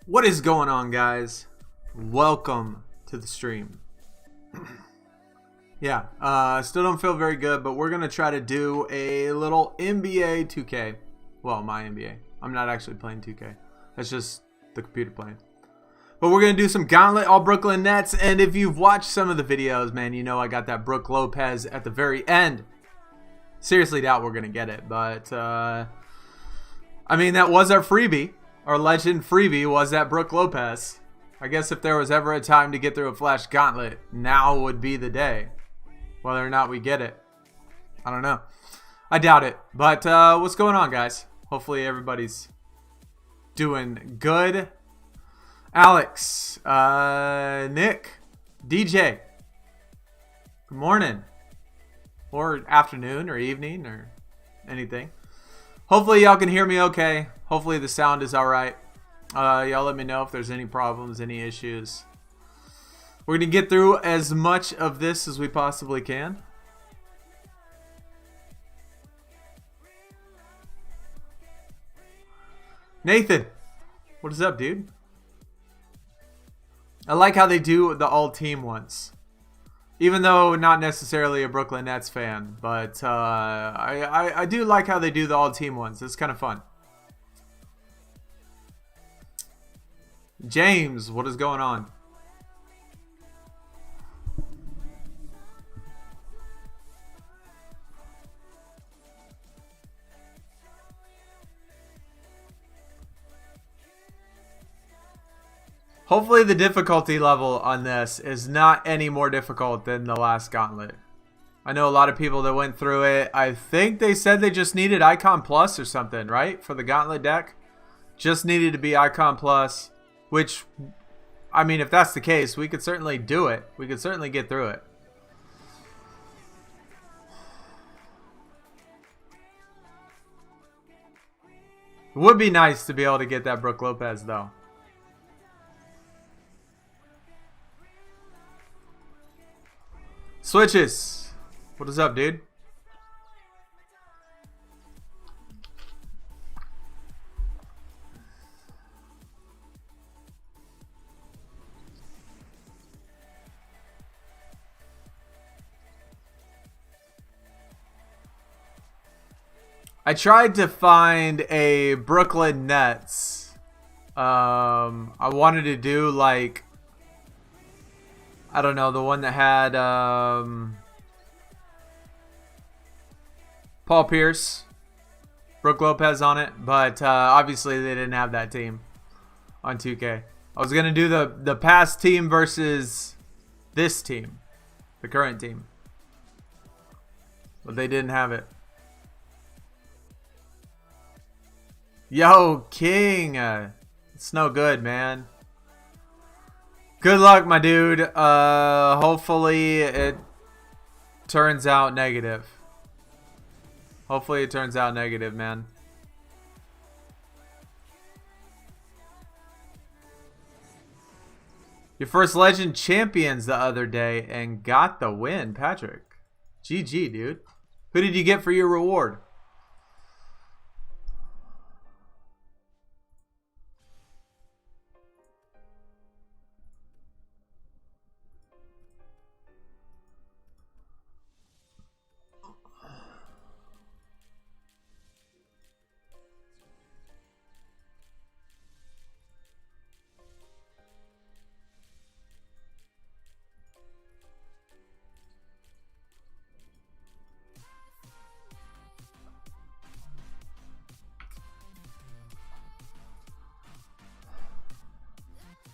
What is going on, guys? Welcome to the stream. Still don't feel very good, but we're gonna try to do a little NBA 2K. Well, my NBA. I'm not actually playing 2K. That's just the computer playing. But we're gonna do some Gauntlet, all Brooklyn Nets, and if you've watched some of the videos, man, you know I got that Brook Lopez at the very end. Seriously doubt we're gonna get it, but I mean, that was our freebie. Our legend freebie was that Brook Lopez. I guess if there was ever a time to get through a Flash Gauntlet, now would be the day. Whether or not we get it, I don't know. I doubt it. But what's going on, guys? Hopefully everybody's doing good. Alex, Nick, DJ, good morning. Or afternoon or evening or anything. Hopefully y'all can hear me okay. Hopefully the sound is alright. Y'all let me know if there's any problems, any issues. We're going to get through as much of this as we possibly can. Nathan, what is up, dude? I like how they do the all-team ones. Even though not necessarily a Brooklyn Nets fan, but I do like how they do the all-team ones. It's kind of fun. James, what is going on? Hopefully the difficulty level on this is not any more difficult than the last Gauntlet. I know a lot of people that went through it. I think they said they just needed Icon Plus or something, right? For the Gauntlet deck. Just needed to be Icon Plus. Which, I mean, if that's the case, we could certainly do it. We could certainly get through it. It would be nice to be able to get that Brook Lopez, though. Switches. What is up, dude? I tried to find a Brooklyn Nets. I wanted to do like, I don't know, the one that had Paul Pierce, Brook Lopez on it, but obviously they didn't have that team on 2K. I was gonna do the past team versus this team, the current team, but they didn't have it. Yo, King, it's no good, man. Good luck, my dude. Hopefully it turns out negative. Hopefully it turns out negative, man. Your first Legend Champions the other day and got the win, Patrick. GG, dude. Who did you get for your reward?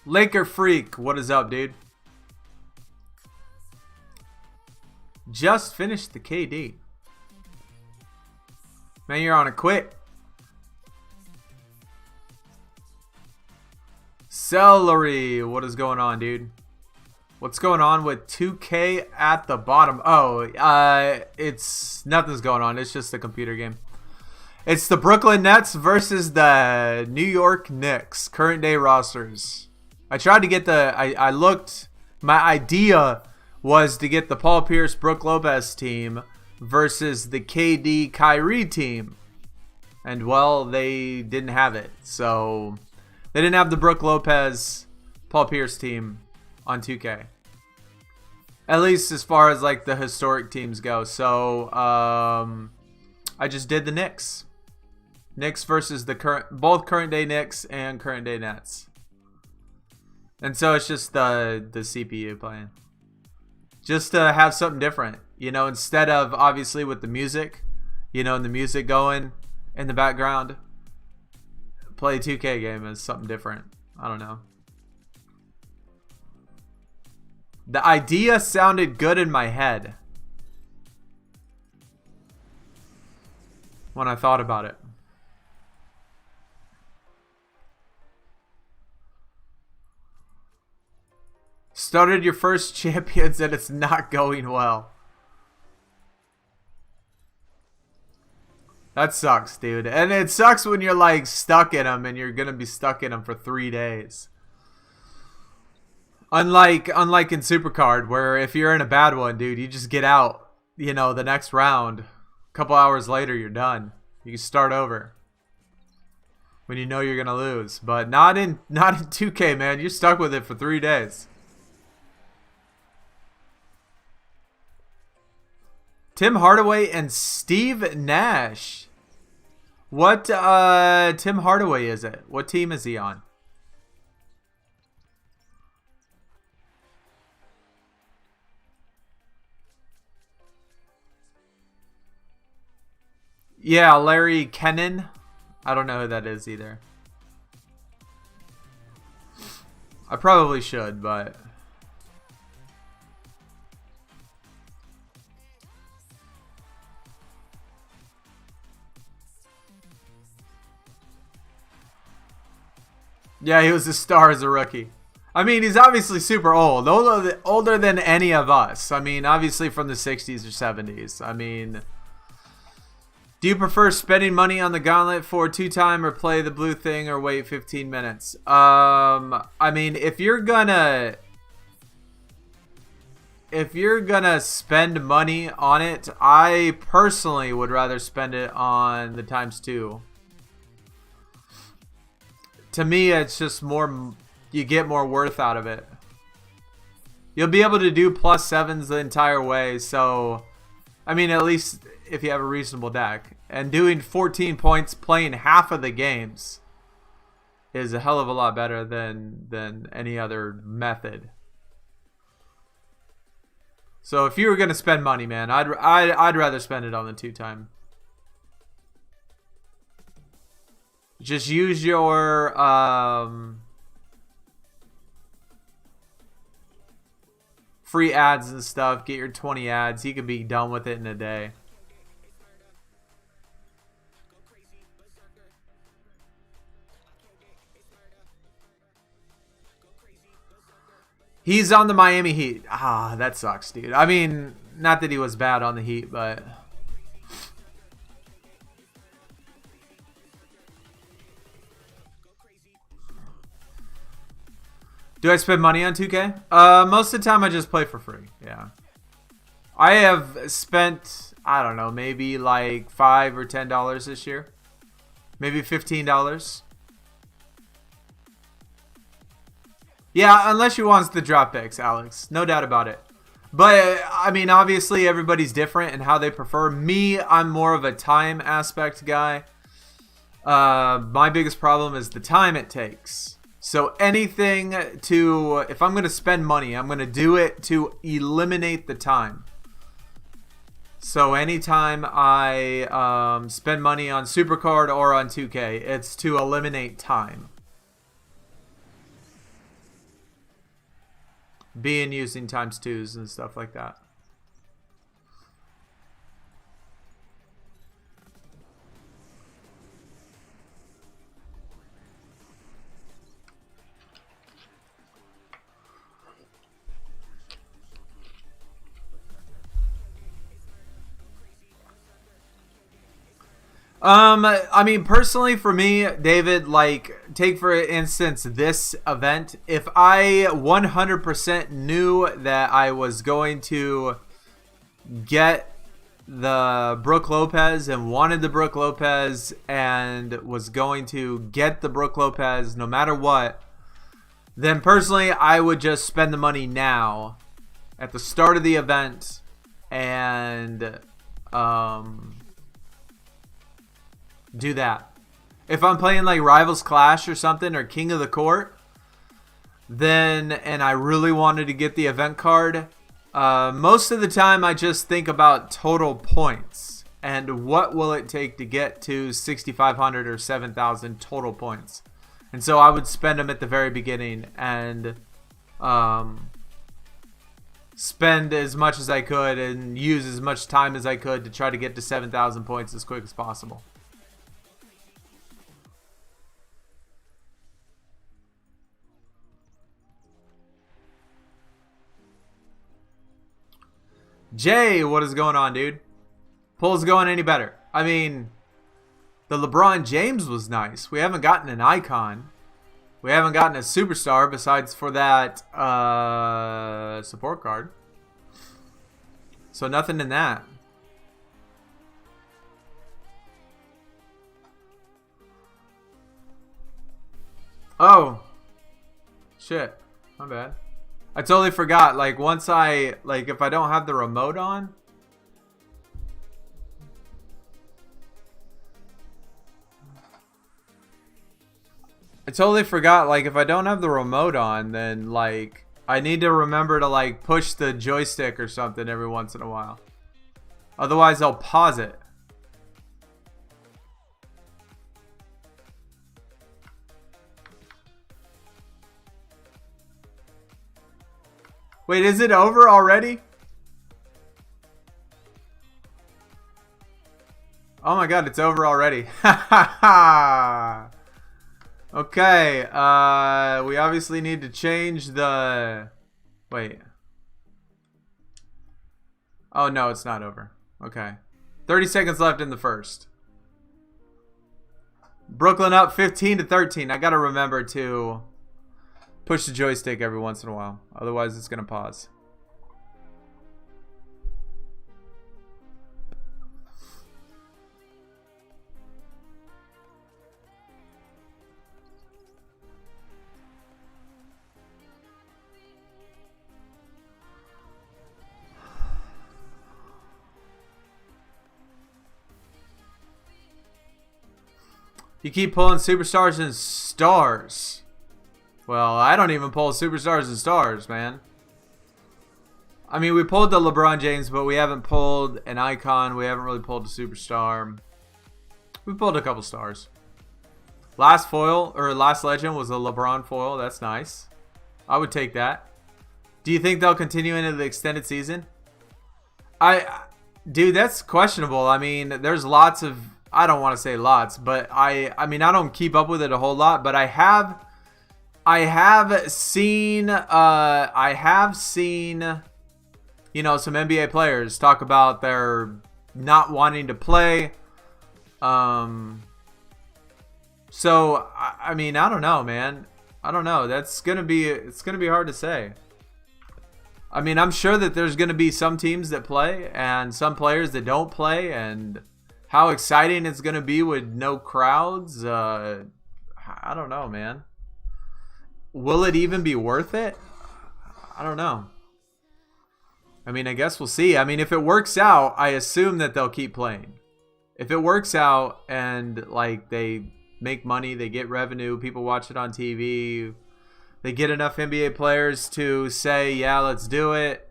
Laker Freak, what is up, dude? Just finished the KD. Man, you're on it quick. Celery, what is going on, dude? What's going on with 2K at the bottom? Oh, it's nothing's going on. It's just a computer game. It's the Brooklyn Nets versus the New York Knicks. Current day rosters. I tried to get the, I looked, my idea was to get the Paul Pierce, Brook Lopez team versus the KD Kyrie team. And well, they didn't have it. So They didn't have the Brook Lopez, Paul Pierce team on 2K. At least as far as like the historic teams go. So I just did the Knicks. Knicks versus the both current day Knicks and current day Nets. And so it's just the CPU playing. Just to have something different. You know, instead of obviously with the music, you know, and the music going in the background. Play a 2K game is something different. I don't know. The idea sounded good in my head when I thought about it. Started your first champions and it's not going well. That sucks, dude. And it sucks when you're like stuck in them and you're going to be stuck in them for 3 days. Unlike in Supercard, where if you're in a bad one, dude, you just get out, you know, the next round. A couple hours later, you're done. You can start over when you know you're going to lose. But not in 2K, man. You're stuck with it for 3 days. Tim Hardaway and Steve Nash. What Tim Hardaway is it? What team is he on? Yeah, Larry Kennan. I don't know who that is either. I probably should, but yeah, he was a star as a rookie. I mean, he's obviously super old. Older than any of us. I mean, obviously from the 60s or 70s. I mean, do you prefer spending money on the gauntlet for 2-time or play the blue thing or wait 15 minutes? I mean, if you're gonna spend money on it, I personally would rather spend it on the ×2. To me, it's just more, you get more worth out of it. You'll be able to do +7s the entire way. So, I mean, at least if you have a reasonable deck. And doing 14 points, playing half of the games is a hell of a lot better than any other method. So if you were going to spend money, man, I'd rather spend it on the 2-time. Just use your free ads and stuff. Get your 20 ads. You can be done with it in a day. He's on the Miami Heat. Ah, that sucks, dude. I mean, not that he was bad on the Heat, but do I spend money on 2K? Most of the time I just play for free. Yeah. I have spent, I don't know, maybe like $5 or $10 this year. Maybe $15. Yeah, unless you want the drop picks, Alex. No doubt about it. But, I mean, obviously everybody's different in how they prefer. Me, I'm more of a time aspect guy. My biggest problem is the time it takes. So anything to, if I'm going to spend money, I'm going to do it to eliminate the time. So anytime I spend money on Supercard or on 2K, it's to eliminate time. Being using ×2s and stuff like that. I mean, personally for me, David, like, take for instance this event. If I 100% knew that I was going to get the Brook Lopez and wanted the Brook Lopez and was going to get the Brook Lopez no matter what, then personally I would just spend the money now at the start of the event and do that. If I'm playing like Rivals Clash or something or King of the Court, then and I really wanted to get the event card, most of the time I just think about total points and what will it take to get to 6,500 or 7,000 total points. And so I would spend them at the very beginning and spend as much as I could and use as much time as I could to try to get to 7,000 points as quick as possible. Jay, what is going on, dude? Pull's going any better? I mean, the LeBron James was nice. We haven't gotten an icon. We haven't gotten a superstar besides for that support card. So nothing in that. Oh. Shit. My bad. I totally forgot. Like, once I, like, if I don't have the remote on. I totally forgot, like, if I don't have the remote on, then, like, I need to remember to, like, push the joystick or something every once in a while. Otherwise, I'll pause it. Wait, is it over already? Oh my god, it's over already. Ha ha ha! Okay, we obviously need to change the... Wait. Oh no, it's not over. Okay. 30 seconds left in the first. Brooklyn up 15-13. I gotta remember to push the joystick every once in a while. Otherwise, it's gonna pause. You keep pulling superstars and stars. Well, I don't even pull superstars and stars, man. I mean, we pulled the LeBron James, but we haven't pulled an icon. We haven't really pulled a superstar. We pulled a couple stars. Last foil, or last legend, was a LeBron foil. That's nice. I would take that. Do you think they'll continue into the extended season? Dude, that's questionable. I mean, there's lots of... I don't want to say lots, but I mean, I don't keep up with it a whole lot, but I have seen, you know, some NBA players talk about their not wanting to play. So, I mean, I don't know, man. I don't know. It's going to be hard to say. I mean, I'm sure that there's going to be some teams that play and some players that don't play, and how exciting it's going to be with no crowds. I don't know, man. Will it even be worth it? I don't know. I mean, I guess we'll see. I mean, if it works out, I assume that they'll keep playing. If it works out and, like, they make money, they get revenue, people watch it on TV, they get enough NBA players to say, yeah, let's do it.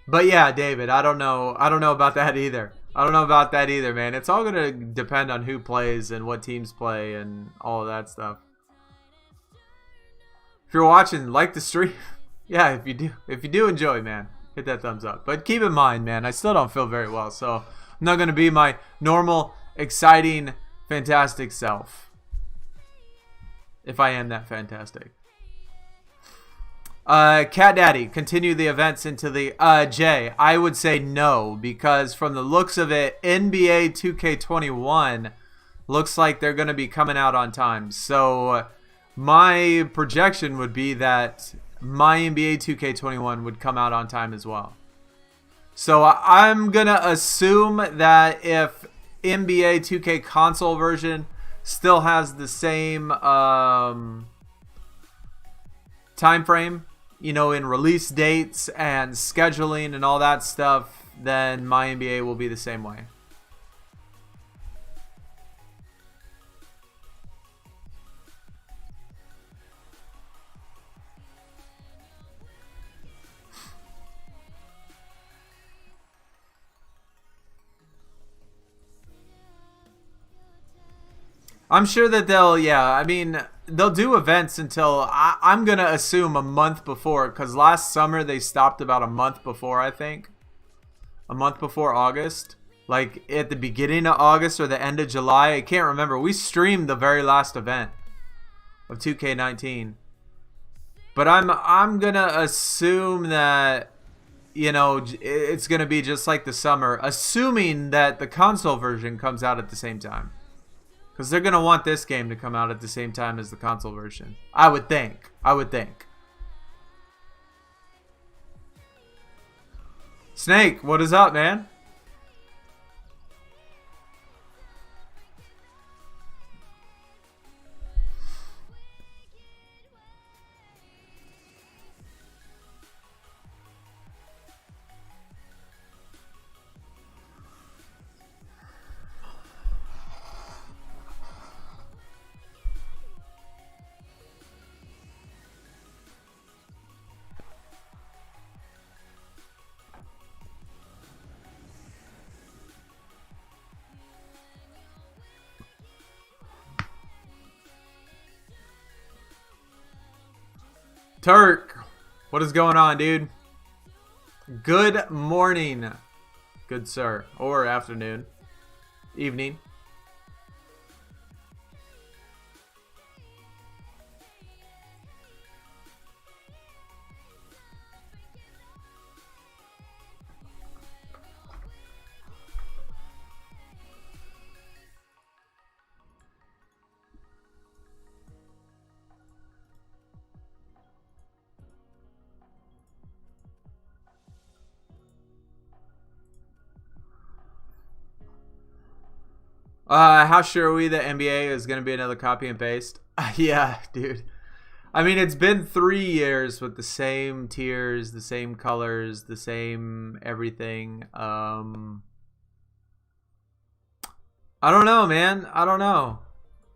But yeah, David, I don't know about that either. I don't know about that either, man. It's all going to depend on who plays and what teams play and all of that stuff. If you're watching, like the stream. Yeah, if you do enjoy, man, hit that thumbs up. But keep in mind, man, I still don't feel very well, so I'm not going to be my normal, exciting, fantastic self. If I am that fantastic. Cat Daddy, continue the events into the Jay. I would say no, because from the looks of it, NBA 2k21 looks like they're going to be coming out on time. So my projection would be that MyNBA2k20 would come out on time as well. So I'm going to assume that if NBA 2K console version still has the same time frame, you know, in release dates and scheduling and all that stuff, then MyNBA will be the same way. I'm sure that they'll do events until, I'm going to assume a month before, because last summer they stopped about a month before, I think. A month before August. Like at the beginning of August or the end of July. I can't remember. We streamed the very last event of 2K19. But I'm going to assume that, you know, it's going to be just like the summer. Assuming that the console version comes out at the same time. Because they're going to want this game to come out at the same time as the console version. I would think. Snake, what is up, man? Turk, what is going on, dude? Good morning, good sir, or afternoon, evening. How sure are we that NBA is going to be another copy and paste? Yeah, dude. I mean, it's been 3 years with the same tiers, the same colors, the same everything. I don't know, man. I don't know.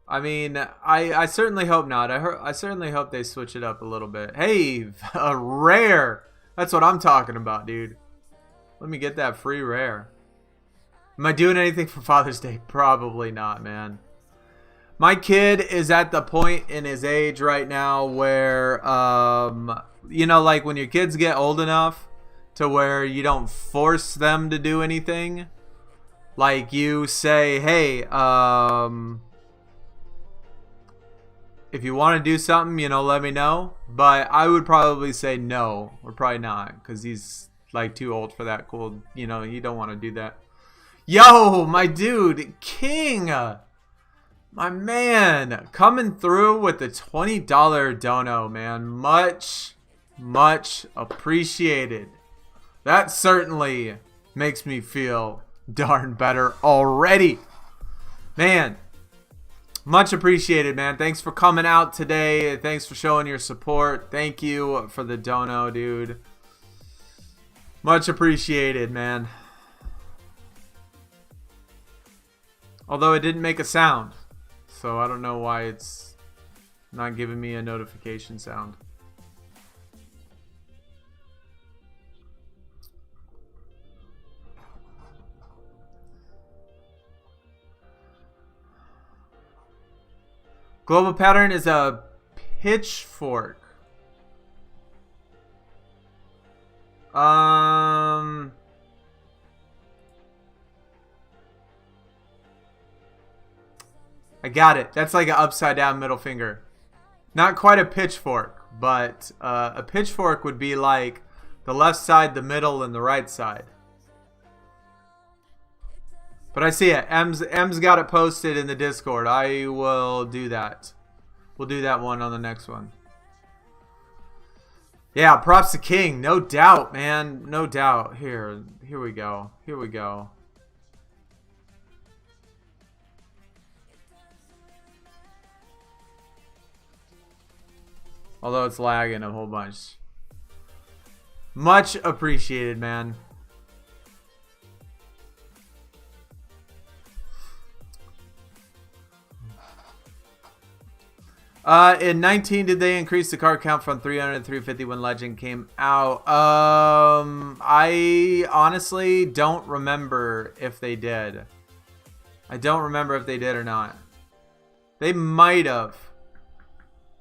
I mean, I certainly hope not. I certainly hope they switch it up a little bit. Hey, a rare. That's what I'm talking about, dude. Let me get that free rare. Am I doing anything for Father's Day? Probably not, man. My kid is at the point in his age right now where, you know, like when your kids get old enough to where you don't force them to do anything. Like you say, hey, if you want to do something, you know, let me know. But I would probably say no, or probably not, because he's like too old for that. Cool, you know, you don't want to do that. Yo, my dude, King, my man, coming through with the $20 dono, man. Much appreciated. That certainly makes me feel darn better already. Man, much appreciated, man. Thanks for coming out today. Thanks for showing your support. Thank you for the dono, dude. Much appreciated, man. Although it didn't make a sound. So I don't know why it's not giving me a notification sound. Global pattern is a pitchfork. I got it. That's like an upside down middle finger. Not quite a pitchfork, but a pitchfork would be like the left side, the middle, and the right side. But I see it. M's got it posted in the Discord. I will do that. We'll do that one on the next one. Yeah, props to King. No doubt, man. No doubt. Here we go. Here we go. Although it's lagging a whole bunch. Much appreciated, man. In 19, did they increase the card count from 300 to 350 when Legend came out? I honestly don't remember if they did. I don't remember if they did or not. They might have,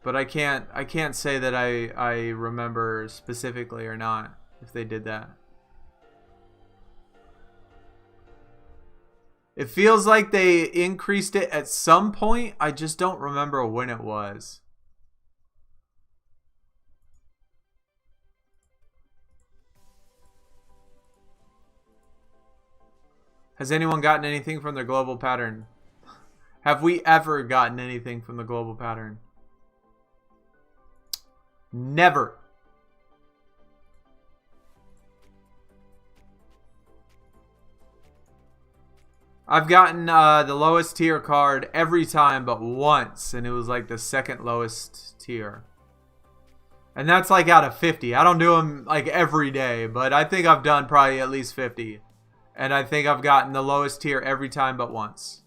but I can't say that I remember specifically or not if they did that. It feels like they increased it at some point. I just don't remember when it was. Has anyone gotten anything from their global pattern? Have we ever gotten anything from the global pattern? Never. I've gotten the lowest tier card every time but once, and it was like the second lowest tier. And that's like out of 50. I don't do them like every day, but I think I've done probably at least 50. And I think I've gotten the lowest tier every time but once.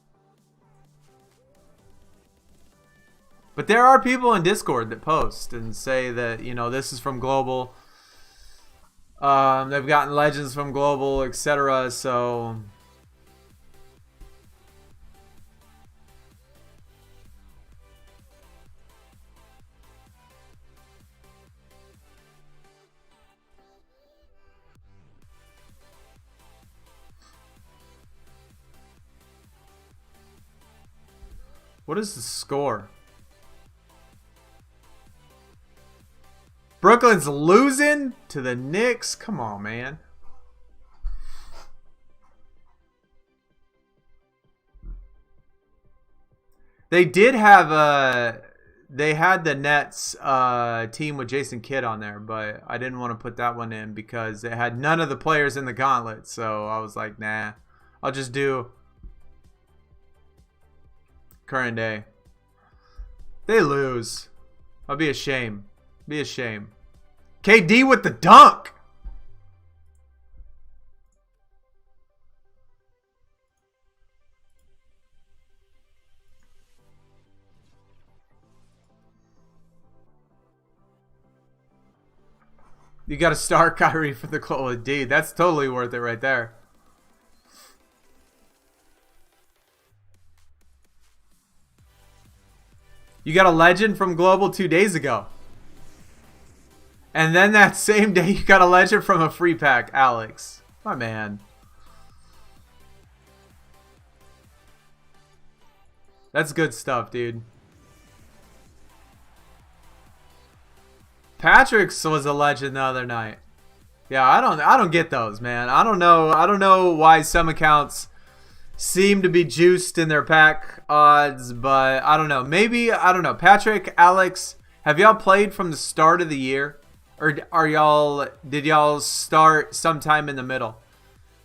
But there are people in Discord that post and say that, you know, this is from Global. They've gotten legends from Global, etc. So... What is the score? Brooklyn's losing to the Knicks? Come on, man. They did have they had the Nets team with Jason Kidd on there, but I didn't want to put that one in because it had none of the players in the Gauntlet. So I was like, nah, I'll just do current day. They lose. I'll be a shame. Be a shame. KD with the dunk. You got to start Kyrie for the goal. Dude, that's totally worth it right there. You got a legend from Global 2 days ago. And then that same day, you got a legend from a free pack, Alex. My man. That's good stuff, dude. Patrick's was a legend the other night. Yeah, I don't get those, man. I don't know why some accounts seem to be juiced in their pack odds, but I don't know. Maybe, I don't know. Patrick, Alex, have y'all played from the start of the year? Or did y'all start sometime in the middle?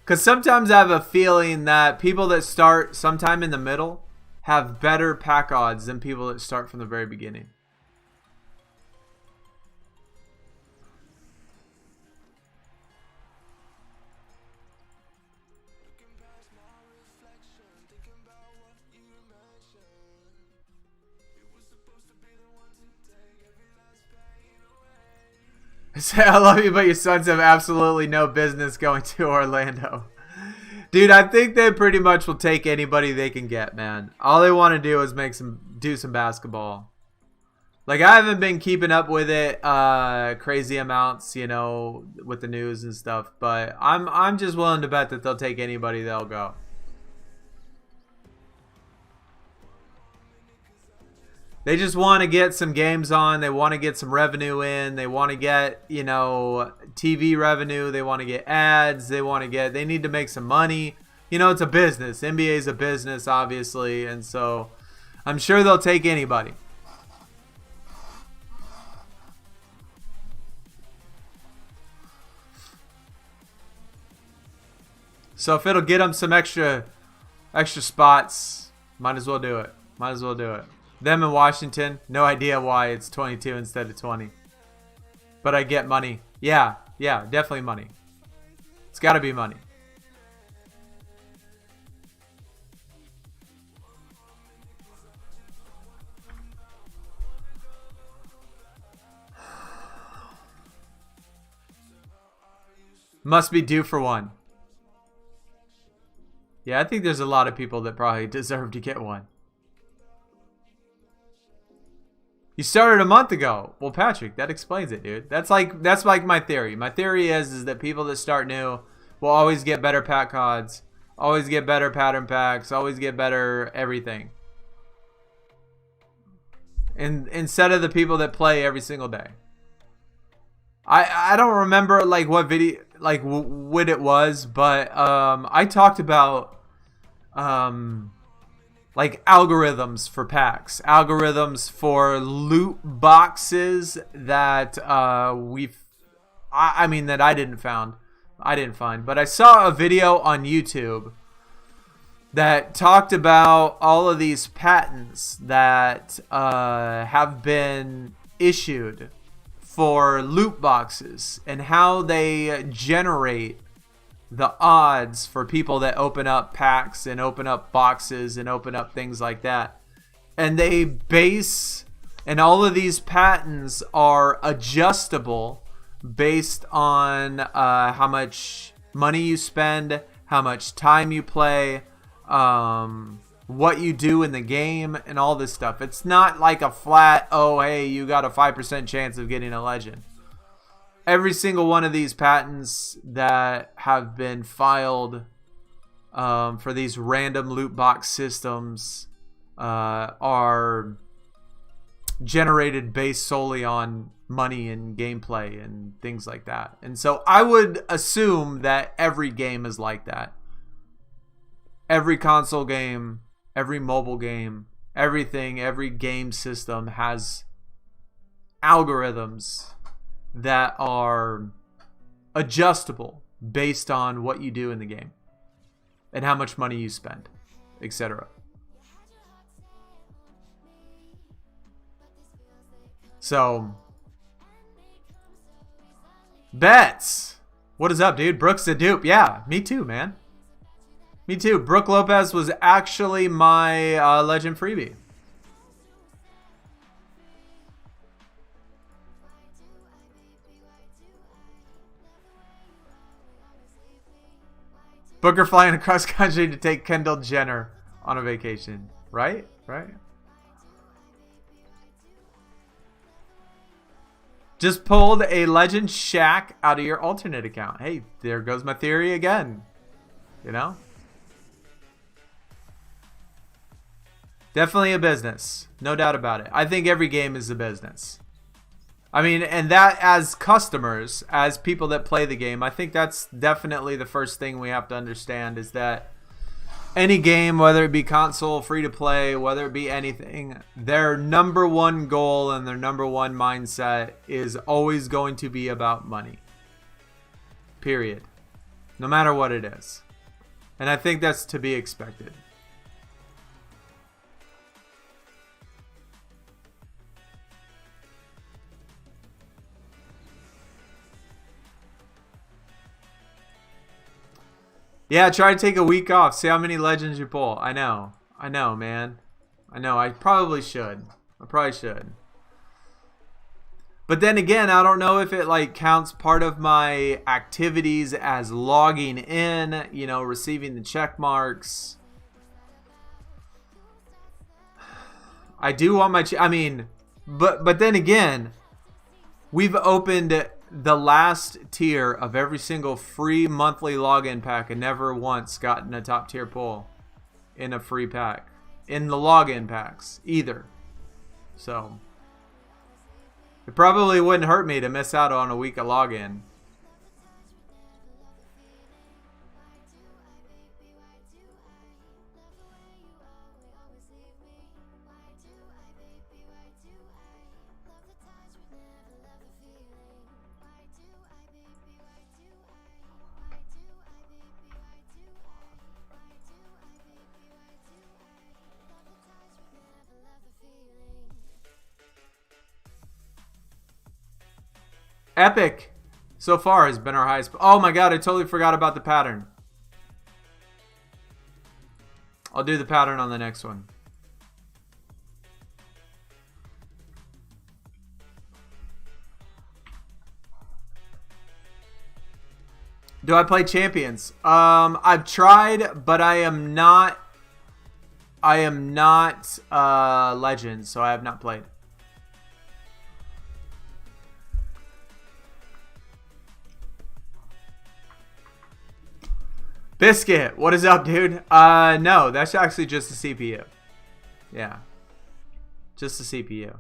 Because sometimes I have a feeling that people that start sometime in the middle have better pack odds than people that start from the very beginning. I love you, but your Suns have absolutely no business going to Orlando. Dude, I think they pretty much will take anybody they can get, man. All they want to do is do some basketball. Like, I haven't been keeping up with it crazy amounts, you know, with the news and stuff. But I'm just willing to bet that they'll take anybody they'll go. They just want to get some games on. They want to get some revenue in. They want to get, you know, TV revenue. They want to get ads. They need to make some money. you know, it's a business. NBA is a business, obviously, and so I'm sure they'll take anybody. So if it'll get them some extra spots, might as well do it. Might as well do it. Them in Washington, no idea why it's 22 instead of 20. But I get money. Yeah, definitely money. It's got to be money. Must be due for one. Yeah, I think there's a lot of people that probably deserve to get one. You started a month ago. Well, Patrick, that explains it, dude. That's like my theory. My theory is that people that start new will always get better pack cards, always get better pattern packs, always get better everything. And instead of the people that play every single day. I don't remember like what video, like what it was, but I talked about like algorithms for packs, algorithms for loot boxes that I mean that I didn't find, but I saw a video on YouTube that talked about all of these patents that have been issued for loot boxes and how they generate the odds for people that open up packs and open up boxes and open up things like that. And they base, and all of these patents are adjustable based on how much money you spend, how much time you play, what you do in the game, and all this stuff. It's not like a flat, oh, hey, you got a 5% chance of getting a legend. Every single one of these patents that have been filed for these random loot box systems are generated based solely on money and gameplay and things like that. And so I would assume that every game is like that. Every console game, every mobile game, everything, every game system has algorithms that are adjustable based on what you do in the game and how much money you spend, etc. So, bets. What is up, dude? Brook's a dupe. Yeah, me too, man. Me too. Brook Lopez was actually my legend freebie. Booker flying across country to take Kendall Jenner on a vacation. Right? Right? Just pulled a legend Shaq out of your alternate account. Hey, there goes my theory again. You know? Definitely a business. No doubt about it. I think every game is a business. I mean, and that as customers, as people that play the game, I think that's definitely the first thing we have to understand is that any game, whether it be console, free to play, whether it be anything, their number one goal and their number one mindset is always going to be about money. Period. No matter what it is. And I think that's to be expected. Yeah, try to take a week off. See how many legends you pull. I know, man. I know. I probably should. But then again, I don't know if it like counts part of my activities as logging in, you know, receiving the check marks. I do want my I mean, but then again, we've opened the last tier of every single free monthly login pack and never once gotten a top tier pull in a free pack in the login packs either. So it probably wouldn't hurt me to miss out on a week of login. Epic so far has been our highest. Oh my god, I totally forgot about the pattern. I'll do the pattern on the next one. Do I play Champions? I've tried, but I am not Legend, so I have not played. Biscuit, what is up, dude? No, that's actually just the CPU. Yeah. Just the CPU.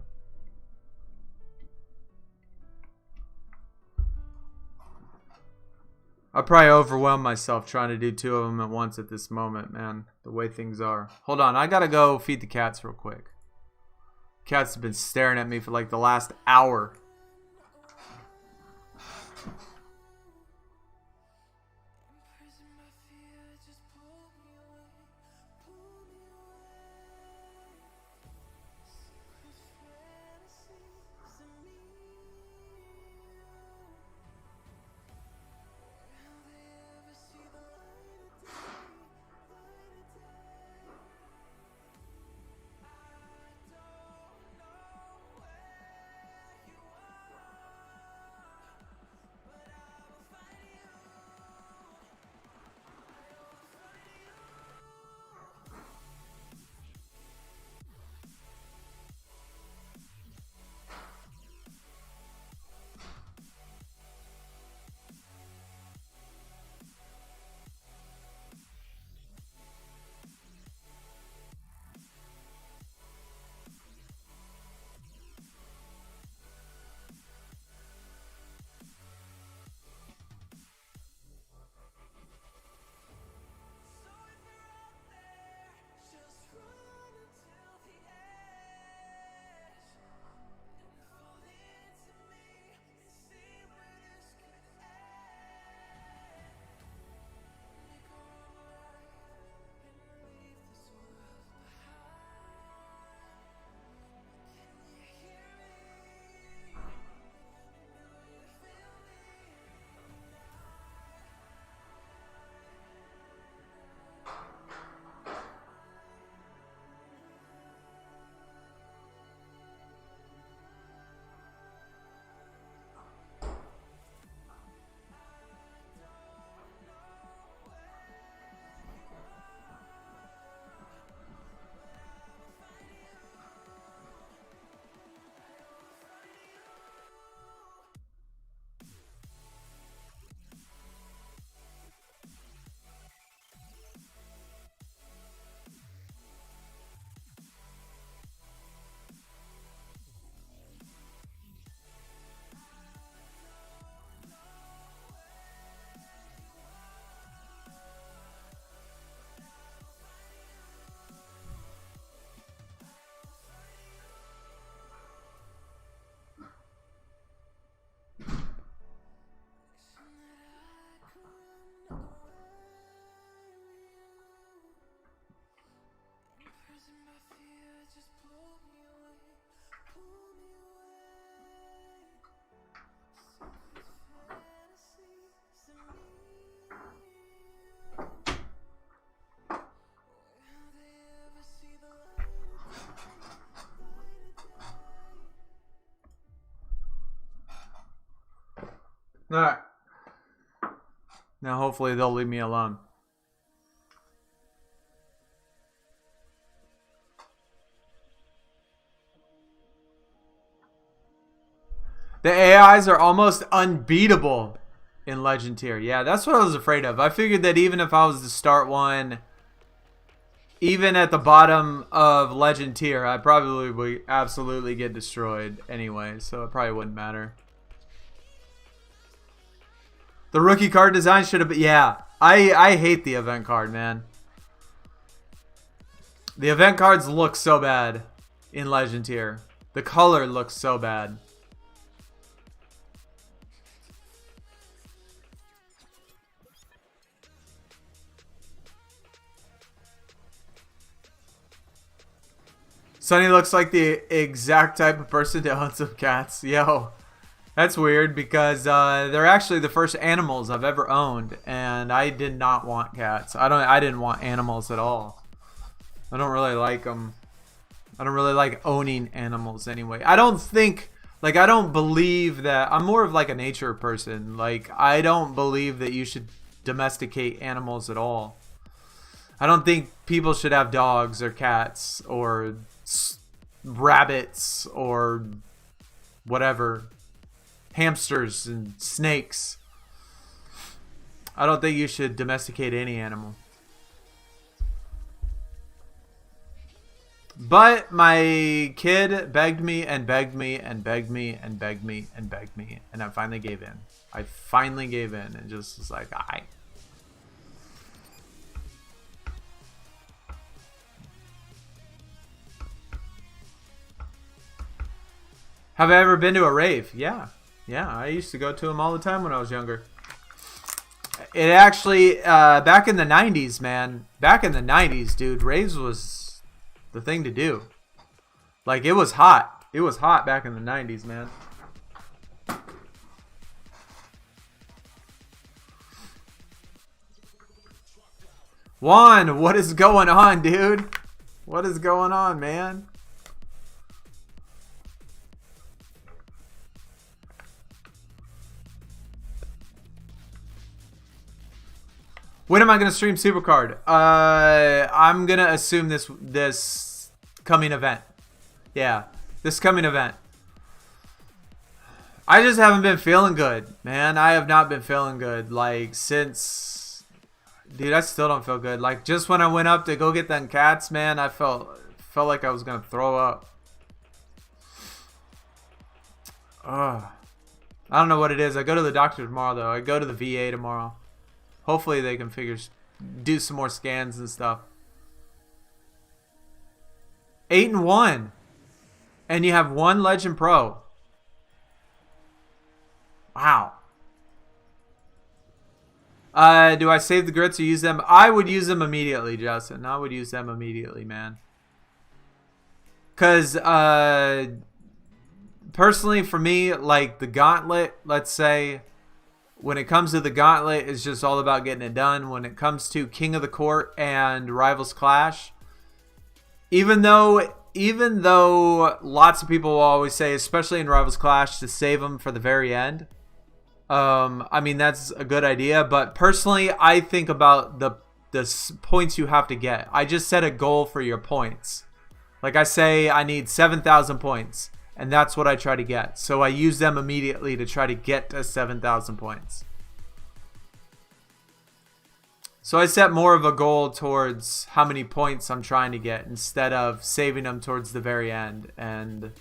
I probably overwhelm myself trying to do 2 of them at once at this moment, man. The way things are. Hold on, I gotta go feed the cats real quick. Cats have been staring at me for like the last hour. Alright. Now hopefully they'll leave me alone. The AIs are almost unbeatable in Legend tier. Yeah, that's what I was afraid of. I figured that even if I was to start one, even at the bottom of Legend tier, I probably would absolutely get destroyed anyway, so it probably wouldn't matter. The rookie card design should have been... Yeah, I hate the event card, man. The event cards look so bad in Legend tier. The color looks so bad. Sunny looks like the exact type of person to hunt some cats. Yo, That's weird because they're actually the first animals I've ever owned, and I did not want cats. I didn't want animals at all. I don't really like them. I don't really like owning animals anyway. I don't believe that. I'm more of like a nature person. Like, I don't believe that you should domesticate animals at all. I don't think people should have dogs or cats or rabbits or whatever. Hamsters and snakes. I don't think you should domesticate any animal. But my kid begged me and begged me and begged me and begged me and begged me, and I finally gave in. I finally gave in and just was like, alright. Have I ever been to a rave? Yeah. Yeah, I used to go to them all the time when I was younger. It actually, back in the 90s, man. Back in the 90s, dude, raves was the thing to do. Like, it was hot. It was hot back in the 90s, man. Juan, what is going on, dude? What is going on, man? When am I gonna stream Supercard? I'm gonna assume this coming event. Yeah, this coming event. I just haven't been feeling good, man. I have not been feeling good. Like, since, dude, I still don't feel good. Like, just when I went up to go get them cats, man, I felt like I was gonna throw up. Ugh. I don't know what it is. I go to the doctor tomorrow, though. I go to the VA tomorrow. Hopefully they can do some more scans and stuff. 8-1. And you have one Legend Pro. Wow. Do I save the grits or use them? I would use them immediately, Justin. I would use them immediately, man. Because, personally, for me, like the Gauntlet, let's say, when it comes to the Gauntlet, it's just all about getting it done. When it comes to King of the Court and Rivals Clash, even though lots of people will always say, especially in Rivals Clash, to save them for the very end. I mean, that's a good idea, but personally, I think about the points you have to get. I just set a goal for your points. Like, I say I need 7,000 points. And that's what I try to get. So I use them immediately to try to get to 7,000 points. So I set more of a goal towards how many points I'm trying to get instead of saving them towards the very end. And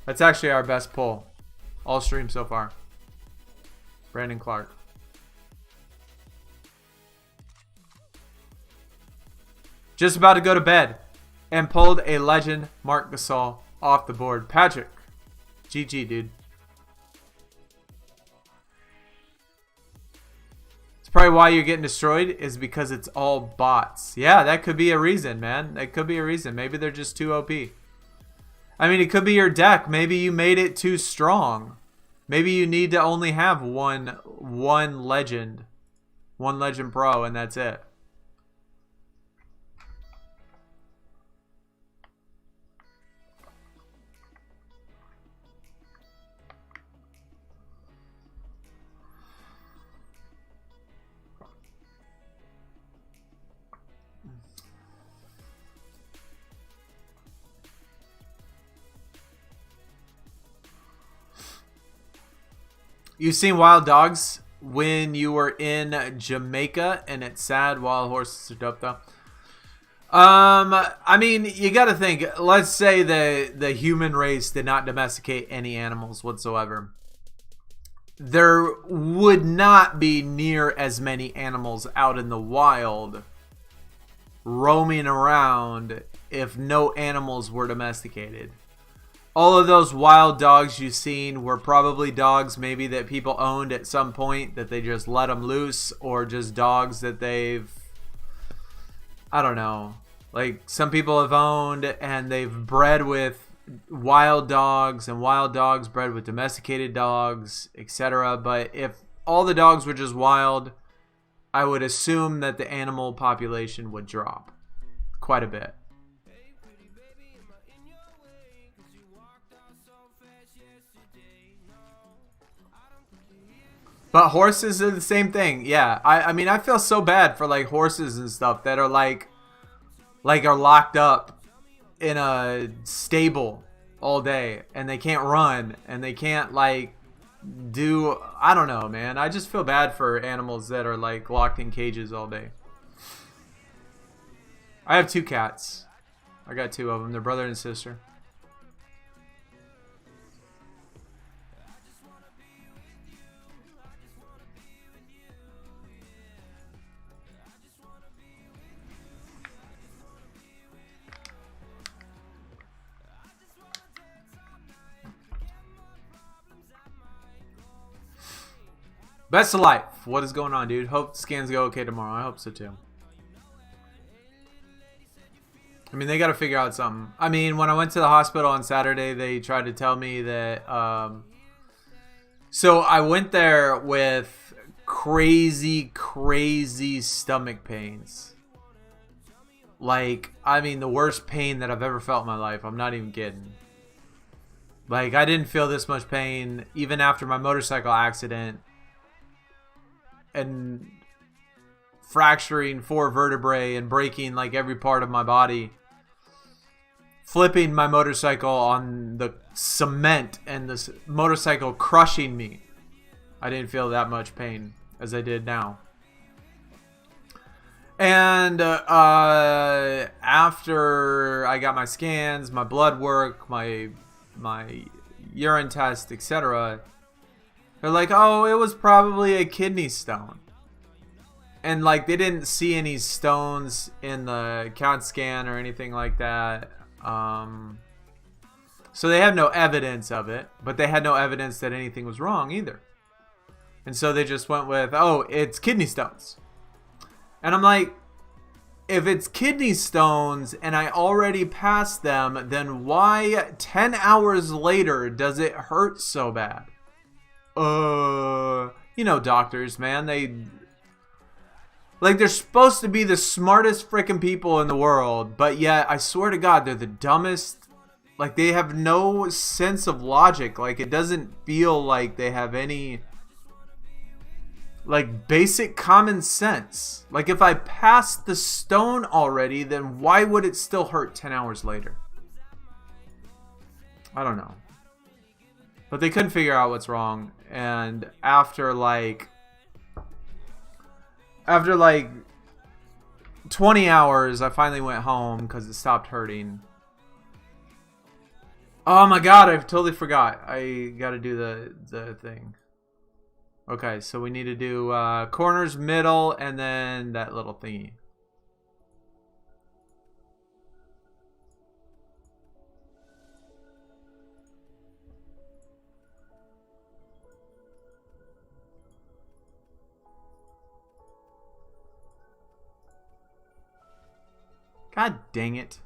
that's actually our best pull all stream so far. Brandon Clark. Just about to go to bed and pulled a legend, Marc Gasol, off the board. Patrick, GG, dude. It's probably why you're getting destroyed, is because it's all bots. Yeah, that could be a reason, man. That could be a reason. Maybe they're just too OP. I mean, it could be your deck. Maybe you made it too strong. Maybe you need to only have one legend pro, and that's it. You seen Wild Dogs when you were in Jamaica, and it's sad. Wild horses are dope, though. I mean, you got to think. Let's say the human race did not domesticate any animals whatsoever. There would not be near as many animals out in the wild roaming around if no animals were domesticated. All of those wild dogs you've seen were probably dogs maybe that people owned at some point that they just let them loose, or just dogs that they've, I don't know, like some people have owned and they've bred with wild dogs and wild dogs bred with domesticated dogs, etc. But if all the dogs were just wild, I would assume that the animal population would drop quite a bit. But horses are the same thing. Yeah, I mean, I feel so bad for like horses and stuff that are like are locked up in a stable all day and they can't run and they can't like do, I don't know, man. I just feel bad for animals that are like locked in cages all day. I have 2 cats. I got 2 of them. They're brother and sister. Best of life. What is going on, dude? Hope scans go okay tomorrow. I hope so too. I mean, they got to figure out something. I mean, when I went to the hospital on Saturday, they tried to tell me that. So I went there with crazy stomach pains. Like, I mean, the worst pain that I've ever felt in my life. I'm not even kidding. Like, I didn't feel this much pain even after my motorcycle accident. And fracturing 4 vertebrae and breaking like every part of my body. Flipping my motorcycle on the cement and the motorcycle crushing me. I didn't feel that much pain as I did now. And after I got my scans, my blood work, my urine test, etc., they're like, oh, it was probably a kidney stone. And like, they didn't see any stones in the CAT scan or anything like that. So they had no evidence of it, but they had no evidence that anything was wrong either. And so they just went with, oh, it's kidney stones. And I'm like, if it's kidney stones and I already passed them, then why 10 hours later does it hurt so bad? You know, doctors, man, they're supposed to be the smartest freaking people in the world, but yet I swear to God, they're the dumbest. Like, they have no sense of logic. Like, it doesn't feel like they have any like basic common sense. Like, if I passed the stone already, then why would it still hurt 10 hours later? I don't know. But they couldn't figure out what's wrong. And after like 20 hours, I finally went home because it stopped hurting. Oh my God, I totally forgot. I got to do the thing. Okay, so we need to do corners, middle, and then that little thingy. God dang it.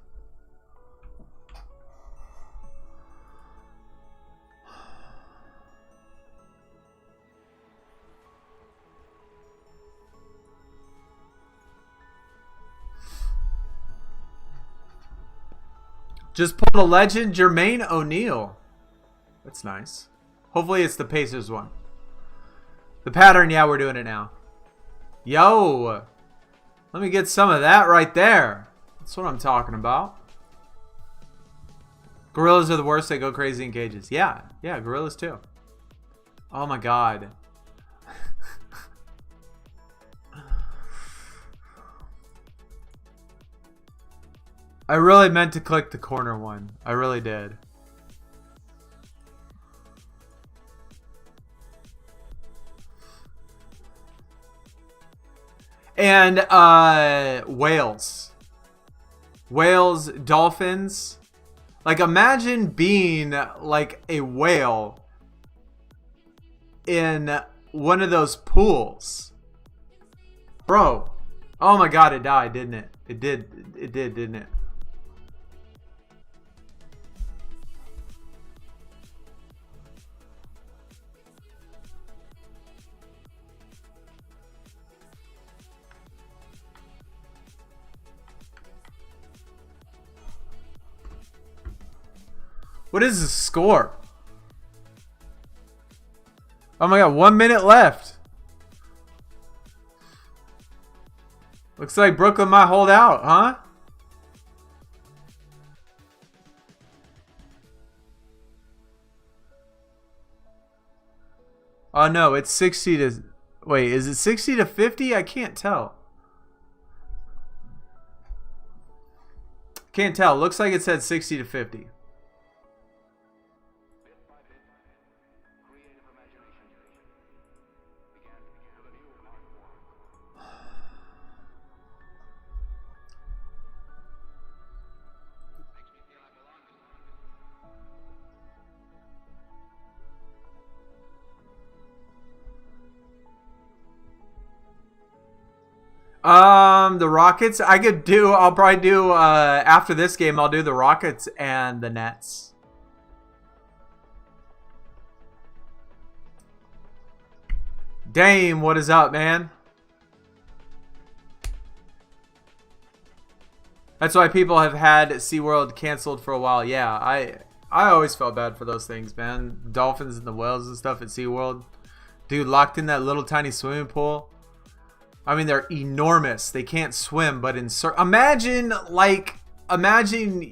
Just pulled a legend, Jermaine O'Neal. That's nice. Hopefully it's the Pacers one. The pattern, yeah, we're doing it now. Yo. Let me get some of that right there. That's what I'm talking about. Gorillas are the worst. They go crazy in cages. Yeah, gorillas too. Oh my God. I really meant to click the corner one. I really did. And whales. Whales, dolphins. Like, imagine being like a whale in one of those pools. Bro. Oh my God, it died, didn't it? It did, didn't it? What is the score? Oh my god, 1 minute left. Looks like Brooklyn might hold out, huh? Oh no, it's 60 to... Wait, is it 60 to 50? I can't tell. Can't tell. Looks like it said 60 to 50. The Rockets. I'll probably do after this game. I'll do the Rockets and the Nets. Dame, what is up, man? That's why people have had SeaWorld canceled for a while. Yeah, I always felt bad for those things, man. Dolphins and the whales and stuff at SeaWorld. Dude, locked in that little tiny swimming pool. I mean, they're enormous. They can't swim, but imagine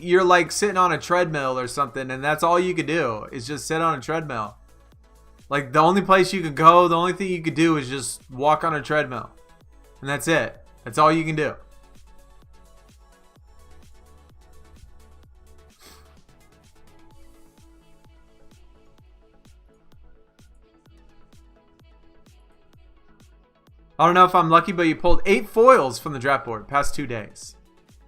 you're like sitting on a treadmill or something, and that's all you could do is just sit on a treadmill. Like, the only place you could go, the only thing you could do is just walk on a treadmill. And that's it. That's all you can do. I don't know if I'm lucky, but you pulled 8 foils from the draft board past 2 days.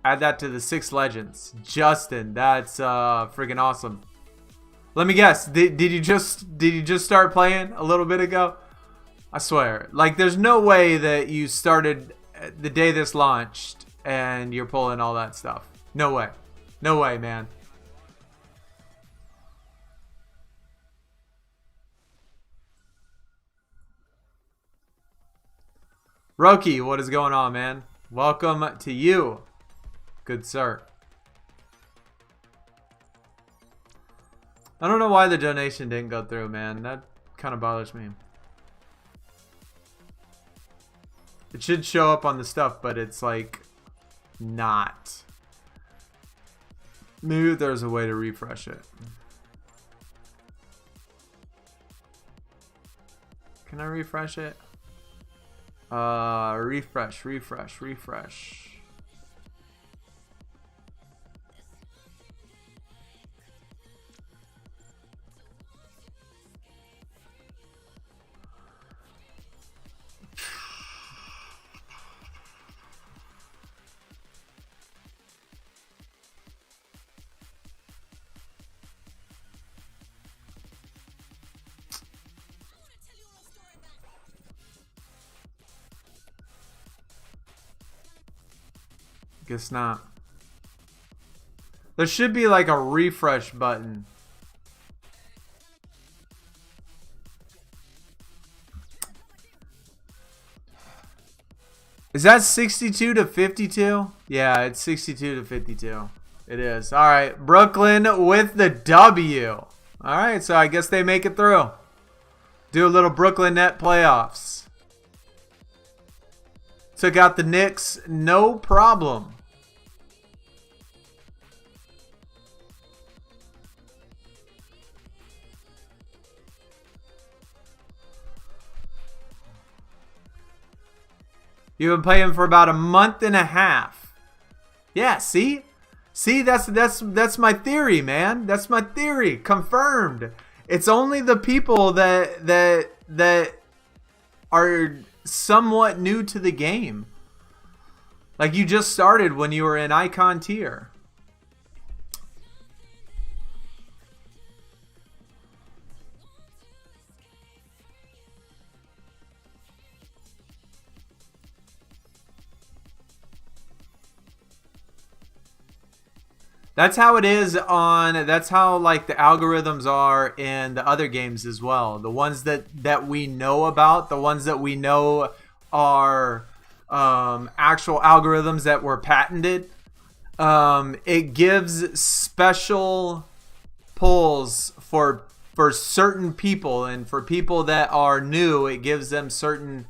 Add that to the 6 legends. Justin, that's freaking awesome. Let me guess. Did you just start playing a little bit ago? I swear. Like, there's no way that you started the day this launched and you're pulling all that stuff. No way. No way, man. Roki, what is going on, man? Welcome to you, good sir. I don't know why the donation didn't go through, man. That kind of bothers me. It should show up on the stuff, but it's like not. Maybe there's a way to refresh it. Can I refresh it? Refresh. Guess not. There should be like a refresh button. Is that 62 to 52? Yeah, it's 62 to 52. It is. All right, Brooklyn with the W. All right, so I guess they make it through. Do a little Brooklyn Net playoffs. Took out the Knicks, no problem. You've been playing for about a month and a half. Yeah, see? See, that's my theory, man. That's my theory. Confirmed. It's only the people that are somewhat new to the game. Like, you just started when you were in icon tier. That's how it is on, that's how like the algorithms are in the other games as well. The ones that we know about, the ones that we know are actual algorithms that were patented. It gives special pulls for certain people, and for people that are new, it gives them certain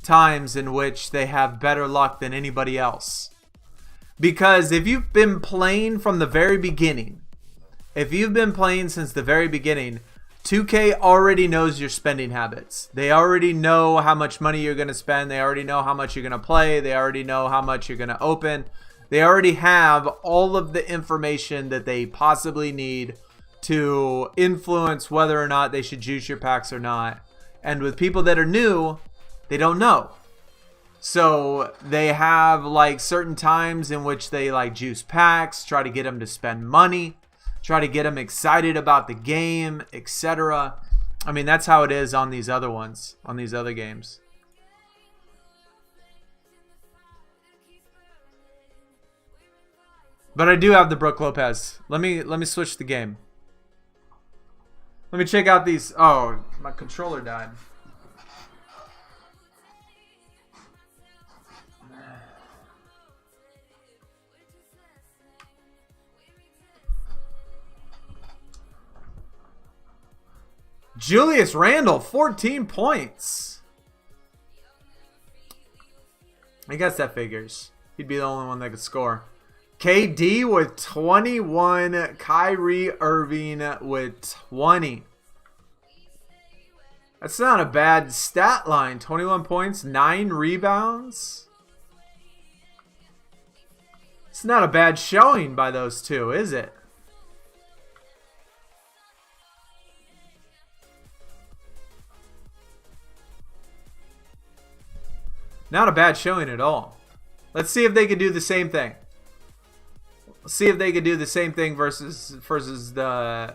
times in which they have better luck than anybody else. Because if you've been playing from the very beginning, if you've been playing since the very beginning, 2K already knows your spending habits. They already know how much money you're going to spend. They already know how much you're going to play. They already know how much you're going to open. They already have all of the information that they possibly need to influence whether or not they should juice your packs or not. And with people that are new, they don't know. So they have like certain times in which they like juice packs, try to get them to spend money, try to get them excited about the game, etc. I mean, that's how it is on these other ones, on these other games. But I do have the Brook Lopez. Let me switch the game. Let me check out these. Oh, my controller died. Julius Randle, 14 points. I guess that figures. He'd be the only one that could score. KD with 21. Kyrie Irving with 20. That's not a bad stat line. 21 points, 9 rebounds. It's not a bad showing by those two, is it? Not a bad showing at all. Let's see if they can do the same thing. Let's see if they can do the same thing versus the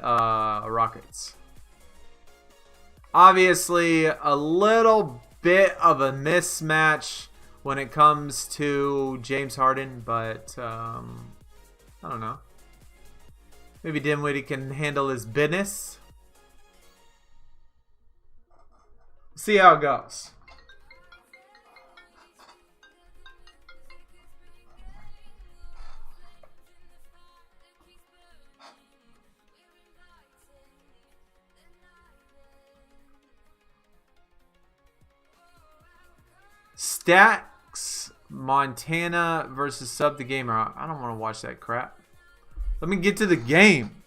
Rockets. Obviously, a little bit of a mismatch when it comes to James Harden, but I don't know. Maybe Dinwiddie can handle his business. See how it goes. Stacks Montana versus Sub the Gamer. I don't want to watch that crap. Let me get to the game.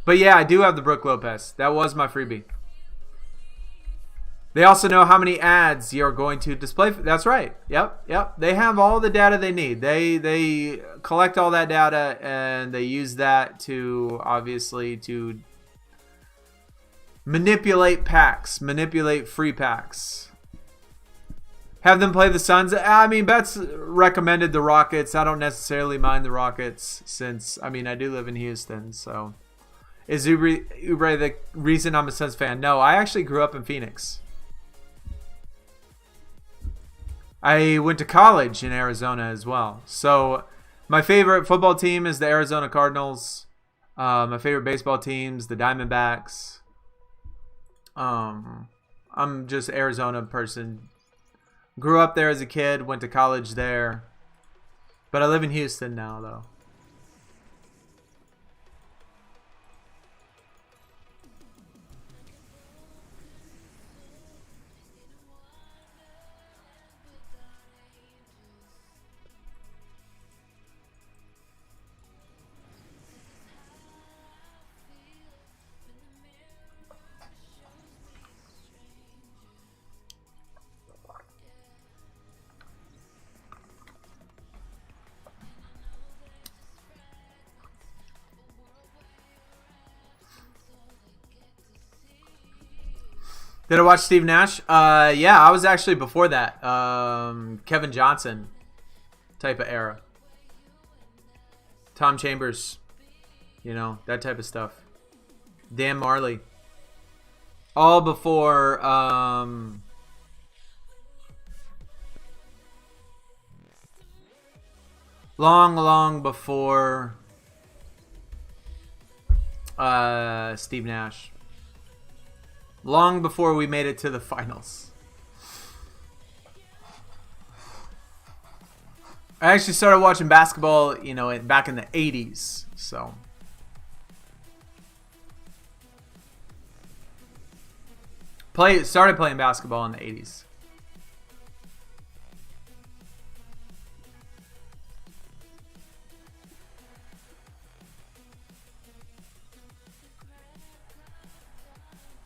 But yeah, I do have the Brook Lopez. That was my freebie. They also know how many ads you're going to display. That's right. Yep. They have all the data they need. They collect all that data and they use that to obviously to manipulate packs, manipulate free packs. Have them play the Suns. I mean, Betts recommended the Rockets. I don't necessarily mind the Rockets since, I mean, I do live in Houston, so. Is Oubre the reason I'm a Suns fan? No, I actually grew up in Phoenix. I went to college in Arizona as well. So my favorite football team is the Arizona Cardinals. My favorite baseball teams, the Diamondbacks. I'm just an Arizona person. Grew up there as a kid, went to college there. But I live in Houston now, though. Did I watch Steve Nash? Yeah, I was actually before that. Kevin Johnson type of era. Tom Chambers. You know, that type of stuff. Dan Marley. All before long before Steve Nash. Long before we made it to the finals. I actually started watching basketball, you know, back in the 80s, so. Started playing basketball in the 80s.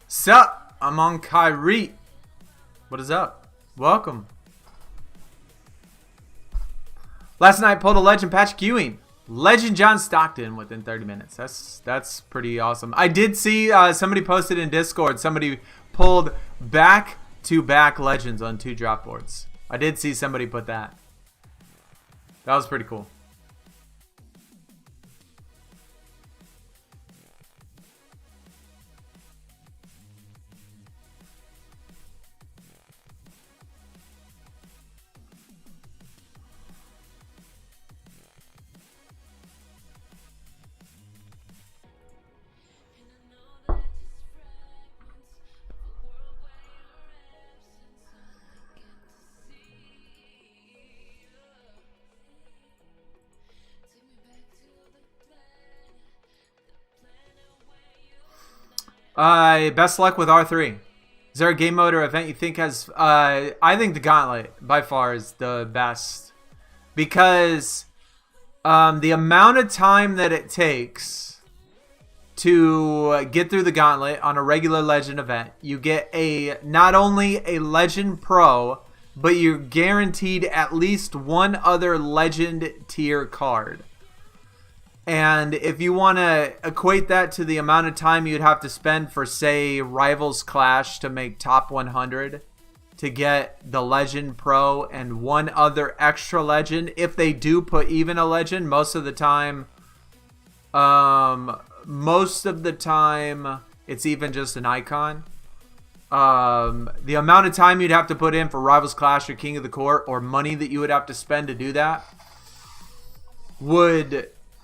Sup? I'm on Kyrie. What is up? Welcome. Last night pulled a legend Patrick Ewing. Legend John Stockton within 30 minutes. That's pretty awesome. I did see somebody posted in Discord. Somebody pulled back-to-back legends on 2 drop boards. I did see somebody put that. That was pretty cool. Best luck with R3. Is there a game mode or event you think has... I think the Gauntlet, by far, is the best. Because the amount of time that it takes to get through the Gauntlet on a regular Legend event, you get not only a Legend Pro, but you're guaranteed at least one other Legend tier card. And if you want to equate that to the amount of time you'd have to spend for, say, Rivals Clash to make top 100 to get the Legend Pro and one other extra Legend, if they do put even a Legend, most of the time it's even just an icon. The amount of time you'd have to put in for Rivals Clash or King of the Court, or money that you would have to spend to do that,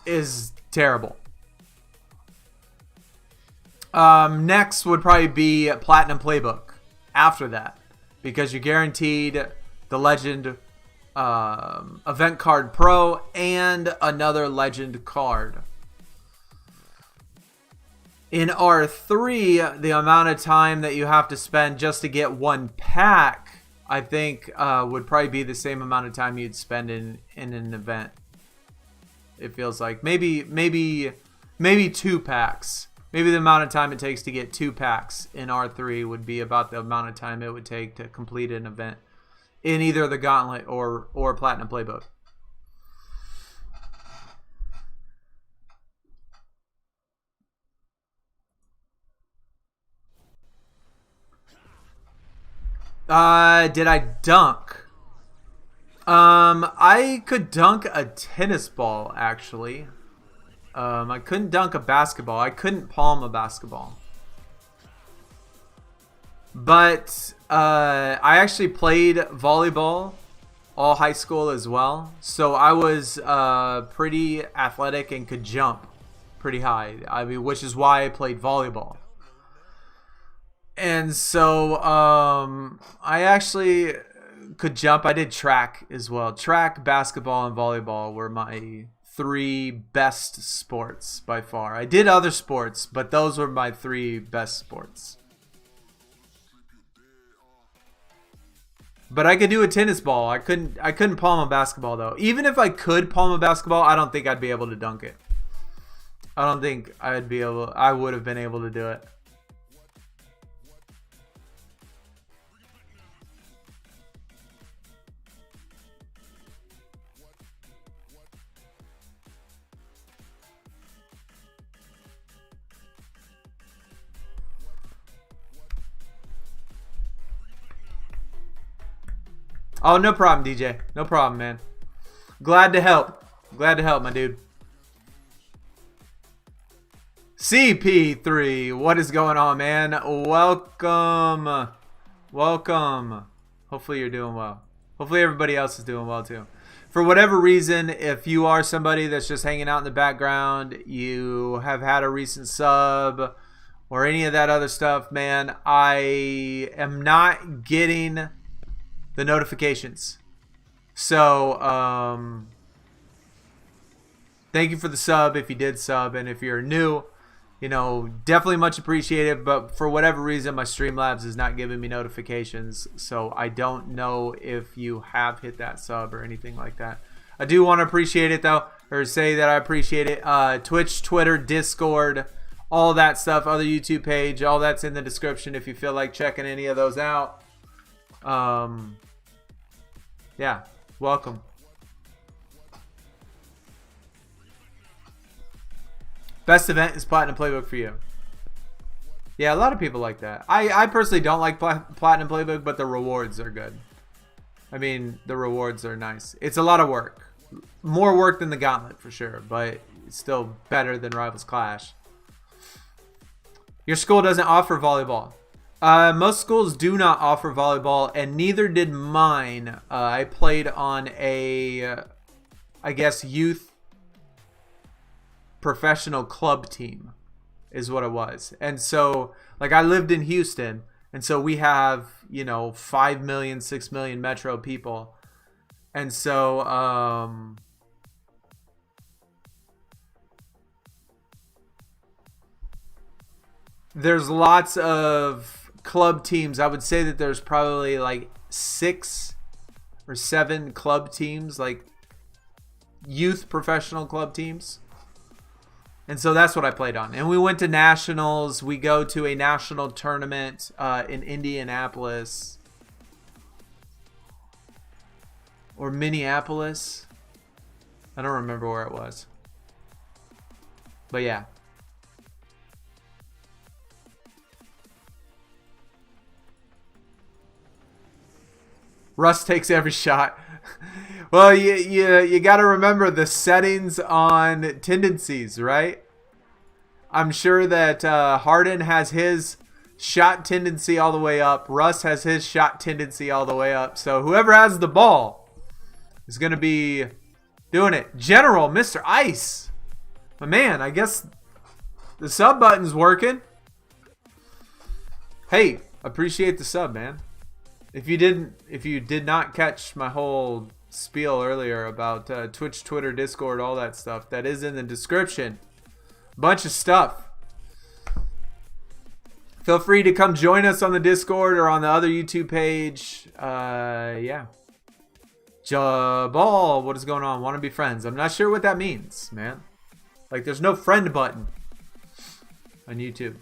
is terrible. Next would probably be Platinum Playbook after that, because you're guaranteed the Legend Event Card Pro and another Legend card. In R3, the amount of time that you have to spend just to get one pack, I think would probably be the same amount of time you'd spend in an event. It feels like maybe 2 packs. Maybe the amount of time it takes to get 2 packs in R3 would be about the amount of time it would take to complete an event in either the Gauntlet or Platinum Playbook. Did I dunk? I could dunk a tennis ball, actually. I couldn't dunk a basketball. I couldn't palm a basketball. But I actually played volleyball all high school as well. So I was pretty athletic and could jump pretty high. I mean, which is why I played volleyball. And so I actually could jump. I did track as well. Track, basketball, and volleyball were my 3 best sports by far. I did other sports, but those were my 3 best sports. But I could do a tennis ball. I couldn't palm a basketball though. Even if I could palm a basketball, I don't think I'd be able to dunk it. I don't think I would have been able to do it. Oh, no problem, DJ. No problem, man. Glad to help. Glad to help, my dude. CP3, what is going on, man? Welcome. Welcome. Hopefully you're doing well. Hopefully everybody else is doing well, too. For whatever reason, if you are somebody that's just hanging out in the background, you have had a recent sub or any of that other stuff, man, I am not getting the notifications. So, thank you for the sub if you did sub, and if you're new, you know, definitely much appreciated. But for whatever reason, my Streamlabs is not giving me notifications, so I don't know if you have hit that sub or anything like that. I do want to appreciate it though, or say that I appreciate it. Twitch, Twitter, Discord, all that stuff, other YouTube page, all that's in the description if you feel like checking any of those out. Yeah, welcome. Best event is Platinum Playbook for you. Yeah, a lot of people like that. I personally don't like Platinum Playbook, but the rewards are good. I mean, the rewards are nice. It's a lot of work. More work than the Gauntlet for sure, but it's still better than Rivals Clash. Your school doesn't offer volleyball. Most schools do not offer volleyball, and neither did mine. I played on a, I guess, youth professional club team is what it was. And so, like, I lived in Houston, and so we have, you know, 5 million, 6 million metro people. And so, there's lots of club teams. I would say that there's probably like 6 or 7 club teams, like youth professional club teams. And so that's what I played on. And we went to nationals. We go to a national tournament in Indianapolis or Minneapolis. I don't remember where it was. But yeah. Russ takes every shot. Well, you got to remember the settings on tendencies, right? I'm sure that Harden has his shot tendency all the way up. Russ has his shot tendency all the way up. So whoever has the ball is going to be doing it. General, Mr. Ice. But man, I guess the sub button's working. Hey, appreciate the sub, man. If you did not catch my whole spiel earlier about Twitch, Twitter, Discord, all that stuff, that is in the description. Bunch of stuff. Feel free to come join us on the Discord or on the other YouTube page. Yeah. Jabal, what is going on? Want to be friends? I'm not sure what that means, man. Like, there's no friend button on YouTube.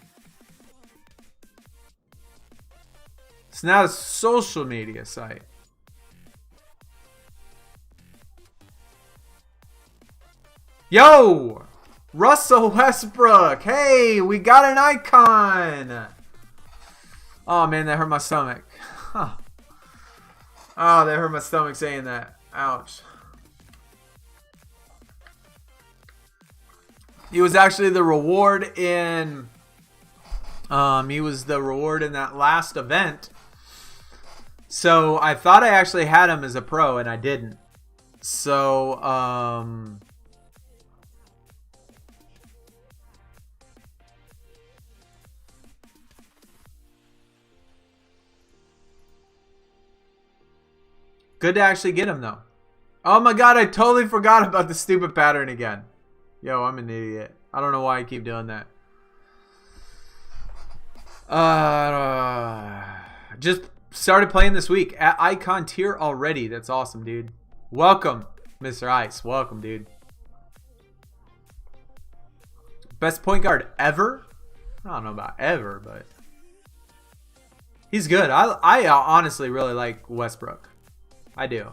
It's not a social media site. Yo! Russell Westbrook! Hey, we got an icon! Oh man, that hurt my stomach. Huh. Oh, that hurt my stomach saying that. Ouch. He was actually the reward in... he was the reward in that last event. So I thought I actually had him as a pro, and I didn't. So, good to actually get him, though. Oh my god, I totally forgot about the stupid pattern again. Yo, I'm an idiot. I don't know why I keep doing that. Just started playing this week at icon tier already. That's awesome, dude. Welcome, Mr. Ice. Welcome, dude. Best point guard ever? I don't know about ever, but he's good. I honestly really like Westbrook. I do.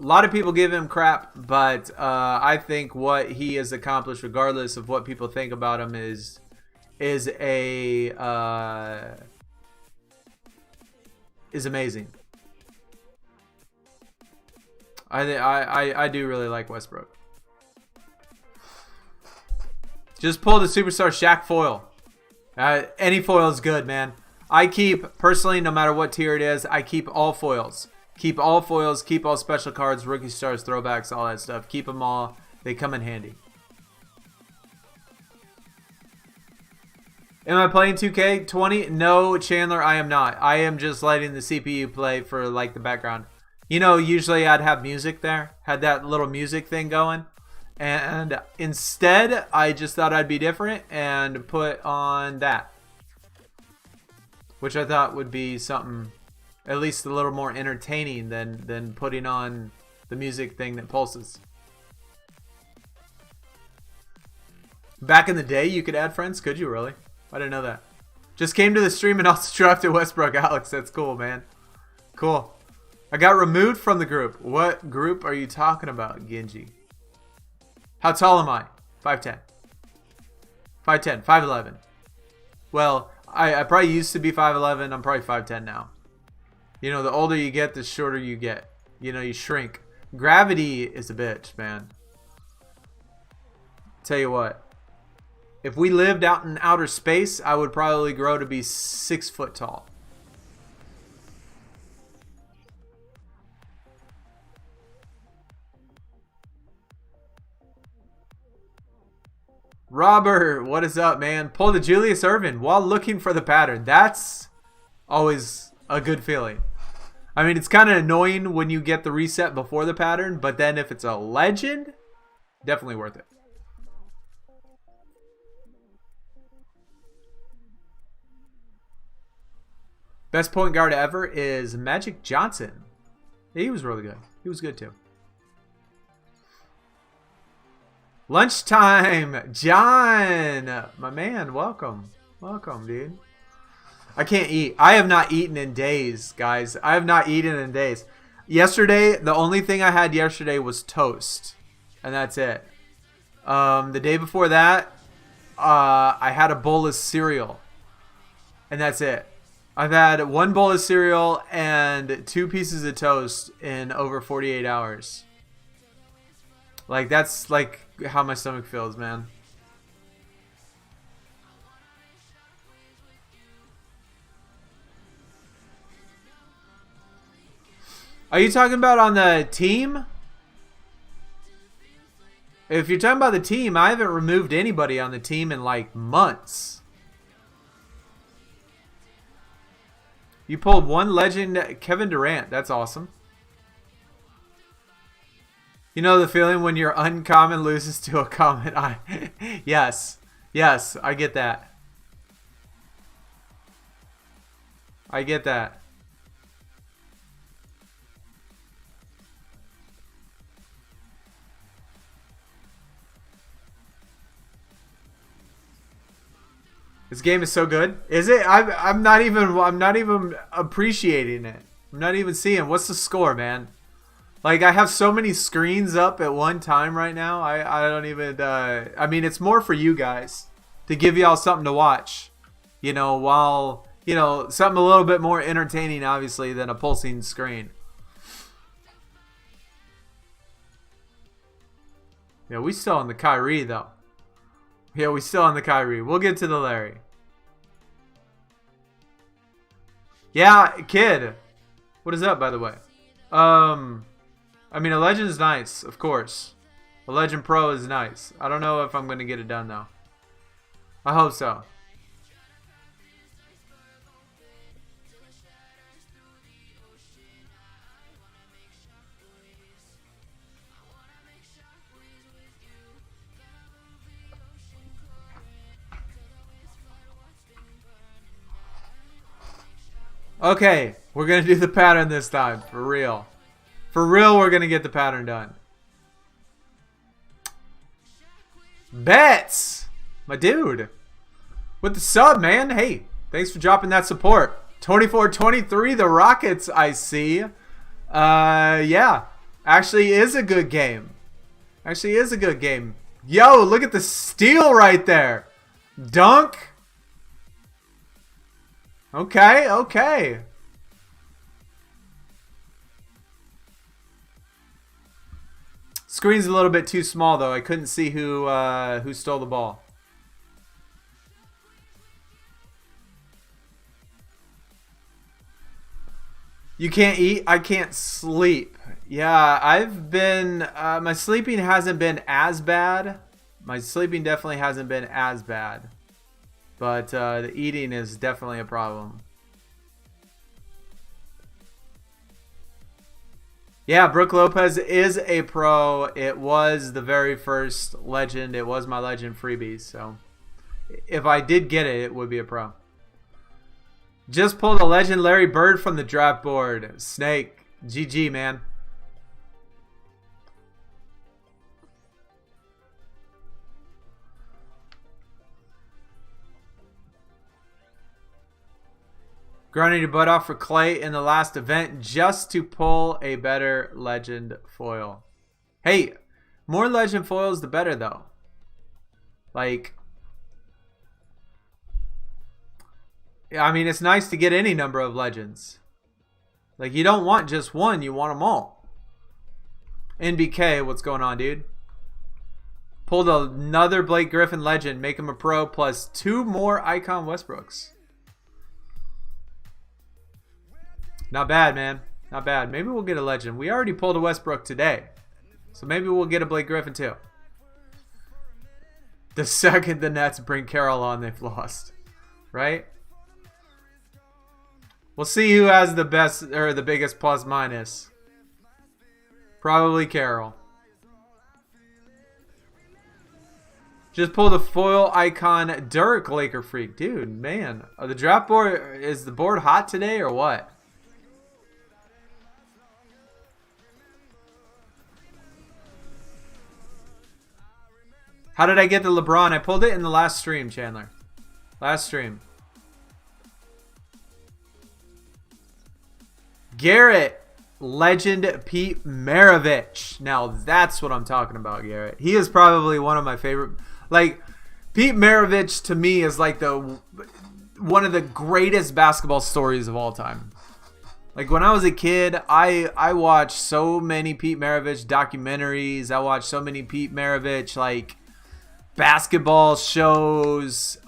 A lot of people give him crap, but I think what he has accomplished, regardless of what people think about him, is amazing. I do really like Westbrook. Just pull the Superstar Shaq foil. Any foil is good, man. I keep, personally, no matter what tier it is, I keep all foils. Keep all foils, keep all special cards, rookie stars, throwbacks, all that stuff. Keep them all. They come in handy. Am I playing 2K20? No, Chandler, I am not. I am just letting the CPU play for like the background. You know, usually I'd have music there. Had that little music thing going. And instead, I just thought I'd be different and put on that. Which I thought would be something at least a little more entertaining than putting on the music thing that pulses. Back in the day, you could add friends? Could you really? I didn't know that. Just came to the stream and also drafted Westbrook. Alex, that's cool, man. Cool. I got removed from the group. What group are you talking about, Genji? How tall am I? 5'10". 5'10", 5'11". Well, I probably used to be 5'11". I'm probably 5'10" now. You know, the older you get, the shorter you get. You know, you shrink. Gravity is a bitch, man. Tell you what. If we lived out in outer space, I would probably grow to be 6 foot tall. Robert, what is up, man? Pull the Julius Erving while looking for the pattern. That's always a good feeling. I mean, it's kind of annoying when you get the reset before the pattern, but then if it's a legend, definitely worth it. Best point guard ever is Magic Johnson. He was really good. He was good too. Lunchtime, John, my man, welcome. Welcome, dude. I can't eat. I have not eaten in days, guys. I have not eaten in days. Yesterday, the only thing I had yesterday was toast. And that's it. The day before that, I had a bowl of cereal. And that's it. I've had one bowl of cereal and 2 pieces of toast in over 48 hours. Like, that's like how my stomach feels, man. Are you talking about on the team? If you're talking about the team, I haven't removed anybody on the team in like months. You pulled one legend, Kevin Durant. That's awesome. You know the feeling when your uncommon loses to a common? Yes. Yes, I get that. I get that. This game is so good. Is it? I'm not even appreciating it. I'm not even seeing what's the score, man. Like, I have so many screens up at one time right now. I don't even I mean, it's more for you guys to give y'all something to watch. You know, while, you know, something a little bit more entertaining obviously than a pulsing screen. Yeah, we still on the Kyrie though. Yeah, we still on the Kyrie. We'll get to the Larry. Yeah, kid. What is up, by the way? I mean, a legend is nice, of course. A legend pro is nice. I don't know if I'm going to get it done, though. I hope so. Okay, we're going to do the pattern this time. For real. For real, we're going to get the pattern done. Bets! My dude. With the sub, man. Hey, thanks for dropping that support. 24-23, the Rockets, I see. Yeah. Actually is a good game. Actually is a good game. Yo, look at the steal right there. Dunk. Okay, okay. Screen's a little bit too small though. I couldn't see who stole the ball. You can't eat. I can't sleep. Yeah, I've been. My sleeping hasn't been as bad. My sleeping definitely hasn't been as bad. But the eating is definitely a problem. Yeah, Brook Lopez is a pro. It was the very first legend. It was my legend freebie. So if I did get it, it would be a pro. Just pulled a legend Larry Bird from the draft board. Snake. GG, man. Grinding your butt off for Clay in the last event just to pull a better legend foil. Hey, more legend foils the better though. Like, I mean, it's nice to get any number of legends. Like, you don't want just one, you want them all. NBK, what's going on, dude? Pulled another Blake Griffin legend, make him a pro, plus 2 more Icon Westbrooks. Not bad, man. Not bad. Maybe we'll get a legend. We already pulled a Westbrook today. So maybe we'll get a Blake Griffin too. The second the Nets bring Carroll on, they've lost. Right? We'll see who has the best or the biggest plus minus. Probably Carroll. Just pulled a foil icon Dirk Laker Freak. Dude, man. The draft board, is the board hot today or what? How did I get the LeBron? I pulled it in the last stream, Chandler. Last stream. Garrett, legend Pete Maravich. Now that's what I'm talking about, Garrett. He is probably one of my favorite. Like, Pete Maravich to me is like one of the greatest basketball stories of all time. Like, when I was a kid, I watched so many Pete Maravich documentaries. I watched so many Pete Maravich, like, basketball shows,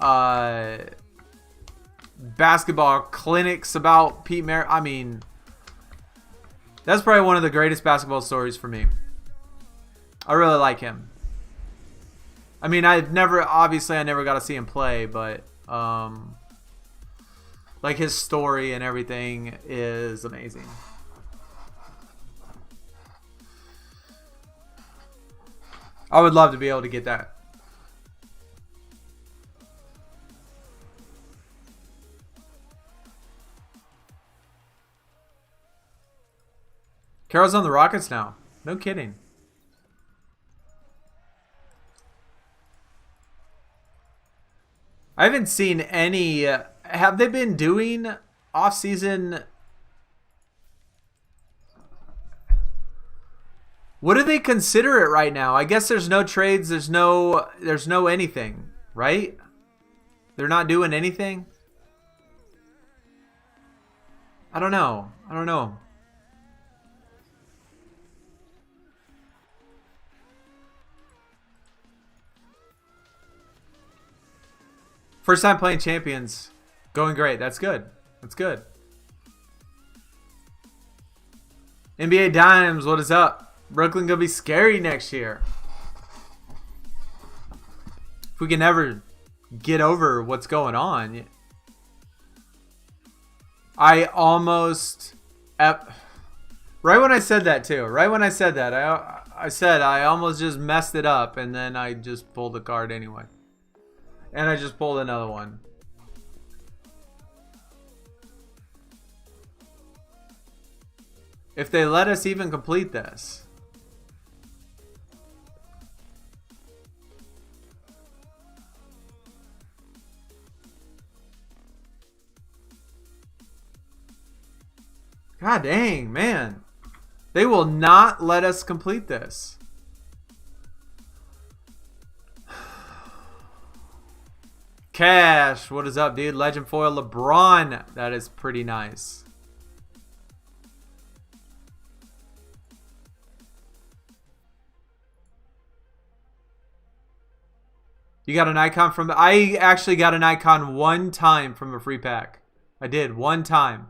basketball clinics about Pete Maravich. I mean, that's probably one of the greatest basketball stories for me. I really like him. I mean, obviously I never got to see him play, but like, his story and everything is amazing. I would love to be able to get that. Carroll's on the Rockets now. No kidding. I haven't seen any. Have they been doing off-season? What do they consider it right now? I guess there's no trades. There's no anything, right? They're not doing anything. I don't know. First time playing Champions. Going great. That's good. That's good. NBA Dimes, what is up? Brooklyn gonna be scary next year. If we can ever get over what's going on. I almost... Right when I said that too. Right when I said that. I said I almost just messed it up. And then I just pulled the card anyway. And I just pulled another one. If they let us even complete this. God dang, man. They will not let us complete this. Cash, what is up, dude? Legend foil LeBron. That is pretty nice. You got an icon from... I actually got an icon one time from a free pack. I did, one time.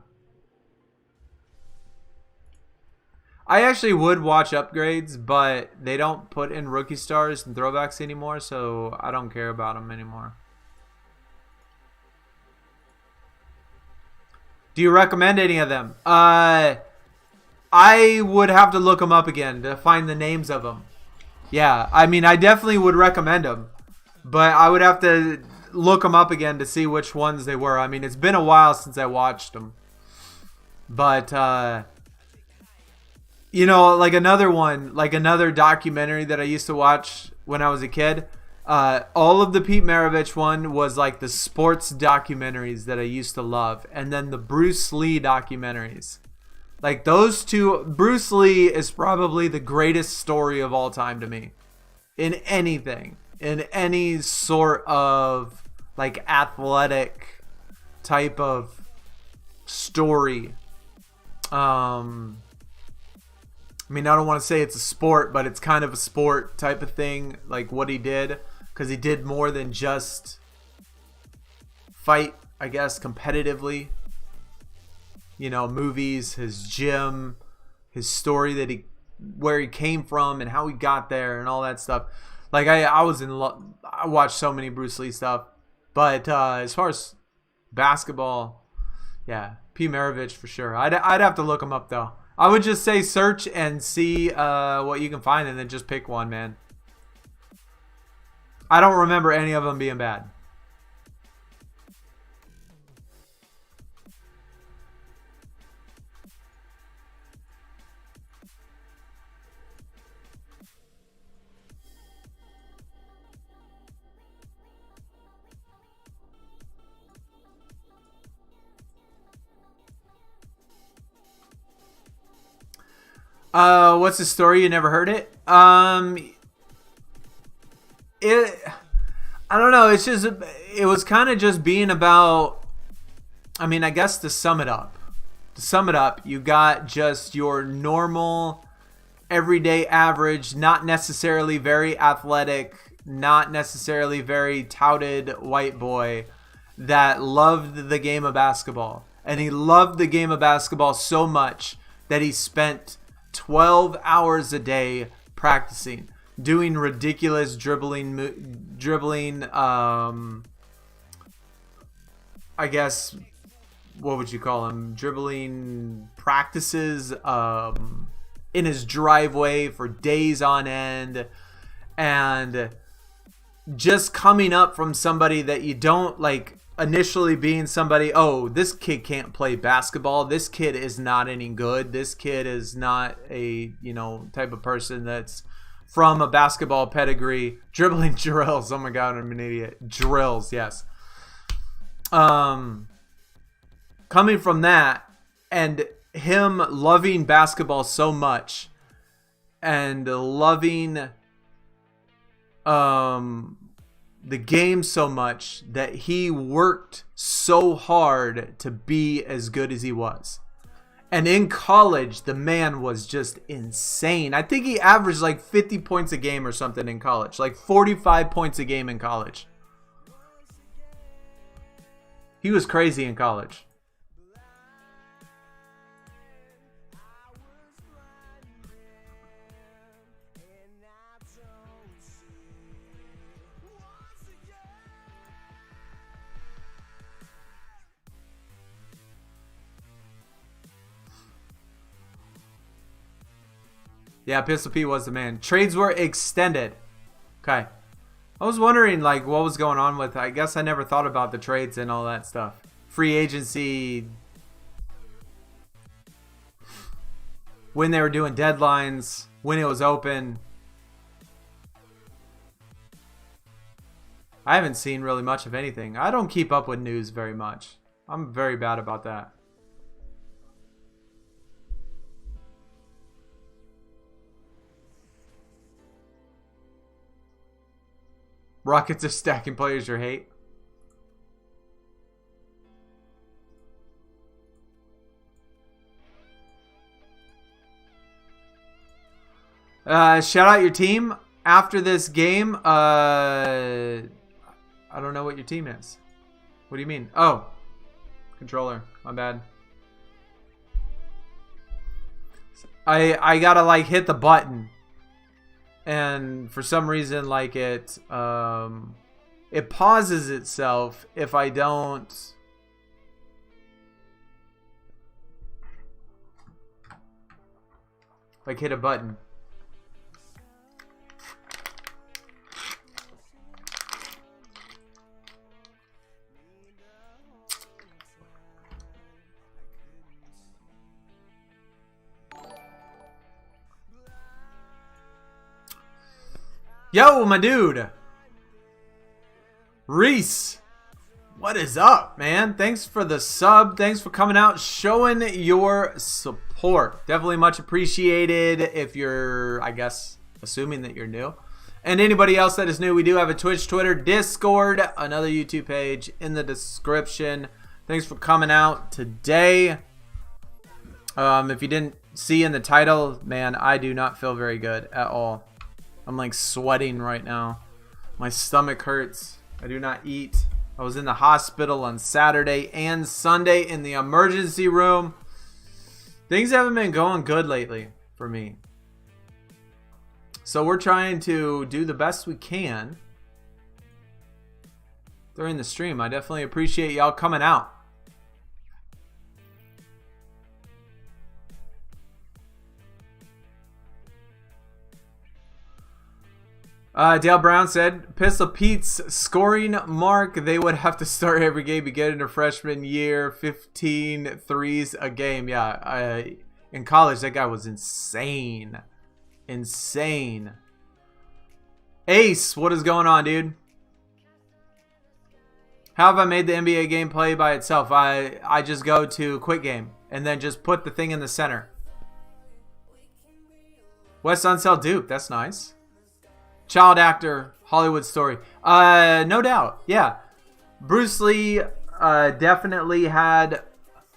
I actually would watch upgrades, but they don't put in rookie stars and throwbacks anymore, so I don't care about them anymore. Do you recommend any of them? I would have to look them up again to find the names of them. Yeah, I mean, I definitely would recommend them, but I would have to look them up again to see which ones they were. I mean, it's been a while since I watched them. But, you know, like another one, like another documentary that I used to watch when I was a kid, all of the Pete Maravich one was like the sports documentaries that I used to love. And then the Bruce Lee documentaries. Like those two, Bruce Lee is probably the greatest story of all time to me. In anything. In any sort of like athletic type of story. I mean, I don't want to say it's a sport, but it's kind of a sport type of thing, like what he did, because he did more than just fight, I guess, competitively. You know, movies, his gym, his story that where he came from and how he got there and all that stuff. Like I was in love. I watched so many Bruce Lee stuff, but as far as basketball, yeah, P. Maravich for sure. I'd have to look him up though. I would just say search and see what you can find, and then just pick one, man. I don't remember any of them being bad. What's the story? You never heard it? I don't know. It's just, it was kind of just being about, I mean, I guess to sum it up, you got just your normal, everyday average, not necessarily very athletic, not necessarily very touted white boy that loved the game of basketball. And he loved the game of basketball so much that he spent 12 hours a day practicing, doing ridiculous dribbling, I guess, what would you call them? Dribbling practices in his driveway for days on end, and just coming up from somebody that you don't like, initially being somebody, oh, this kid can't play basketball, this kid is not any good, this kid is not a, you know, type of person that's from a basketball pedigree, dribbling drills, oh my god, I'm an idiot, drills, yes, coming from that, and him loving basketball so much, and loving the game so much, that he worked so hard to be as good as he was. And in college, the man was just insane. I think he averaged like 50 points a game or something in college. Like 45 points a game in college. He was crazy in college. Yeah, Pistol Pete was the man. Trades were extended. Okay. I was wondering, like, what was going on with... I guess I never thought about the trades and all that stuff. Free agency. When they were doing deadlines. When it was open. I haven't seen really much of anything. I don't keep up with news very much. I'm very bad about that. Rockets are stacking players you hate. Shout out your team after this game. I don't know what your team is. What do you mean? Oh, controller. My bad. I gotta like hit the button, and for some reason like it pauses itself if I don't like hit a button. Yo, my dude. Reese. What is up, man? Thanks for the sub. Thanks for coming out, showing your support. Definitely much appreciated if you're, I guess, assuming that you're new. And anybody else that is new, we do have a Twitch, Twitter, Discord, another YouTube page in the description. Thanks for coming out today. If you didn't see in the title, man, I do not feel very good at all. I'm like sweating right now. My stomach hurts. I do not eat. I was in the hospital on Saturday and Sunday in the emergency room. Things haven't been going good lately for me. So we're trying to do the best we can during the stream. I definitely appreciate y'all coming out. Dale Brown said, Pistol Pete's scoring mark, they would have to start every game beginning of freshman year, 15 threes a game. Yeah, in college, that guy was insane. Insane. Ace, what is going on, dude? How have I made the NBA gameplay by itself? I just go to Quick Game and then just put the thing in the center. West Unsell Duke, that's nice. Child actor, Hollywood story. No doubt. Yeah. Bruce Lee definitely had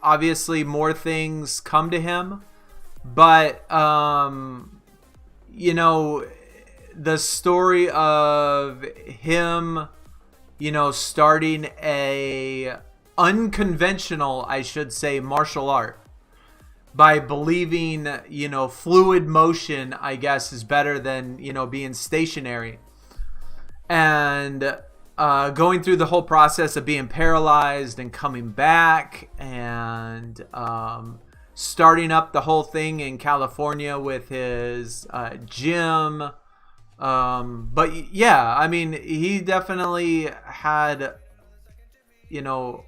obviously more things come to him. But, you know, the story of him, you know, starting a unconventional, I should say, martial art. By believing, you know, fluid motion, I guess, is better than, you know, being stationary. And going through the whole process of being paralyzed and coming back and starting up the whole thing in California with his gym. But yeah, I mean, he definitely had, you know,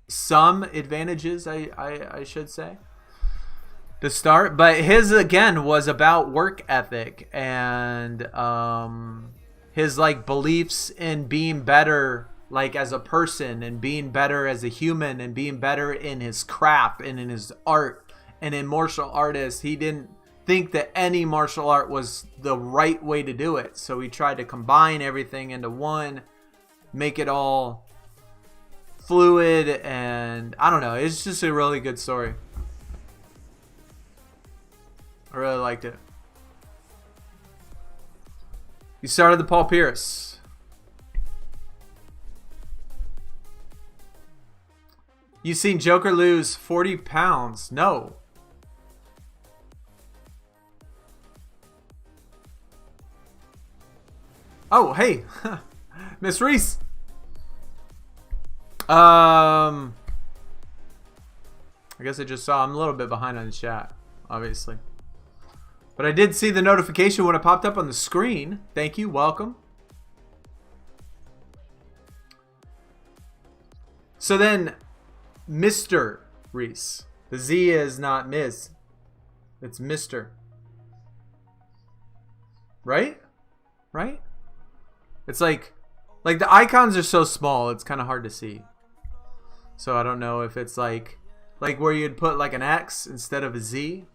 some advantages, I should say, to start. But his, again, was about work ethic and his like beliefs in being better like as a person and being better as a human and being better in his craft and in his art. And in martial artists, he didn't think that any martial art was the right way to do it, so he tried to combine everything into one, make it all fluid. And I don't know, it's just a really good story. I really liked it. You started the Paul Pierce. You seen Joker lose 40 pounds? No. Oh, hey. Miss Reese. I guess I just saw. I'm a little bit behind on the chat, obviously. But I did see the notification when it popped up on the screen. Thank you. Welcome. So then, Mr. Reese. The Z is not Ms. It's Mr. Right? Right? It's like the icons are so small, it's kind of hard to see. So I don't know if it's like where you'd put like an X instead of a Z.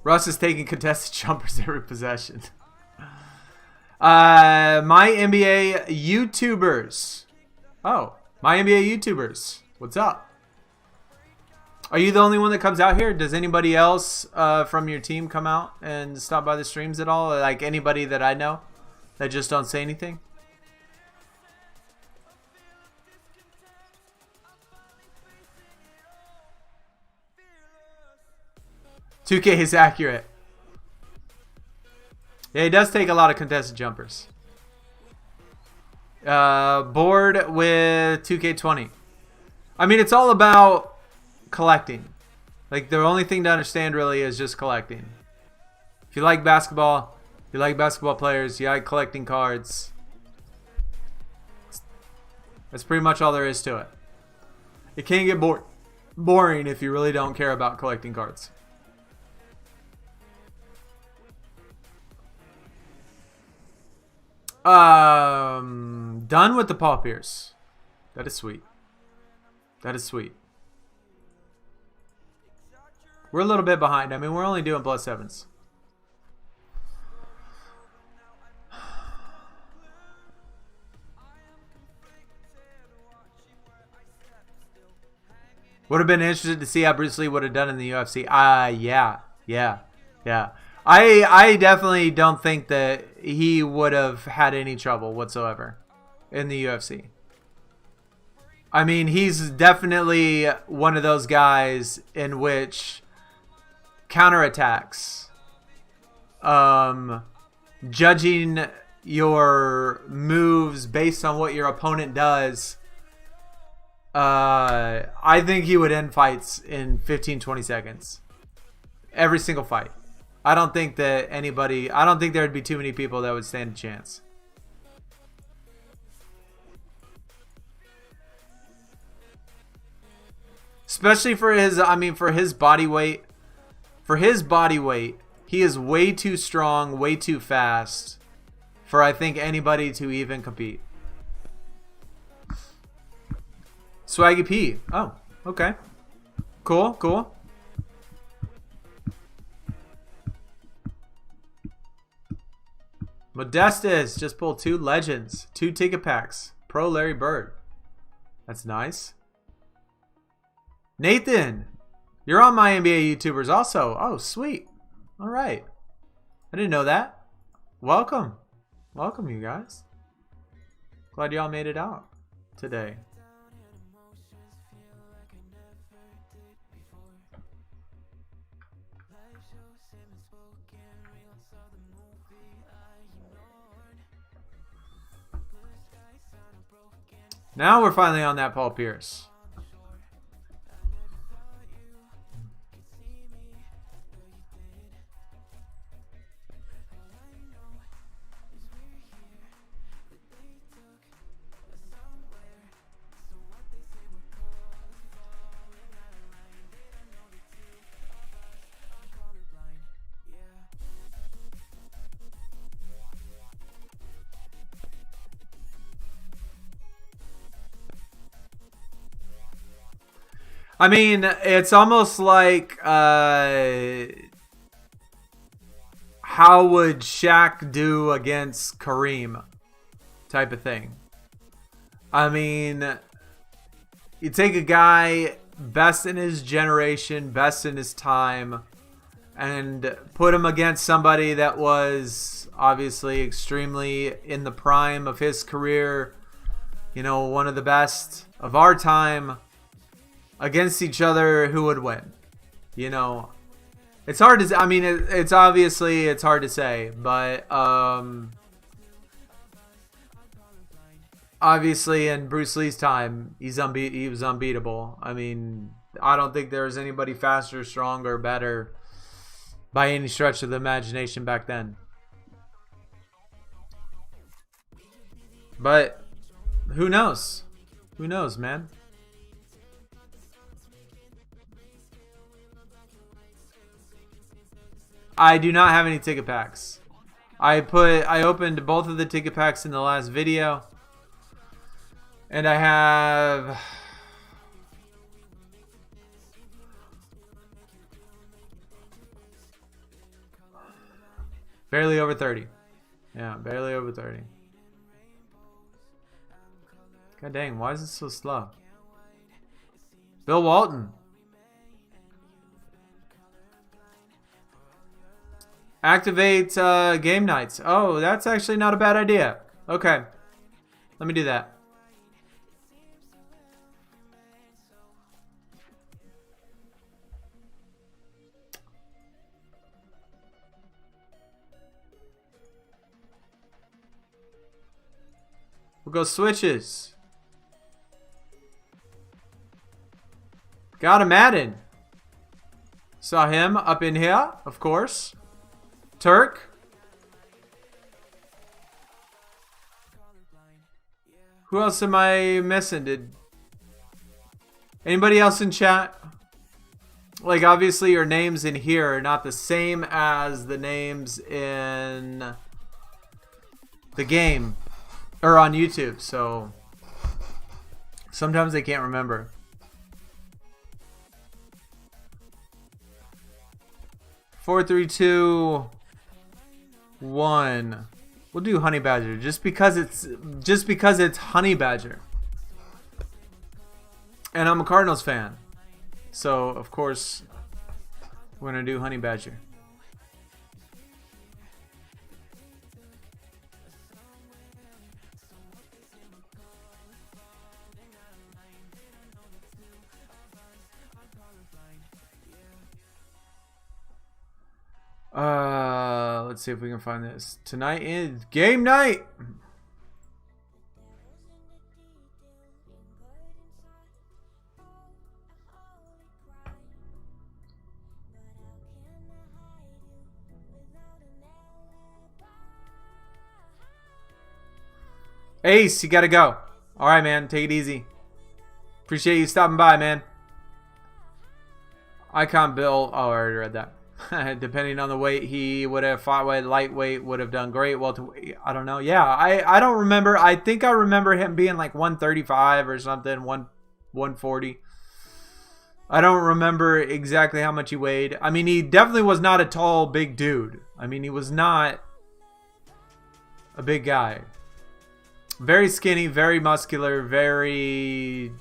Russ is taking contested jumpers every possession. MyNBA YouTubers. Oh, MyNBA YouTubers. What's up? Are you the only one that comes out here? Does anybody else from your team come out and stop by the streams at all? Like anybody that I know that just don't say anything? 2K is accurate. Yeah, he does take a lot of contested jumpers. Bored with 2K20. I mean, it's all about collecting. Like, the only thing to understand really is just collecting. If you like basketball, you like basketball players, you like collecting cards. That's pretty much all there is to it. It can get boring if you really don't care about collecting cards. Done with the Paul Pierce. That is sweet. That is sweet. We're a little bit behind. I mean, we're only doing +7s. Would have been interested to see how Bruce Lee would have done in the UFC. Yeah. I definitely don't think that he would have had any trouble whatsoever in the UFC. I mean, he's definitely one of those guys in which counterattacks, judging your moves based on what your opponent does, I think he would end fights in 15-20 seconds. Every single fight. I don't think that I don't think there would be too many people that would stand a chance. Especially for his, for his body weight. For his body weight, he is way too strong, way too fast for, I think, anybody to even compete. Swaggy P. Oh, okay. Cool. Modestus just pulled 2 legends, 2 ticket packs. Pro Larry Bird. That's nice. Nathan, you're on MyNBA YouTubers also. Oh, sweet. All right. I didn't know that. Welcome. Welcome, you guys. Glad y'all made it out today. Now we're finally on that Paul Pierce. I mean, it's almost like how would Shaq do against Kareem type of thing. I mean, you take a guy best in his generation, best in his time, and put him against somebody that was obviously extremely in the prime of his career, you know, one of the best of our time. Against each other, who would win? You know, it's hard to. I mean, it's obviously it's hard to say, but obviously in Bruce Lee's time, he was unbeatable. I mean, I don't think there was anybody faster, stronger, better by any stretch of the imagination back then. But who knows? Who knows, man? I do not have any ticket packs. I opened both of the ticket packs in the last video. And I have barely over 30. Yeah, barely over 30. God dang, why is it so slow? Bill Walton. Activate game nights. Oh, that's actually not a bad idea. Okay. Let me do that. We'll go switches. Got a Madden. Saw him up in here, of course. Turk. Who else am I missing? Did anybody else in chat? Like, obviously your names in here are not the same as the names in the game or on YouTube, so sometimes they can't remember. Four, three, two, one. We'll do Honey Badger just because it's Honey Badger. And I'm a Cardinals fan. So, of course, we're going to do Honey Badger. Let's see if we can find this. Tonight is game night. Ace, you gotta go. All right, man. Take it easy. Appreciate you stopping by, man. Icon Bill. Oh, I already read that. Depending on the weight, he would have fought with lightweight, would have done great. Welterweight, I don't know. Yeah, I don't remember. I think I remember him being like 135 or something, 140. I don't remember exactly how much he weighed. I mean, he definitely was not a tall, big dude. I mean, he was not a big guy. Very skinny, very muscular, very...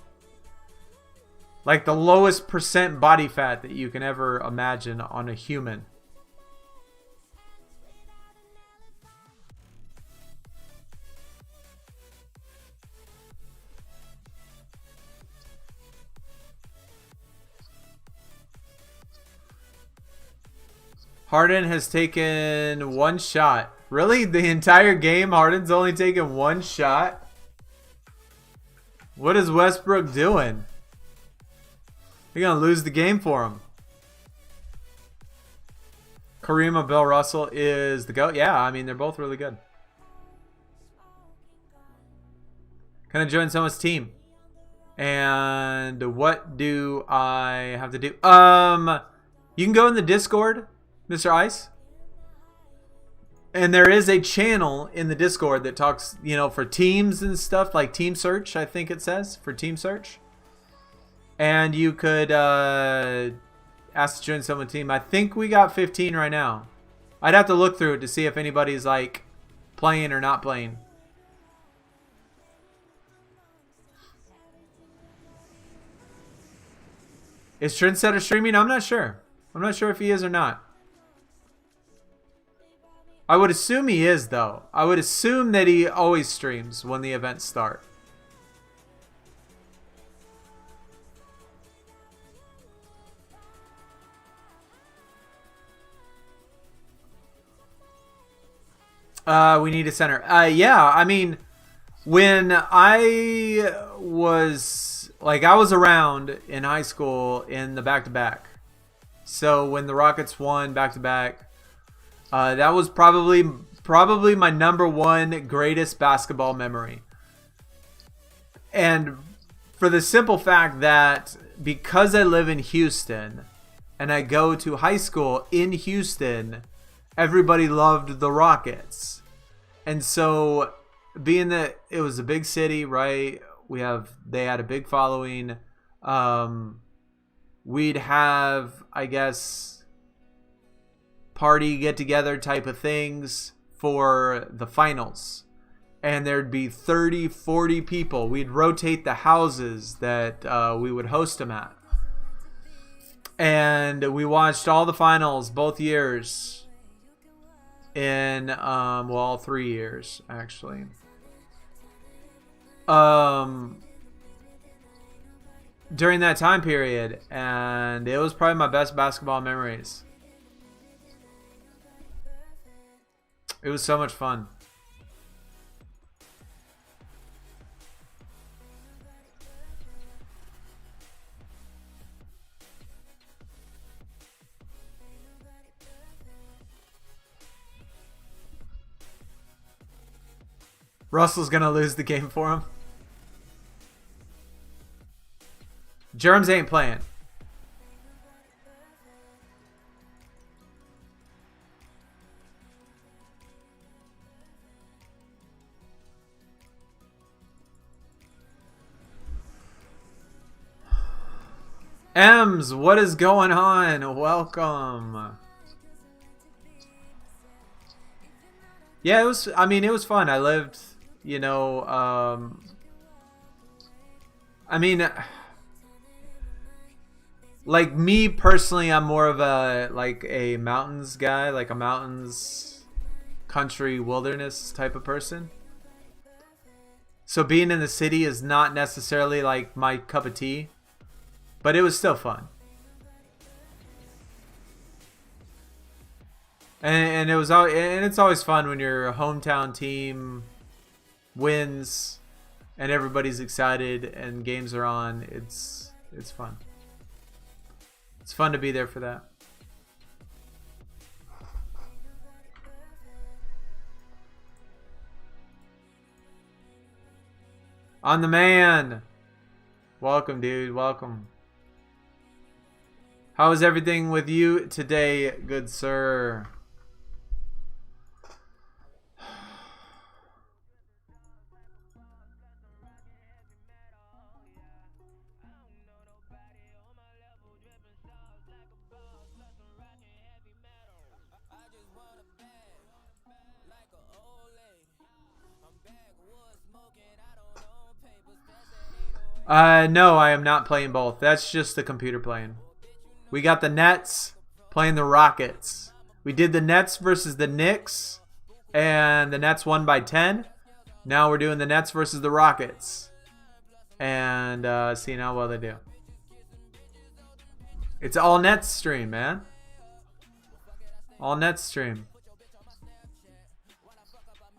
like the lowest percent body fat that you can ever imagine on a human. Harden has taken one shot. Really? The entire game, Harden's only taken one shot? What is Westbrook doing? You're going to lose the game for him. Kareem Abdul-Russell is the GOAT. Yeah, I mean, they're both really good. Can I join someone's team? And what do I have to do? You can go in the Discord, Mr. Ice. And there is a channel in the Discord that talks, you know, for teams and stuff, like Team Search, I think it says, for Team Search. And you could ask to join someone's team. I think we got 15 right now. I'd have to look through it to see if anybody's like playing or not playing. Is Trendsetter streaming? I'm not sure. I'm not sure if he is or not. I would assume he is, though. I would assume that he always streams when the events start. We need a center. Yeah, I mean, when I was, like, I was around in high school in the back-to-back. So when the Rockets won back-to-back, that was probably my number one greatest basketball memory. And for the simple fact that because I live in Houston and I go to high school in Houston, everybody loved the Rockets. And so being that it was a big city, right? They had a big following. We'd have, I guess, party get together type of things for the finals. And there'd be 30, 40 people. We'd rotate the houses that we would host them at. And we watched all the finals both years. In all 3 years actually. During that time period, and it was probably my best basketball memories. It was so much fun. Russell's gonna lose the game for him. Germs ain't playing. Ems, what is going on? Welcome. Yeah, it was, I mean, it was fun. I lived, you know, I mean, like me personally, I'm more of a, like a mountains guy, like a mountains, country, wilderness type of person. So being in the city is not necessarily like my cup of tea. But it was still fun. And it was and it's always fun when your hometown team wins and everybody's excited and games are on. It's fun. It's fun to be there for that. On the man. Welcome, dude. Welcome. How is everything with you today, good sir? No, I am not playing both. That's just the computer playing. We got the Nets playing the Rockets. We did the Nets versus the Knicks, and the Nets won by 10. Now we're doing the Nets versus the Rockets, and seeing how well they do. It's all Nets stream, man. All Nets stream.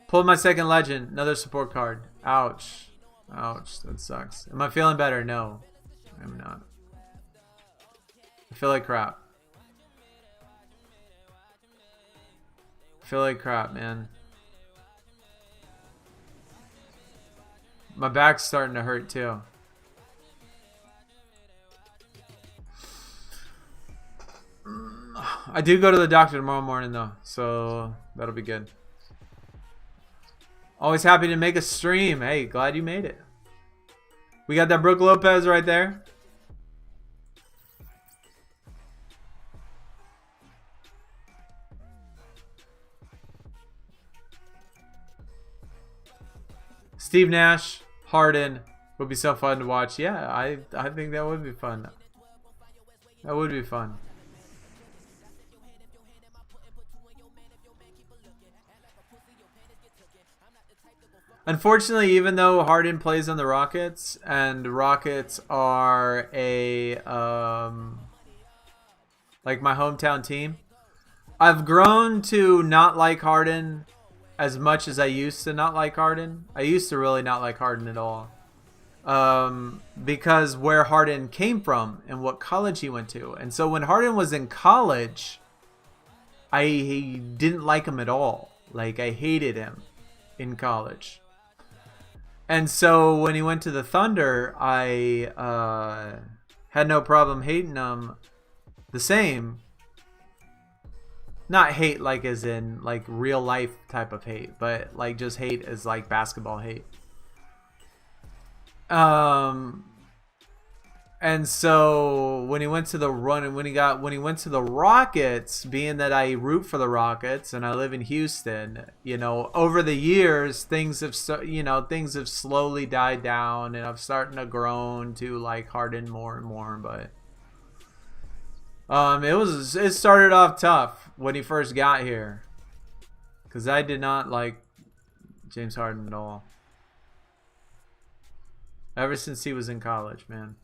Pulled my second legend. Another support card. Ouch. Ouch. That sucks. Am I feeling better? No, I'm not. I feel like crap. I feel like crap, man. My back's starting to hurt too. I do go to the doctor tomorrow morning though, so that'll be good. Always happy to make a stream. Hey, glad you made it. We got that Brook Lopez right there. Steve Nash, Harden would be so fun to watch. Yeah, I think that would be fun. That would be fun. Unfortunately, even though Harden plays on the Rockets, and Rockets are a like my hometown team, I've grown to not like Harden as much as I used to not like Harden. I used to really not like Harden at all. Because where Harden came from and what college he went to. And so when Harden was in college, I didn't like him at all. Like, I hated him in college. And so when he went to the Thunder, I had no problem hating him the same. Not hate like as in like real life type of hate, but like just hate as like basketball hate. And so when he went to the run and when he went to the Rockets, being that I root for the Rockets and I live in Houston, you know, over the years things have slowly died down, and I'm starting to grown to like Harden more and more, but it started off tough when he first got here, because I did not like James Harden at all. Ever since he was in college, man.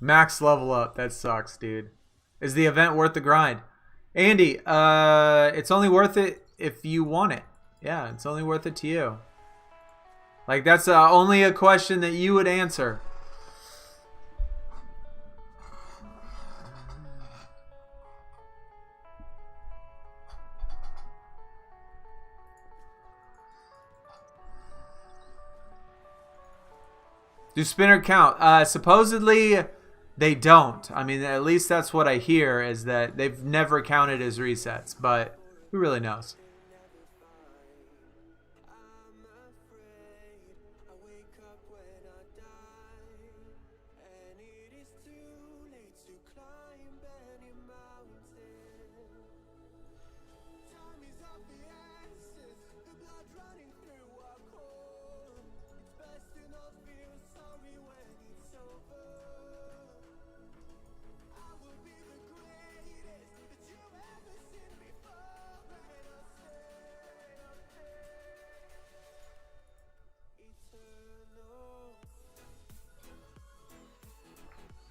Max level up. That sucks, dude. Is the event worth the grind? Andy, it's only worth it if you want it. Yeah, it's only worth it to you. Like, that's only a question that you would answer. Do spinner count? Supposedly they don't. I mean, at least that's what I hear, is that they've never counted as resets, but who really knows?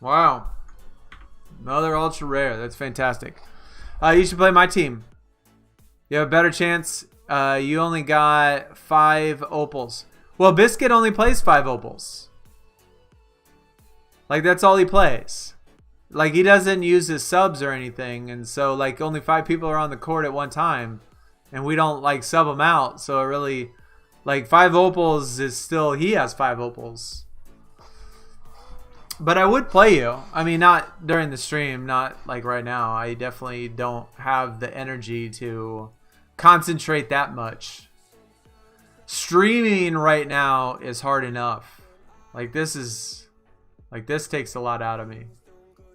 Wow. Another ultra rare. That's fantastic. You should play my team. You have a better chance. You only got 5 opals. Well, Biscuit only plays 5 opals. Like, that's all he plays. Like, he doesn't use his subs or anything. And so, like, only 5 people are on the court at one time. And we don't, like, sub them out. So, it really, like, 5 opals is still, he has 5 opals. But I would play you. I mean, not during the stream, not like right now. I definitely don't have the energy to concentrate that much. Streaming right now is hard enough. Like, this takes a lot out of me.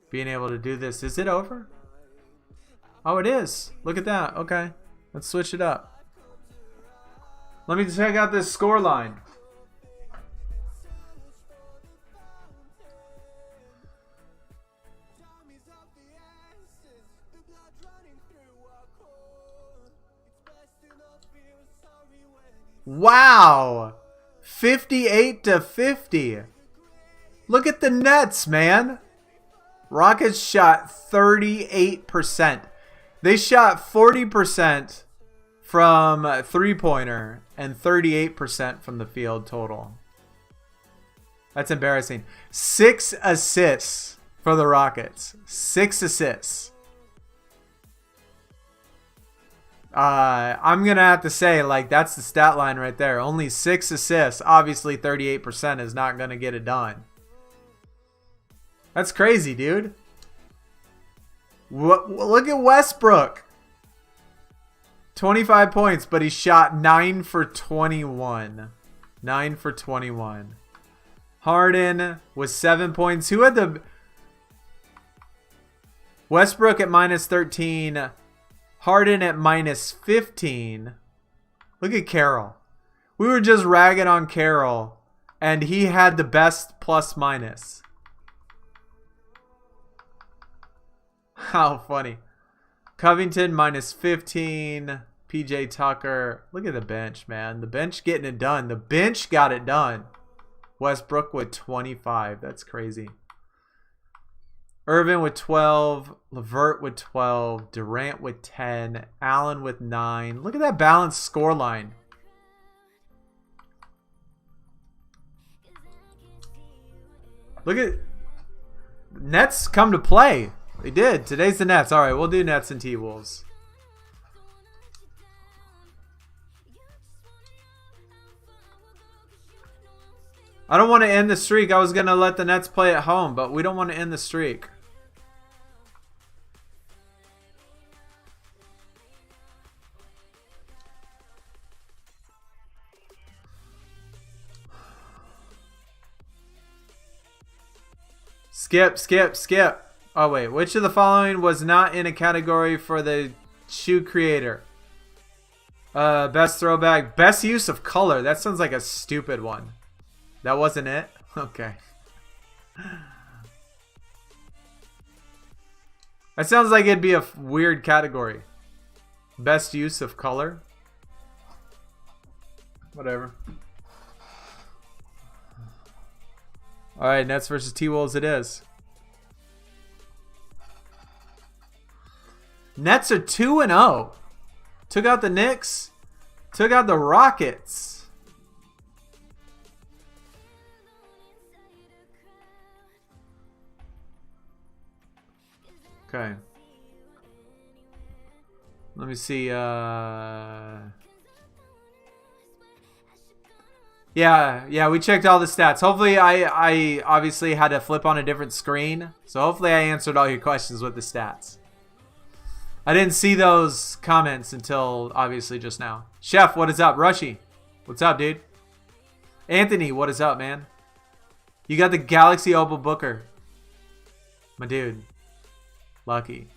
Being able to do this. Is it over? Oh, it is. Look at that. Okay. Let's switch it up. Let me check out this score line. Wow, 58-50. Look at the Nets, man. Rockets shot 38%. They shot 40% from three-pointer and 38% from the field total. That's embarrassing. 6 assists for the Rockets. 6 assists. I'm going to have to say, like, that's the stat line right there. Only 6 assists. Obviously, 38% is not going to get it done. That's crazy, dude. Look at Westbrook. 25 points, but he shot 9 for 21. 9 for 21. Harden was 7 points. Who had the... Westbrook at minus 13. Harden at minus 15. Look at Carroll. We were just ragging on Carroll, and he had the best plus minus. How funny. Covington minus 15. PJ Tucker. Look at the bench, man. The bench getting it done. The bench got it done. Westbrook with 25. That's crazy. Irvin with 12, LeVert with 12, Durant with 10, Allen with 9. Look at that balanced score line. Look at Nets come to play. They did. Today's the Nets. All right, we'll do Nets and T-Wolves. I don't want to end the streak. I was going to let the Nets play at home, but we don't want to end the streak. Skip. Oh, wait. Which of the following was not in a category for the shoe creator? Best throwback. Best use of color. That sounds like a stupid one. That wasn't it? Okay. That sounds like it'd be a weird category. Best use of color. Whatever. Alright, Nets versus T-Wolves it is. Nets are 2-0. Took out the Knicks. Took out the Rockets. Okay. Let me see. Yeah, we checked all the stats. Hopefully, I obviously had to flip on a different screen. So hopefully I answered all your questions with the stats. I didn't see those comments until obviously just now. Chef, what is up? Rushy, what's up, dude? Anthony, what is up, man? You got the Galaxy Opal Booker. My dude. Lucky.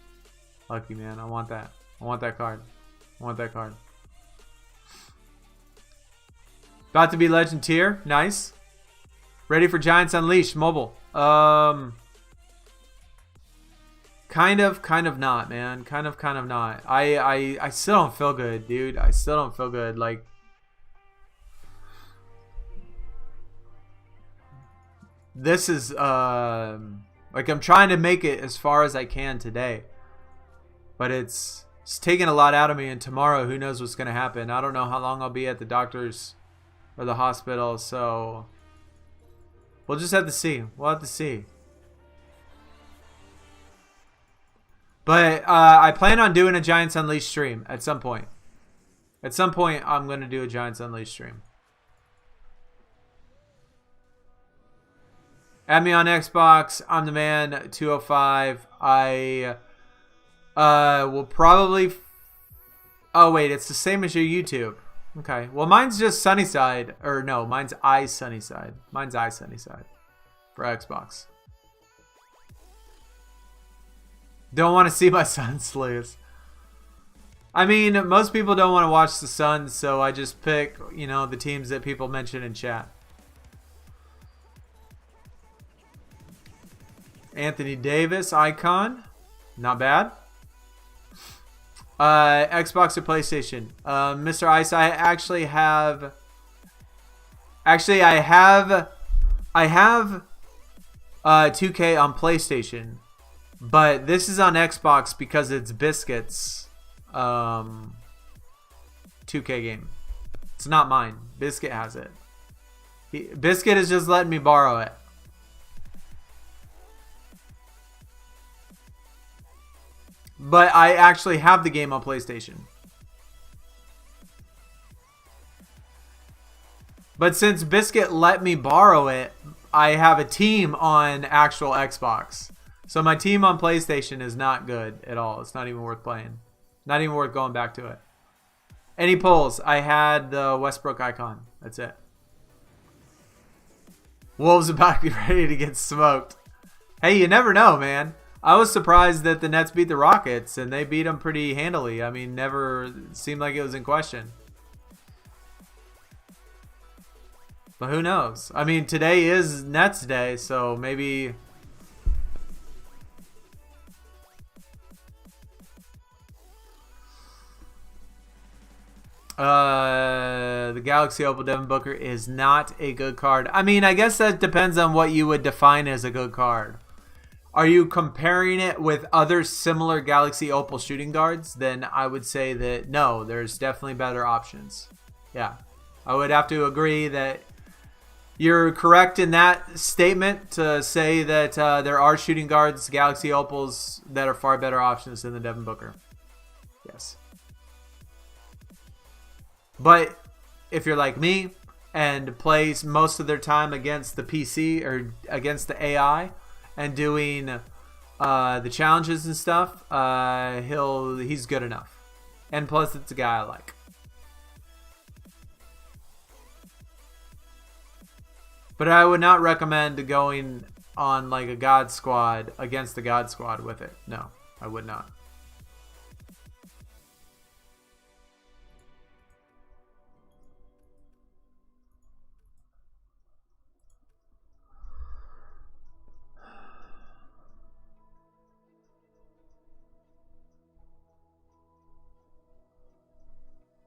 Lucky, man. I want that. I want that card. I want that card. About to be Legend tier. Nice. Ready for Giants Unleashed mobile. Kind of not, man. Kind of not. I still don't feel good, dude. I still don't feel good. Like, this is like, I'm trying to make it as far as I can today, but it's taking a lot out of me, and tomorrow who knows what's gonna happen. I don't know how long I'll be at the doctor's or the hospital, so we'll just have to see. We'll have to see. But I plan on doing a Giants Unleashed stream at some point. At some point, I'm going to do a Giants Unleashed stream. Add me on Xbox. I'm the man 205. I will probably... Oh, wait. It's the same as your YouTube. Okay. Well, mine's just SunnySyde. Or no, mine's SunnySyde. Mine's SunnySyde for Xbox. Don't want to see my Suns lose. I mean, most people don't want to watch the Suns, so I just pick, you know, the teams that people mention in chat. Anthony Davis, icon. Not bad. Xbox or PlayStation? Mr. Ice, I actually have... Actually, I have 2K on PlayStation. But this is on Xbox because it's Biscuit's 2K game. It's not mine. Biscuit has it. Biscuit is just letting me borrow it. But I actually have the game on PlayStation. But since Biscuit let me borrow it, I have a team on actual Xbox. So my team on PlayStation is not good at all. It's not even worth playing. Not even worth going back to it. Any polls? I had the Westbrook icon. That's it. Wolves about to be ready to get smoked. Hey, you never know, man. I was surprised that the Nets beat the Rockets, and they beat them pretty handily. I mean, never seemed like it was in question. But who knows? I mean, today is Nets Day, so maybe... The Galaxy Opal Devin Booker is not a good card. I mean, I guess that depends on what you would define as a good card. Are you comparing it with other similar Galaxy Opal shooting guards? Then I would say that no, there's definitely better options. Yeah, I would have to agree that you're correct in that statement to say that there are shooting guards, Galaxy Opals, that are far better options than the Devin Booker. Yes. But if you're like me and plays most of their time against the PC or against the AI and doing the challenges and stuff, he's good enough. And plus, it's a guy I like. But I would not recommend going on like a God Squad against the God Squad with it. No, I would not.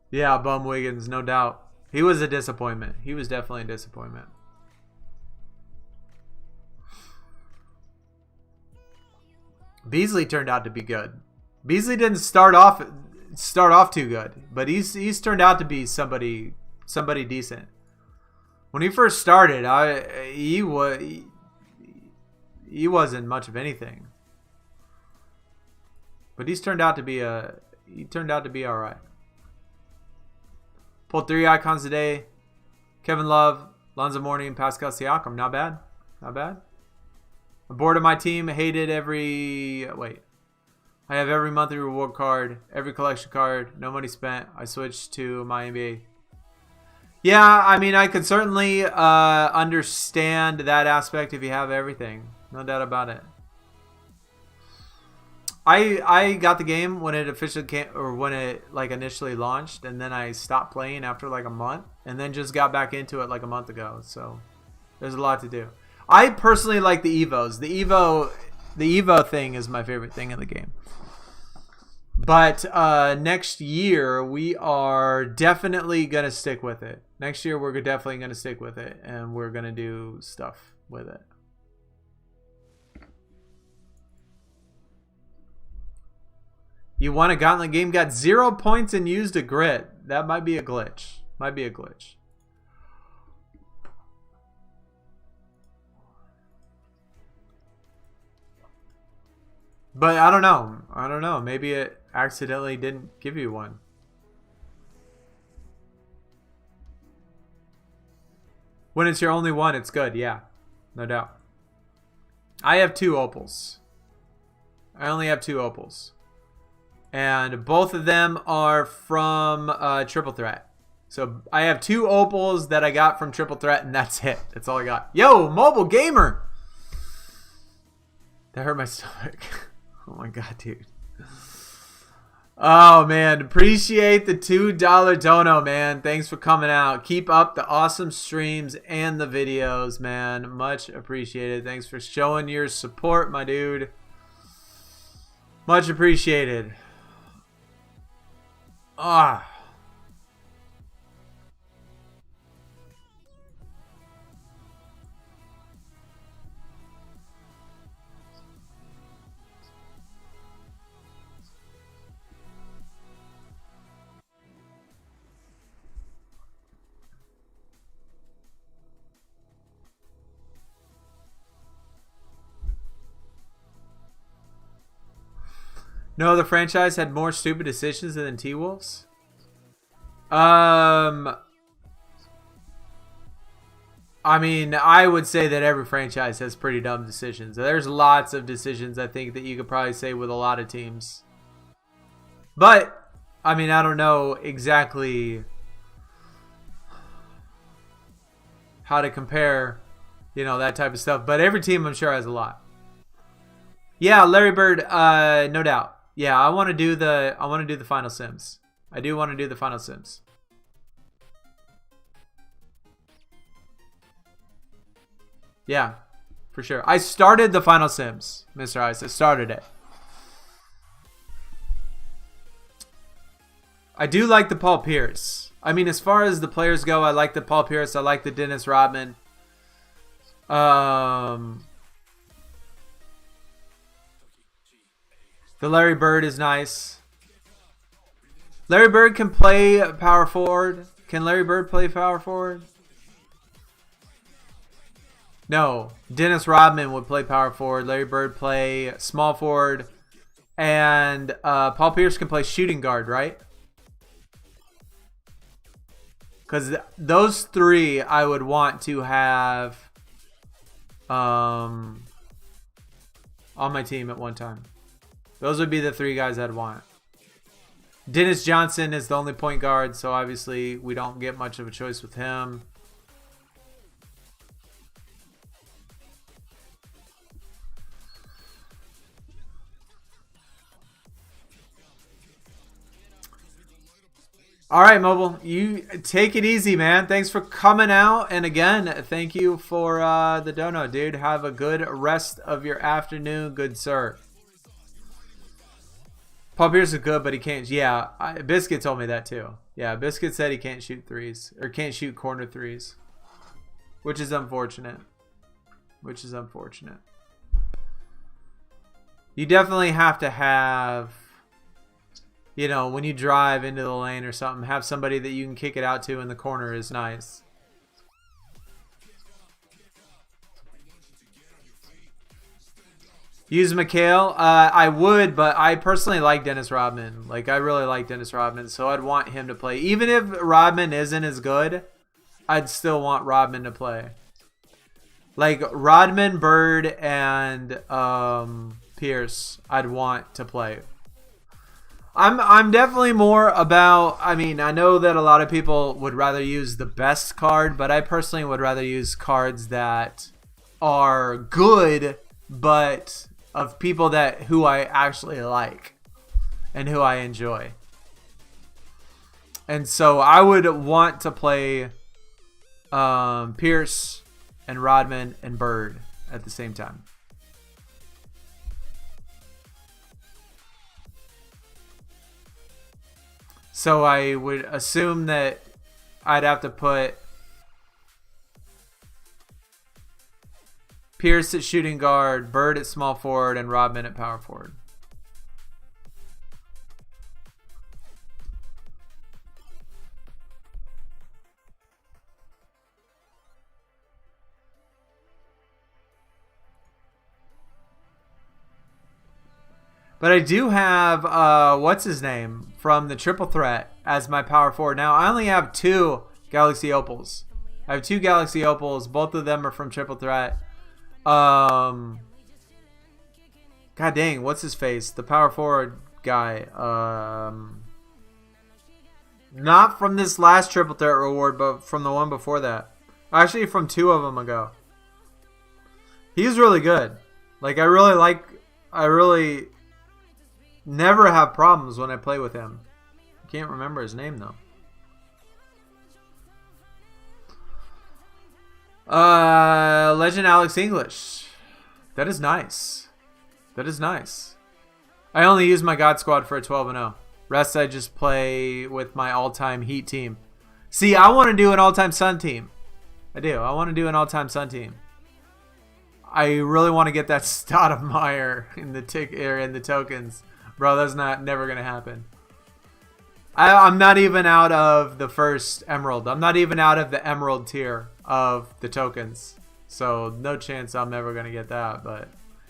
Yeah, Bum Wiggins, no doubt. He was a disappointment. He was definitely a disappointment. Beasley turned out to be good. Beasley didn't start off too good, but he's turned out to be somebody decent. When he first started, he wasn't much of anything. But he turned out to be all right. Pulled 3 icons today. Kevin Love, Lonzo Mourning, Pascal Siakam. Not bad. Not bad. I'm bored of my team. Hated every... Wait. I have every monthly reward card, every collection card, no money spent. I switched to MyNBA. Yeah, I mean, I could certainly understand that aspect if you have everything. No doubt about it. I got the game when it officially came, or when it like initially launched, and then I stopped playing after like a month, and then just got back into it like a month ago. So there's a lot to do. I personally like the Evos. The Evo thing is my favorite thing in the game. But next year we are definitely gonna stick with it. Next year we're definitely gonna stick with it, and we're gonna do stuff with it. You won a Gauntlet game, got 0 points, and used a grit. That might be a glitch. Might be a glitch. But I don't know. I don't know. Maybe it accidentally didn't give you one. When it's your only one, it's good. Yeah, no doubt. I have 2 opals. I only have 2 opals. And both of them are from Triple Threat. So I have 2 opals that I got from Triple Threat, and that's it. That's all I got. Yo, Mobile Gamer! That hurt my stomach. Oh my god, dude. Oh, man. Appreciate the $2 dono, man. Thanks for coming out. Keep up the awesome streams and the videos, man. Much appreciated. Thanks for showing your support, my dude. Much appreciated. Ah. No, the franchise had more stupid decisions than T-Wolves. I mean, I would say that every franchise has pretty dumb decisions. There's lots of decisions, I think, that you could probably say with a lot of teams. But, I mean, I don't know exactly how to compare, you know, that type of stuff. But every team, I'm sure, has a lot. Yeah, Larry Bird, no doubt. Yeah, I want to do the Final Sims. I do want to do the Final Sims. Yeah, for sure. I started the Final Sims, Mr. Ice. I started it. I do like the Paul Pierce. I mean, as far as the players go, I like the Paul Pierce. I like the Dennis Rodman. The Larry Bird is nice. Larry Bird can play power forward. Can Larry Bird play power forward? No. Dennis Rodman would play power forward. Larry Bird play small forward. And Paul Pierce can play shooting guard, right? Because those 3 I would want to have on my team at one time. Those would be the 3 guys I'd want. Dennis Johnson is the only point guard, so obviously we don't get much of a choice with him. All right, Mobile, you take it easy, man. Thanks for coming out. And again, thank you for the dono, dude. Have a good rest of your afternoon, good sir. Paul Pierce is good, but he can't. Yeah, Biscuit told me that too. Yeah, Biscuit said he can't shoot threes, or can't shoot corner threes, which is unfortunate. Which is unfortunate. You definitely have to have, you know, when you drive into the lane or something, have somebody that you can kick it out to in the corner is nice. Use McHale? I would, but I personally like Dennis Rodman. Like, I really like Dennis Rodman, so I'd want him to play. Even if Rodman isn't as good, I'd still want Rodman to play. Like Rodman, Bird, and Pierce, I'd want to play. I'm definitely more about, I mean, I know that a lot of people would rather use the best card, but I personally would rather use cards that are good, but of people who I actually like and who I enjoy. And so I would want to play Pierce and Rodman and Bird at the same time. So I would assume that I'd have to put Pierce at shooting guard, Bird at small forward, and Rodman at power forward. But I do have, what's his name, from the triple threat as my power forward. Now, I only have 2 Galaxy Opals. I have 2 Galaxy Opals. Both of them are from triple threat. God dang, what's his face? The power forward guy. Not from this last triple threat reward, but from the one before that. Actually, from 2 of them ago. He's really good. Like, I really never have problems when I play with him. I can't remember his name though. Legend Alex English. That is nice. That is nice. I only use my God Squad for a 12-0. Rest I just play with my all-time Heat team. See, I want to do an all-time Sun team. I do. I want to do an all-time Sun team. I really want to get that Stoudemire in the tokens. Bro, that's never going to happen. I'm not even out of the first Emerald. I'm not even out of the Emerald tier of the tokens. So, no chance I'm ever going to get that. But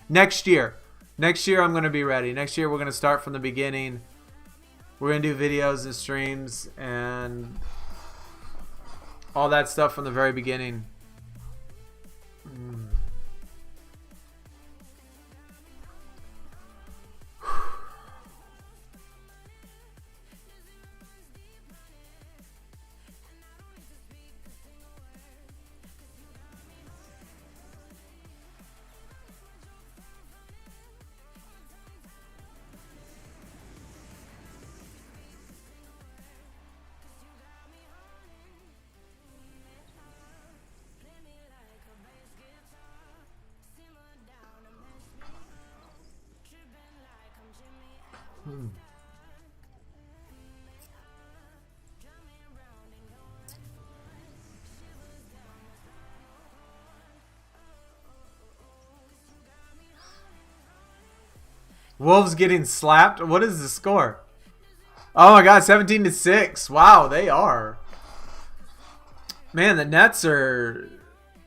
next year. Next year, I'm going to be ready. Next year, we're going to start from the beginning. We're going to do videos and streams and all that stuff from the very beginning. Wolves getting slapped? What is the score? Oh my god, 17-6. Wow, they are. Man, the Nets are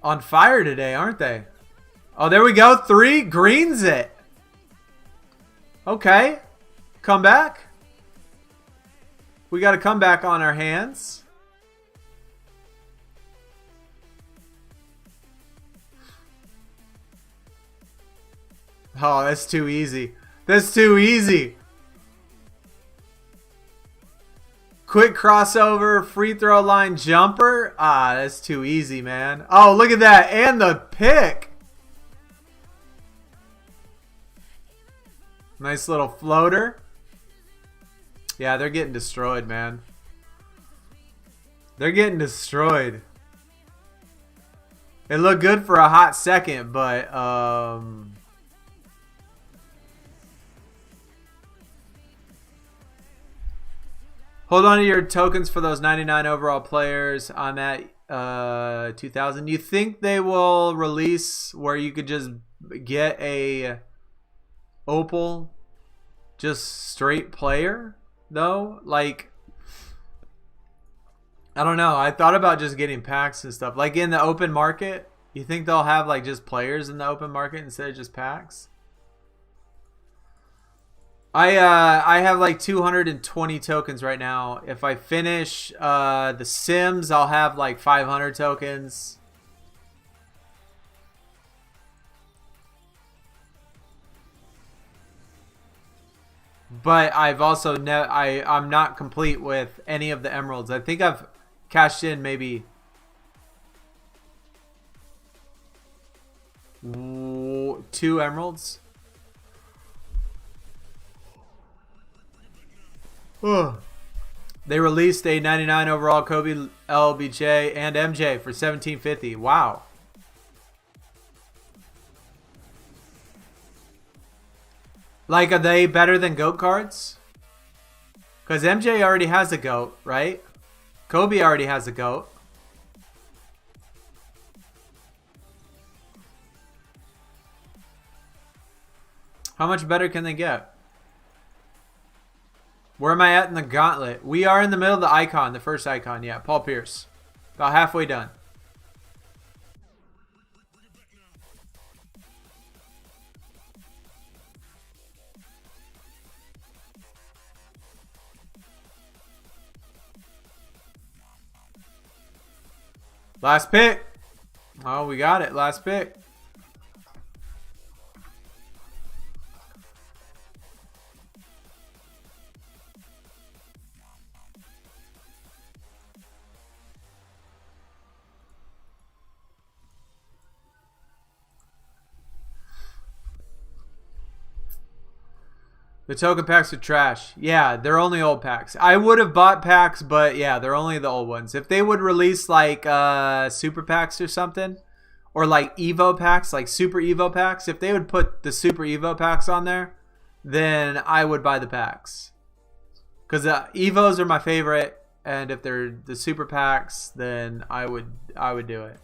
on fire today, aren't they? Oh, there we go. 3 greens it. Okay. Come back. We got a comeback on our hands. Oh, that's too easy. That's too easy. Quick crossover, free throw line jumper. Ah, that's too easy, man. Oh, look at that. And the pick. Nice little floater. Yeah, they're getting destroyed, man. They're getting destroyed. It looked good for a hot second, but hold on to your tokens for those 99 overall players. I'm at 2,000. You think they will release where you could just get a opal, just straight player though? Like, I don't know. I thought about just getting packs and stuff. Like in the open market, you think they'll have like just players in the open market instead of just packs? I have like 220 tokens right now. If I finish the Sims, I'll have like 500 tokens. But I've also I'm not complete with any of the emeralds. I think I've cashed in maybe 2 emeralds. Ugh. They released a 99 overall Kobe, LBJ, and MJ for $17.50. Wow. Like, are they better than GOAT cards? Because MJ already has a GOAT, right? Kobe already has a GOAT. How much better can they get? Where am I at in the gauntlet? We are in the middle of the icon, the first icon. Yeah, Paul Pierce. About halfway done. Last pick. Oh, we got it. Last pick. The token packs are trash. Yeah, they're only old packs. I would have bought packs, but yeah, they're only the old ones. If they would release like super packs or something, or like Evo packs, like super Evo packs, if they would put the super Evo packs on there, then I would buy the packs. Because Evos are my favorite, and if they're the super packs, then I would do it.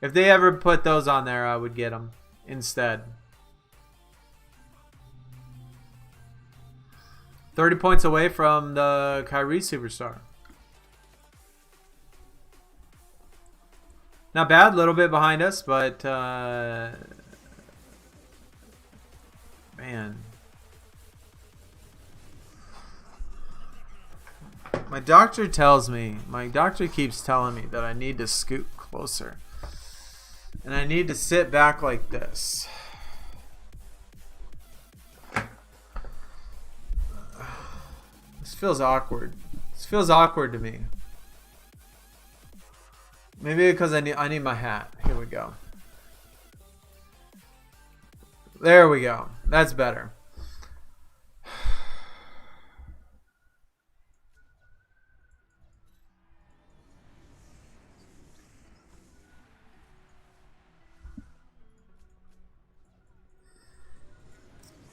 If they ever put those on there, I would get them instead. 30 points away from the Kyrie superstar. Not bad, a little bit behind us, but man. My doctor keeps telling me that I need to scoot closer. And I need to sit back like this. This feels awkward. This feels awkward to me. Maybe because I need my hat. Here we go. There we go. That's better.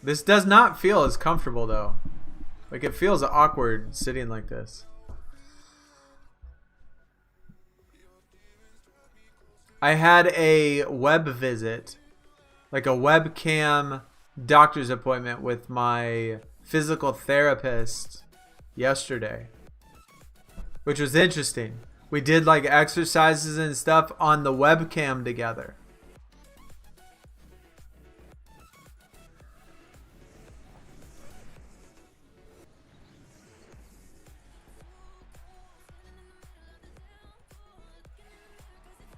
This does not feel as comfortable though. Like, it feels awkward sitting like this. I had a web visit, like a webcam doctor's appointment with my physical therapist yesterday, which was interesting. We did like exercises and stuff on the webcam together.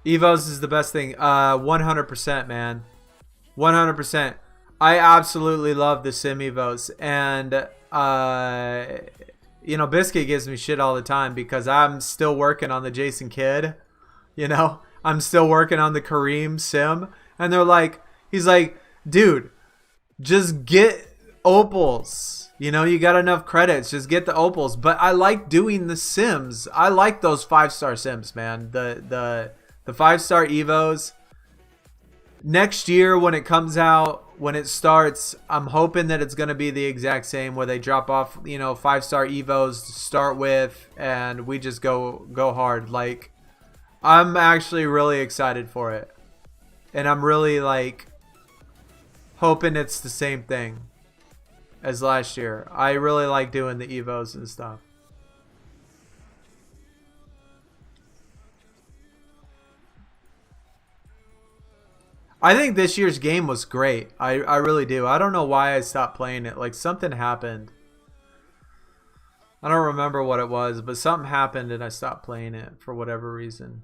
Evos is the best thing. 100%, man. 100%. I absolutely love the Sim Evos. And, you know, Biscuit gives me shit all the time because I'm still working on the Jason Kidd. You know, I'm still working on the Kareem Sim. And they're like, he's like, dude, just get opals. You know, you got enough credits. Just get the opals. But I like doing the Sims. I like those 5-star Sims, man. The 5-star Evos. Next year when it comes out, when it starts, I'm hoping that it's going to be the exact same where they drop off, you know, 5-star Evos to start with and we just go hard. Like, I'm actually really excited for it. And I'm really like hoping it's the same thing as last year. I really like doing the Evos and stuff. I think this year's game was great. I really do. I don't know why I stopped playing it. Like something happened. I don't remember what it was, but something happened and I stopped playing it for whatever reason.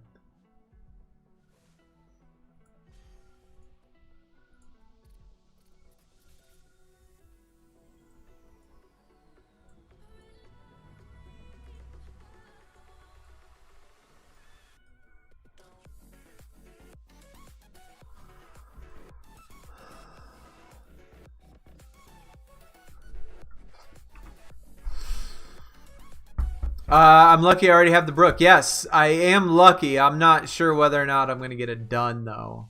I'm lucky I already have the Brook. Yes, I am lucky. I'm not sure whether or not I'm going to get it done, though.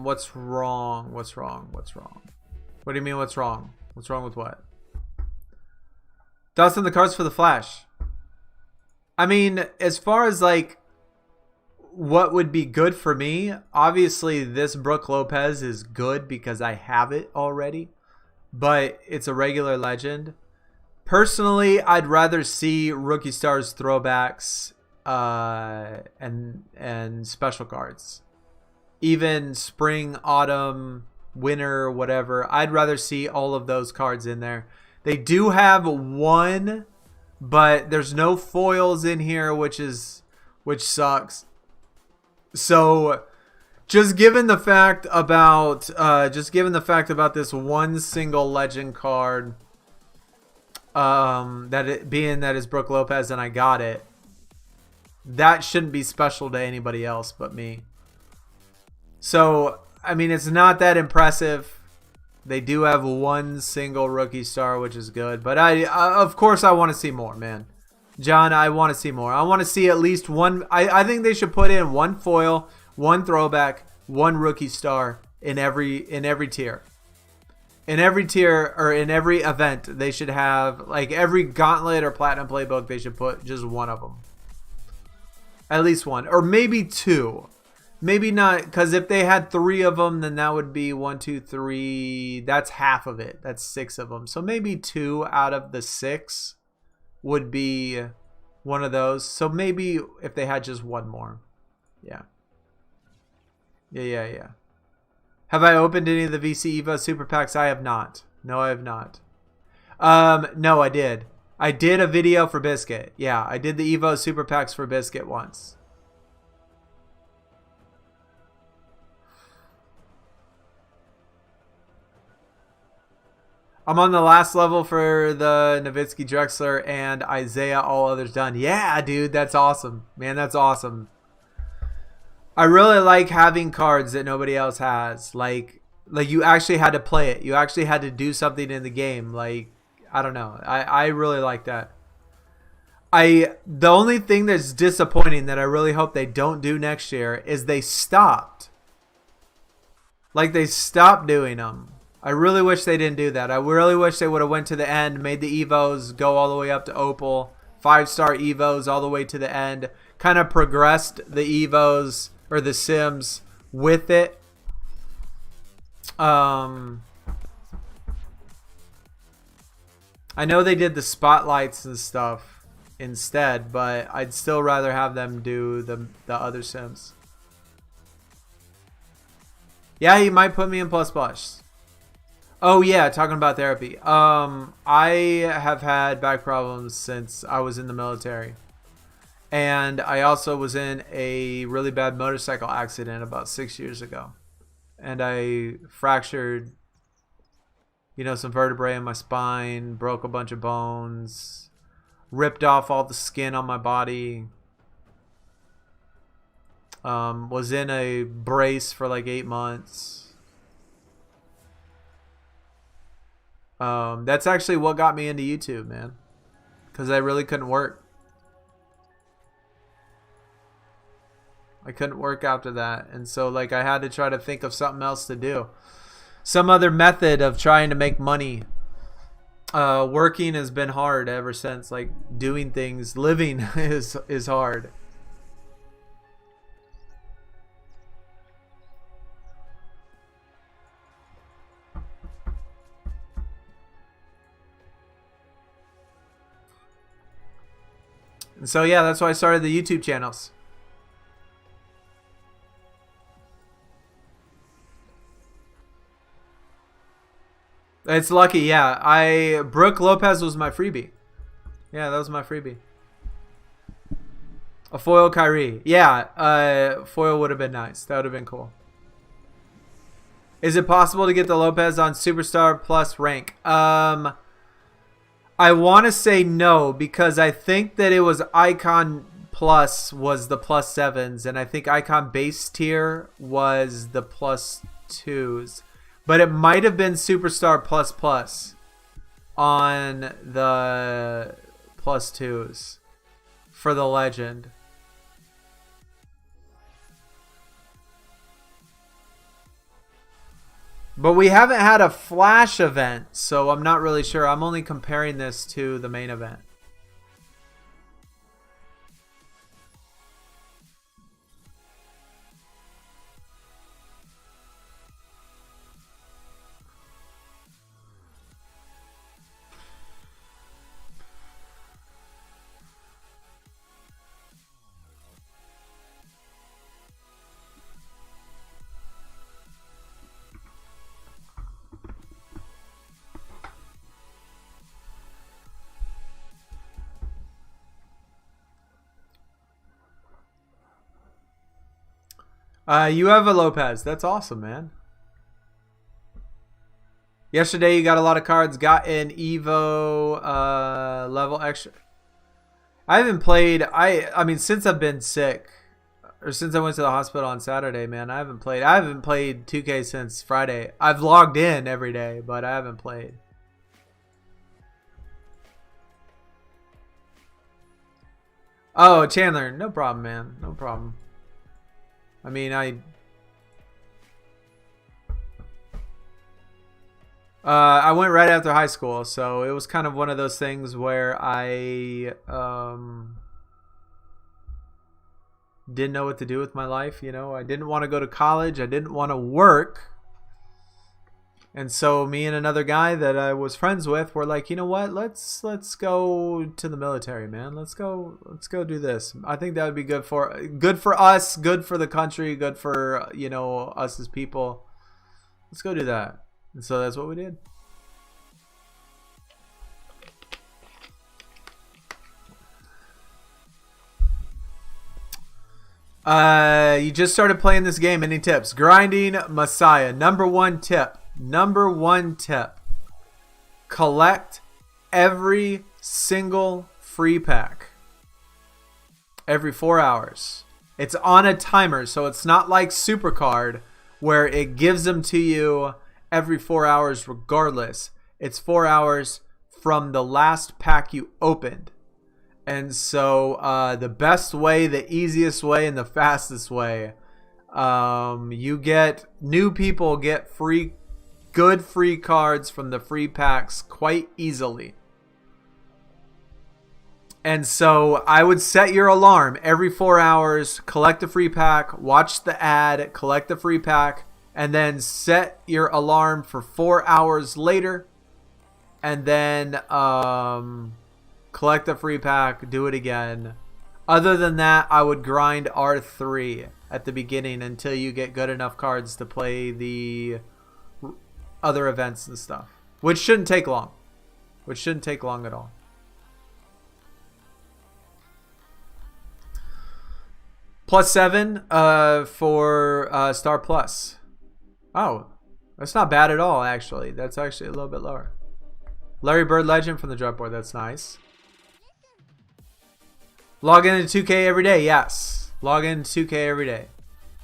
What's wrong? What's wrong? What's wrong? What do you mean what's wrong? What's wrong with what? Thoughts on the cards for the Flash? I mean, as far as like what would be good for me, obviously this Brook Lopez is good because I have it already, but it's a regular legend. Personally, I'd rather see Rookie Stars throwbacks and special cards. Even spring, autumn, winter, whatever. I'd rather see all of those cards in there. They do have one, but there's no foils in here, which sucks. So just given the fact about this one single legend card, that is Brook Lopez and I got it, that shouldn't be special to anybody else but me. So I mean, it's not that impressive. They do have one single rookie star, which is good, but of course I want to see more, man. John, I want to see more. I want to see at least one. I think they should put in one foil, one throwback, one rookie star in every tier. In every tier or in every event, they should have, like, every Gauntlet or Platinum Playbook, they should put just one of them. At least one. Or maybe two. Maybe not, because if they had three of them, then that would be 1, 2, 3. That's half of it. That's 6 of them. So maybe 2 out of the 6 would be one of those. So maybe if they had just one more. Yeah. Yeah. Have I opened any of the VC Evo Super Packs? I have not. No, I have not. No, I did. I did a video for Biscuit. Yeah, I did the Evo Super Packs for Biscuit once. I'm on the last level for the Nowitzki, Drexler, and Isaiah, all others done. Yeah, dude, that's awesome. Man, that's awesome. I really like having cards that nobody else has. Like you actually had to play it. You actually had to do something in the game. Like, I don't know. I really like that. The only thing that's disappointing that I really hope they don't do next year is they stopped. Like, they stopped doing them. I really wish they didn't do that. I really wish they would have went to the end, made the Evos go all the way up to Opal, 5-star Evos all the way to the end, kind of progressed the Evos or the Sims with it. I know they did the spotlights and stuff instead, but I'd still rather have them do the other Sims. Yeah, he might put me in plus plus. Oh yeah, talking about therapy. I have had back problems since I was in the military. And I also was in a really bad motorcycle accident about 6 years ago. And I fractured, some vertebrae in my spine, broke a bunch of bones, ripped off all the skin on my body. Was in a brace for like 8 months. That's actually what got me into YouTube, man. Because I really couldn't work. I couldn't work after that. And so, like, I had to try to think of something else to do. Some other method of trying to make money. Working has been hard ever since. Like, doing things, living is hard. And so yeah, that's why I started the YouTube channels. It's lucky, yeah. Brook Lopez was my freebie. Yeah, that was my freebie. A foil Kyrie. Yeah, foil would have been nice. That would have been cool. Is it possible to get the Lopez on Superstar Plus rank? I want to say no, because I think that it was Icon Plus was the +7s, and I think Icon Base Tier was the +2s. But it might have been Superstar Plus on the +2s for the Legend. But we haven't had a Flash event, so I'm not really sure. I'm only comparing this to the main event. You have a Lopez. That's awesome, man. Yesterday you got a lot of cards. Got an Evo level extra. I haven't played. I mean, since I've been sick, or since I went to the hospital on Saturday, man, I haven't played. I haven't played 2K since Friday. I've logged in every day, but I haven't played. Oh, Chandler, no problem, man. No problem. I mean, I went right after high school, so it was kind of one of those things where I didn't know what to do with my life. You know, I didn't want to go to college. I didn't want to work. And so me and another guy that I was friends with were like, you know what? Let's go to the military, man. Let's go do this. I think that would be good for us, good for the country, good for, you know, us as people. Let's go do that. And so that's what we did. You just started playing this game. Any tips? Grinding Messiah. Number one tip. Collect every single free pack every 4 hours. It's on a timer, so it's not like Supercard where it gives them to you every 4 hours regardless. It's 4 hours from the last pack you opened. And so the best way, the easiest way, and the fastest way, you get new people get good free cards from the free packs quite easily. And so I would set your alarm every 4 hours, collect a free pack, watch the ad, collect the free pack, and then set your alarm for 4 hours later, and then collect the free pack, do it again. Other than that, I would grind R3 at the beginning until you get good enough cards to play the other events and stuff, which shouldn't take long. At all. +7 for Star Plus. Oh, that's not bad at all, actually. That's actually a little bit lower. Larry Bird Legend from the drop board. That's nice. Log into 2K every day. Yes. Log into 2K every day.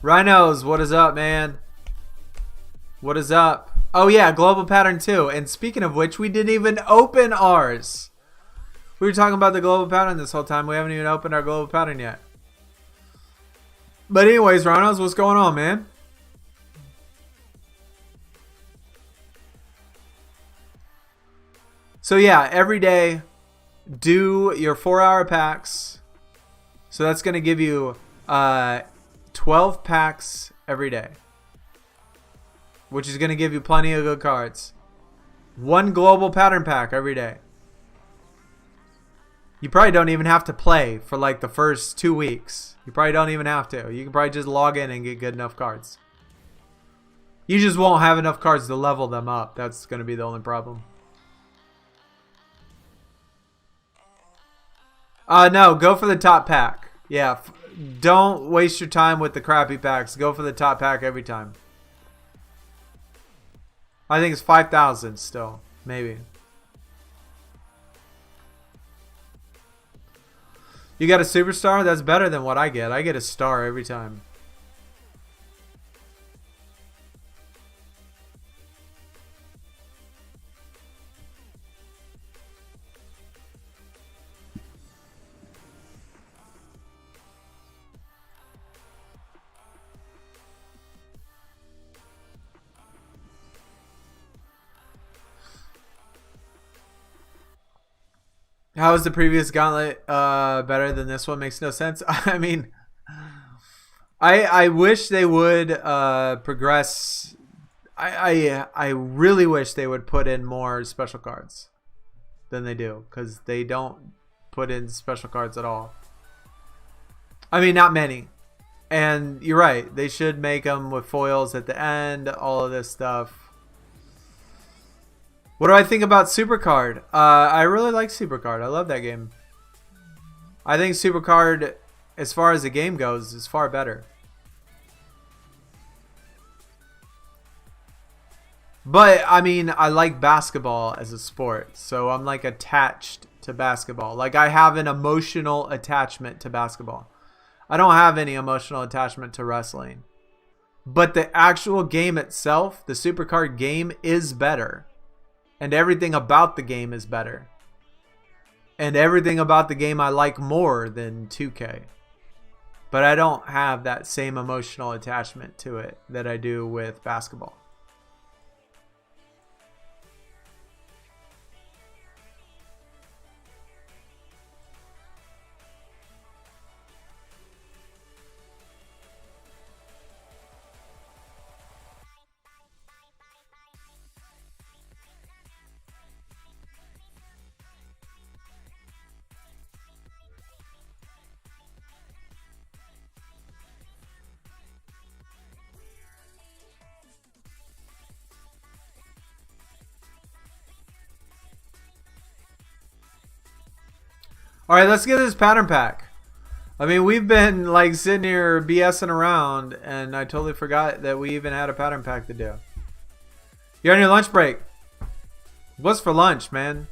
Rhinos, what is up, man? What is up? Oh, yeah, Global Pattern 2. And speaking of which, we didn't even open ours. We were talking about the Global Pattern this whole time. We haven't even opened our Global Pattern yet. But anyways, Rhinos, what's going on, man? So, yeah, every day, do your 4-hour packs. So that's going to give you 12 packs every day, which is going to give you plenty of good cards. One global pattern pack every day. You probably don't even have to play for like the first 2 weeks. You probably don't even have to. You can probably just log in and get good enough cards. You just won't have enough cards to level them up. That's going to be the only problem. No, go for the top pack. Yeah, don't waste your time with the crappy packs. Go for the top pack every time. I think it's 5,000 still. Maybe. You got a superstar? That's better than what I get. I get a star every time. How is the previous Gauntlet better than this one? Makes no sense. I mean, I wish they would progress. I really wish they would put in more special cards than they do, because they don't put in special cards at all. I mean, not many. And you're right. They should make them with foils at the end. All of this stuff. What do I think about Supercard? I really like Supercard. I love that game. I think Supercard, as far as the game goes, is far better. But, I mean, I like basketball as a sport. So I'm like attached to basketball. Like I have an emotional attachment to basketball. I don't have any emotional attachment to wrestling. But the actual game itself, the Supercard game, is better. And everything about the game is better. And everything about the game I like more than 2K. But I don't have that same emotional attachment to it that I do with basketball. All right, let's get this pattern pack. I mean, we've been like sitting here BSing around, and I totally forgot that we even had a pattern pack to do. You're on your lunch break. What's for lunch, man?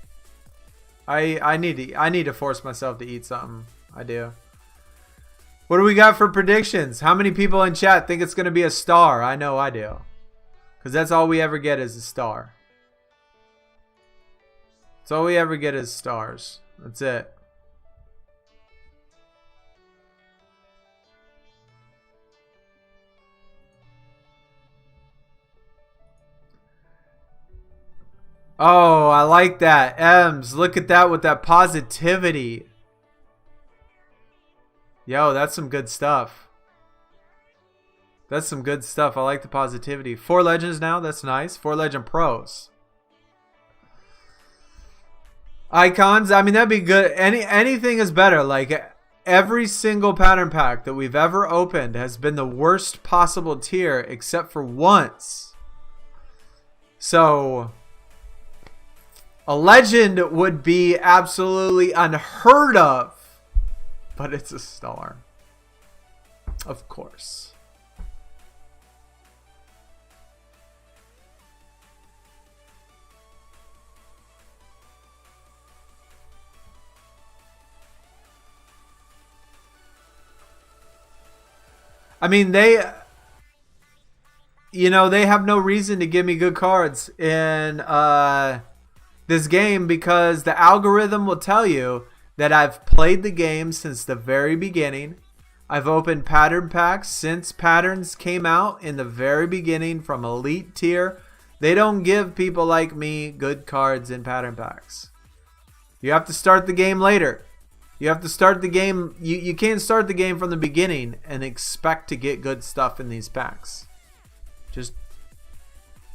I need to force myself to eat something. I do. What do we got for predictions? How many people in chat think it's going to be a star? I know I do. Because that's all we ever get is a star. That's all we ever get is stars. That's it. Oh, I like that. Ems, look at that with that positivity. Yo, that's some good stuff. That's some good stuff. I like the positivity. 4 legends now. That's nice. 4 legend pros. Icons. I mean, that'd be good. Anything is better. Like every single pattern pack that we've ever opened has been the worst possible tier except for once. So a legend would be absolutely unheard of. But it's a star. Of course. I mean, they have no reason to give me good cards in this game because the algorithm will tell you that I've played the game since the very beginning. I've opened pattern packs since patterns came out in the very beginning from elite tier. They don't give people like me good cards in pattern packs. You have to start the game later. You have to start the game. You can't start the game from the beginning and expect to get good stuff in these packs. Just,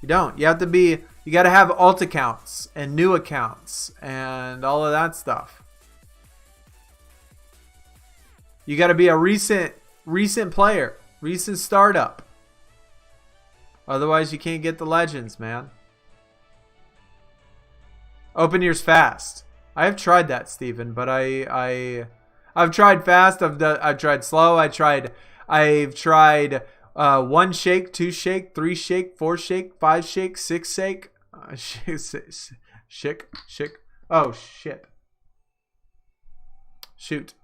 you don't. You have to be, you got to have alt accounts and new accounts and all of that stuff. You got to be a recent player, recent startup. Otherwise, you can't get the legends, man. Open yours fast. I have tried that, Steven, but I've tried fast. I've tried slow. I've tried 1 shake, 2 shake, 3 shake, 4 shake, 5 shake, 6 shake. Shake. Oh shit. Shoot.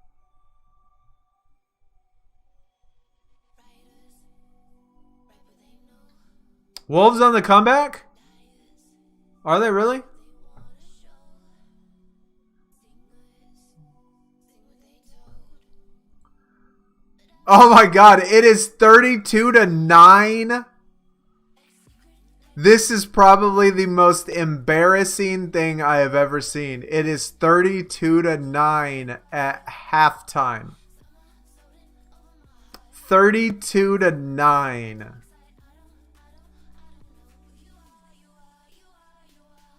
Wolves on the comeback? Are they really? Oh my god, it is 32-9. This is probably the most embarrassing thing I have ever seen. It is 32-9 at halftime. 32-9.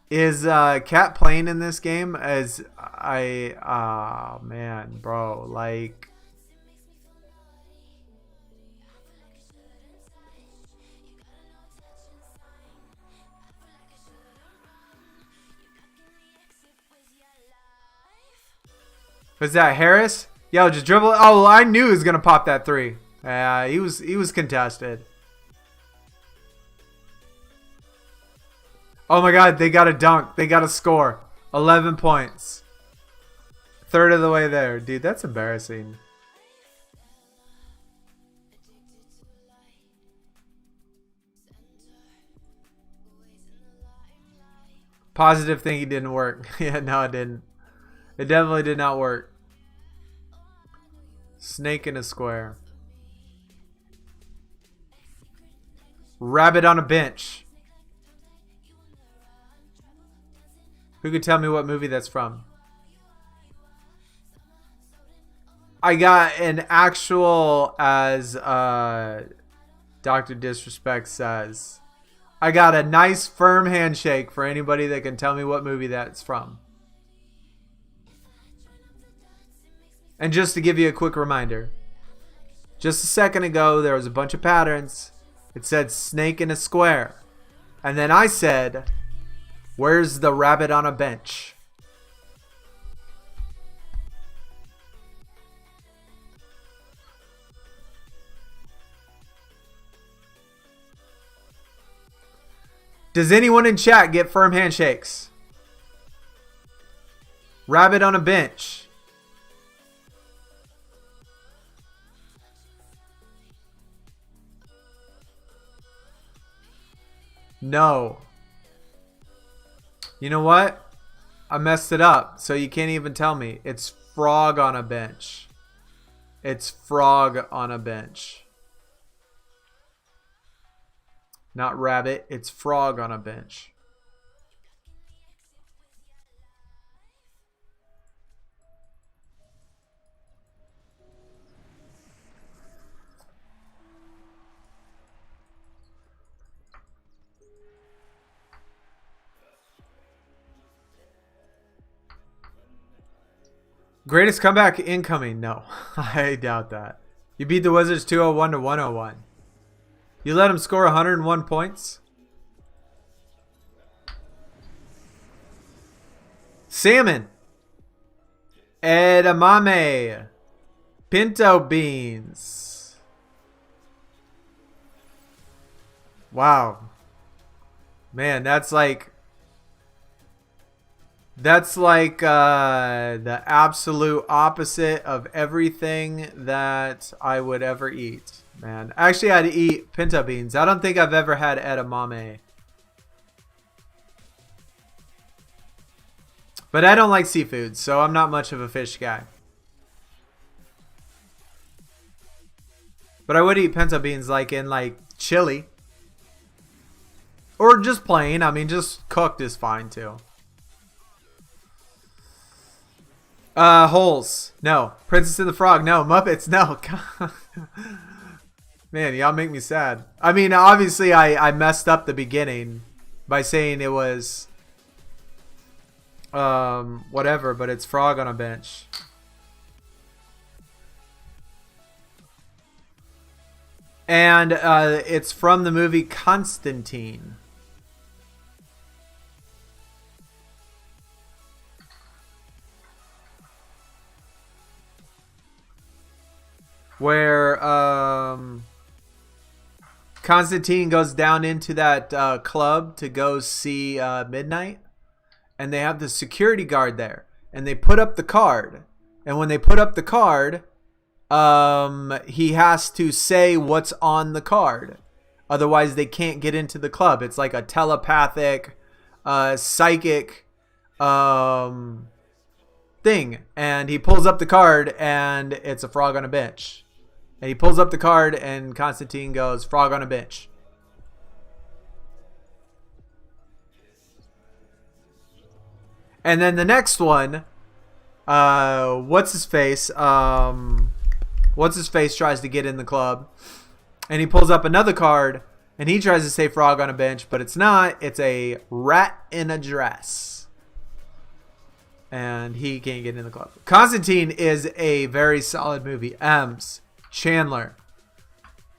Is Cat playing in this game? Oh man, bro, like. Was that Harris? Yo, just dribble. Oh, I knew he was gonna pop that 3. He was contested. Oh my god, they got a dunk. They got a score. 11 points. Third of the way there. Dude, that's embarrassing. Positive thing he didn't work. Yeah, no, it didn't. It definitely did not work. Snake in a square. Rabbit on a bench. Who could tell me what movie that's from? I got an actual, as Dr. Disrespect says, I got a nice firm handshake for anybody that can tell me what movie that's from. And just to give you a quick reminder, just a second ago there was a bunch of patterns. It said snake in a square. And then I said, where's the rabbit on a bench? Does anyone in chat get firm handshakes? Rabbit on a bench. No. You know what? I messed it up, so you can't even tell me. It's frog on a bench. It's frog on a bench. Not rabbit, it's frog on a bench. Greatest comeback incoming? No, I doubt that. You beat the Wizards 201 to 101. You let them score 101 points? Salmon. Edamame. Pinto beans. Wow. Man, that's like the absolute opposite of everything that I would ever eat. Man, actually, I'd eat pinto beans. I don't think I've ever had edamame. But I don't like seafood, so I'm not much of a fish guy. But I would eat pinto beans like in like chili. Or just plain. I mean, just cooked is fine too. Holes. No. Princess and the Frog. No. Muppets. No. Man, y'all make me sad. I mean, obviously, I messed up the beginning by saying it was whatever, but it's frog on a bench. And it's from the movie Constantine. Where Constantine goes down into that club to go see Midnight. And they have the security guard there. And they put up the card. And when they put up the card, he has to say what's on the card. Otherwise, they can't get into the club. It's like a telepathic, psychic thing. And he pulls up the card, and it's a frog on a bench. And he pulls up the card, and Constantine goes, frog on a bench. And then the next one, what's his face tries to get in the club, and he pulls up another card, and he tries to say frog on a bench, but it's not. It's a rat in a dress, and he can't get in the club. Constantine is a very solid movie. Chandler,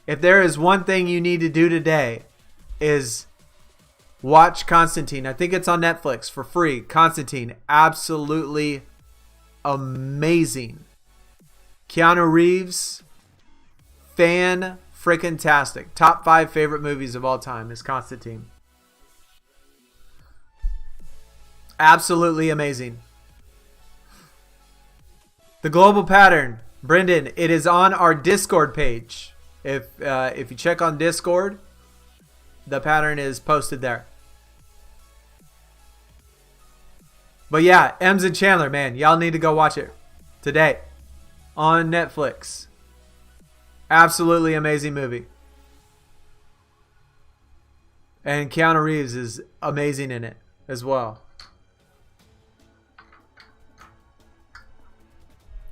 if there is one thing you need to do today, is watch Constantine. I think it's on Netflix for free. Constantine, absolutely amazing. Keanu Reeves, fan-frickin-tastic. Top 5 favorite movies of all time is Constantine. Absolutely amazing. The Global Pattern. Brendan, it is on our Discord page. If you check on Discord, the pattern is posted there. But yeah, Ems and Chandler, man, y'all need to go watch it today on Netflix. Absolutely amazing movie. And Keanu Reeves is amazing in it as well.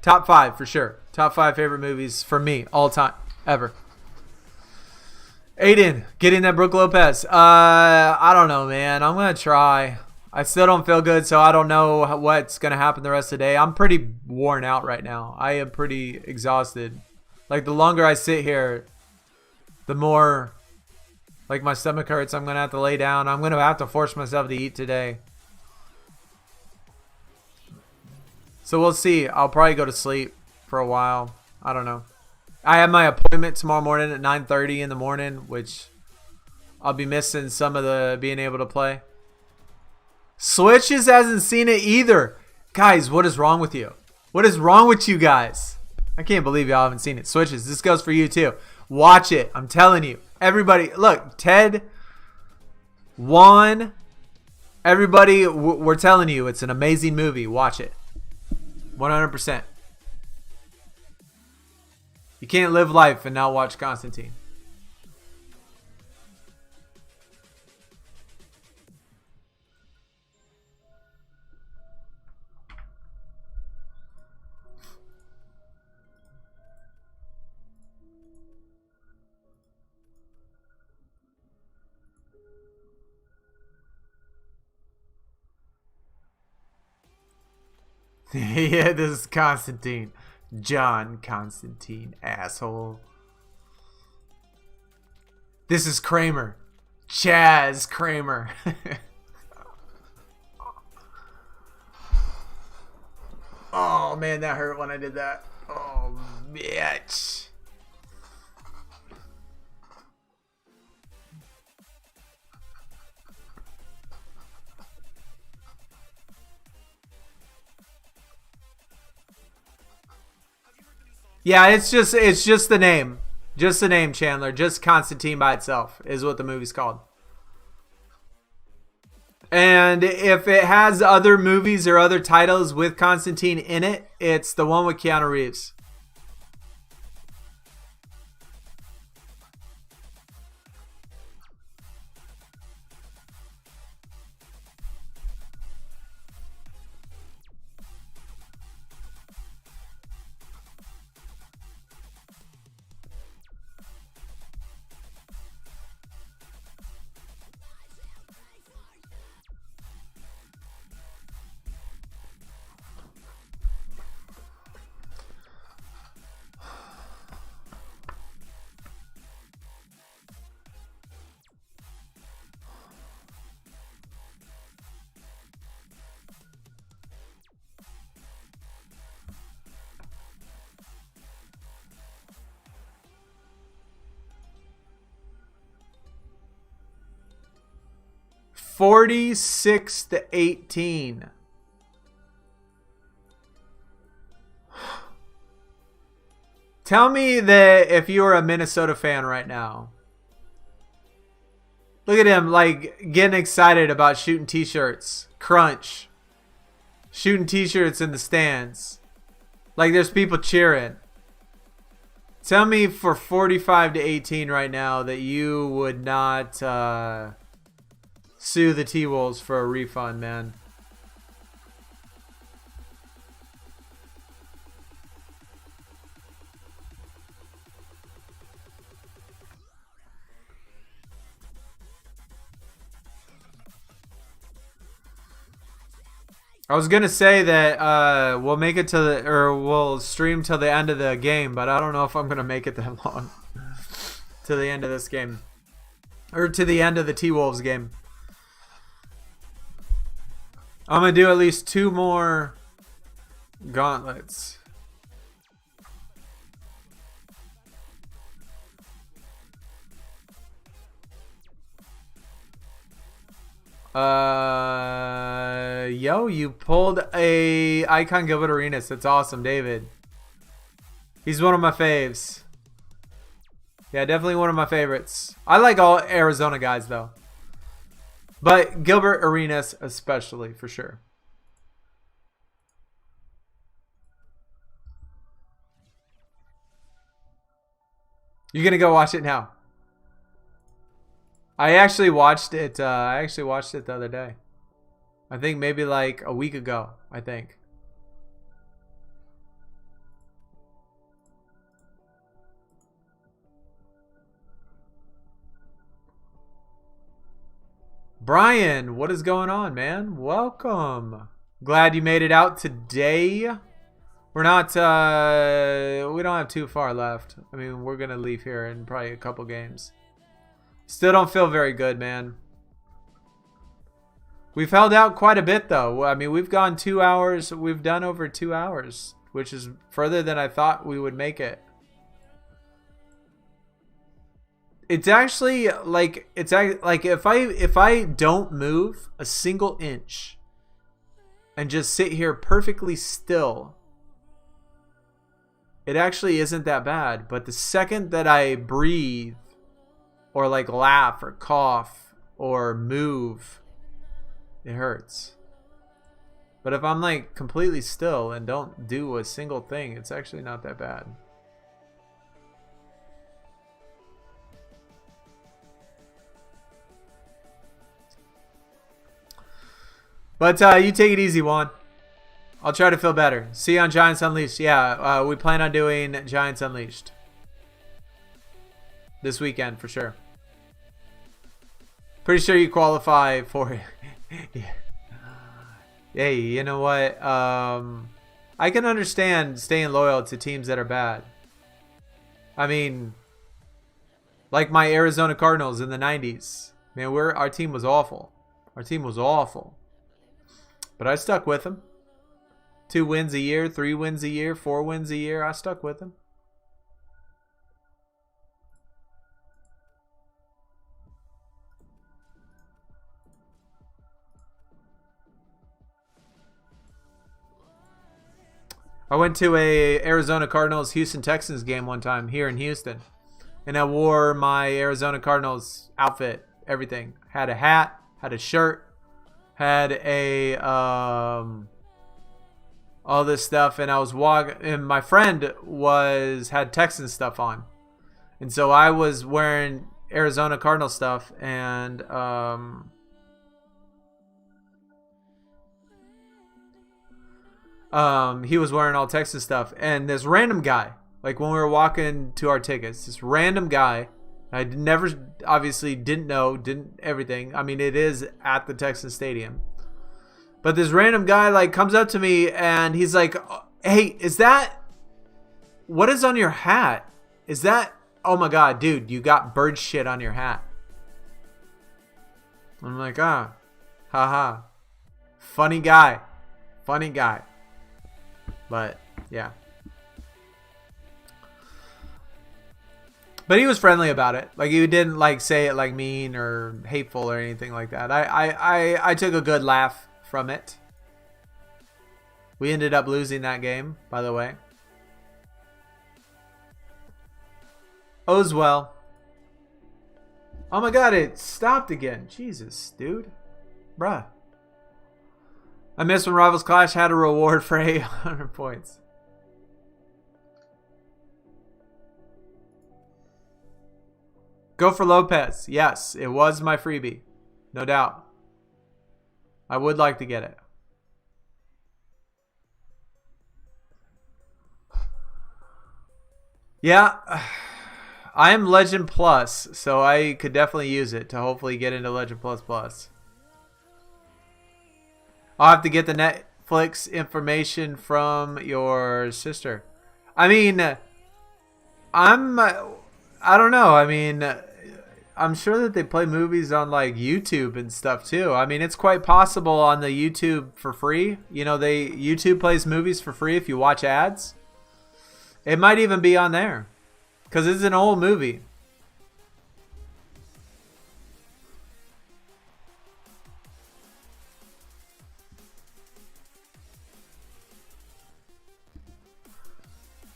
Top 5 for sure. Top 5 favorite movies for me all time ever. Aiden, getting that Brook Lopez. I don't know, man. I'm gonna try. I still don't feel good, so I don't know what's gonna happen the rest of the day. I'm pretty worn out right now. I am pretty exhausted. Like, the longer I sit here, the more like my stomach hurts. I'm gonna have to lay down. I'm gonna have to force myself to eat today. So we'll see. I'll probably go to sleep for a while. I don't know. I have my appointment tomorrow morning at 9:30 in the morning, which I'll be missing some of the being able to play. Switches hasn't seen it either. Guys, what is wrong with you? What is wrong with you guys? I can't believe y'all haven't seen it. Switches, this goes for you too. Watch it. I'm telling you. Everybody, look, Ted, Juan, everybody, we're telling you, it's an amazing movie. Watch it. 100%. You can't live life and not watch Constantine. Yeah, this is Constantine. John Constantine, asshole. This is Kramer. Chaz Kramer. Oh, man, that hurt when I did that. Oh, bitch. Yeah, it's just the name. Just the name, Chandler. Just Constantine by itself is what the movie's called. And if it has other movies or other titles with Constantine in it, it's the one with Keanu Reeves. 46-18. Tell me that if you were a Minnesota fan right now. Look at him, like, getting excited about shooting t-shirts. Crunch. Shooting t-shirts in the stands. Like, there's people cheering. Tell me for 45-18 right now that you would not sue the T-Wolves for a refund, man. I was gonna say that we'll make it to the, or we'll stream till the end of the game, but I don't know if I'm gonna make it that long to the end of this game, or to the end of the T-Wolves game. I'm gonna do at least 2 more gauntlets. Yo, you pulled a Icon Gilbert Arenas. That's awesome, David. He's one of my faves. Yeah, definitely one of my favorites. I like all Arizona guys, though. But Gilbert Arenas especially, for sure. You're going to go watch it now. I actually watched it. The other day. I think maybe like a week ago. I think. Brian, what is going on, man? Welcome. Glad you made it out today. We're not. We don't have too far left. I mean, we're gonna leave here in probably a couple games. Still don't feel very good, man. We've held out quite a bit, though. I mean, we've gone 2 hours. We've done over 2 hours, which is further than I thought we would make it. It's actually like if I don't move a single inch and just sit here perfectly still, it actually isn't that bad. But the second that I breathe, or like laugh or cough or move, it hurts. But if I'm like completely still and don't do a single thing, it's actually not that bad. But you take it easy, Juan. I'll try to feel better. See you on Giants Unleashed. Yeah, we plan on doing Giants Unleashed this weekend for sure. Pretty sure you qualify for it. Yeah. Hey, you know what? I can understand staying loyal to teams that are bad. I mean, like my Arizona Cardinals in the 90s. Man, our team was awful. Our team was awful. But I stuck with them. 2 wins a year, 3 wins a year, 4 wins a year. I stuck with them. I went to a Arizona Cardinals Houston Texans game one time here in Houston, and I wore my Arizona Cardinals outfit, everything. Had a hat, had a shirt, had a all this stuff, and I was walking, and my friend had Texan stuff on, and so I was wearing Arizona Cardinal stuff, and he was wearing all Texas stuff, and this random guy, like when we were walking to our tickets, this random guy, I never, obviously didn't know, didn't everything. I mean, it is at the Texas Stadium, but this random guy like comes up to me and he's like, "Hey, what is on your hat? Is that? Oh my God, dude, you got bird shit on your hat." I'm like, haha, funny guy. But yeah. But he was friendly about it. Like, he didn't like say it like mean or hateful or anything like that. I took a good laugh from it. We ended up losing that game, by the way. All's well. Oh my god, it stopped again. Jesus, dude. Bruh. I missed when Rivals Clash had a reward for 800 points. Go for Lopez. Yes, it was my freebie. No doubt. I would like to get it. Yeah. I am Legend Plus, so I could definitely use it to hopefully get into Legend Plus Plus. I'll have to get the Netflix information from your sister. I mean, I don't know. I mean, I'm sure that they play movies on like YouTube and stuff too. I mean, it's quite possible on the YouTube for free. You know, YouTube plays movies for free if you watch ads. It might even be on there because it's an old movie.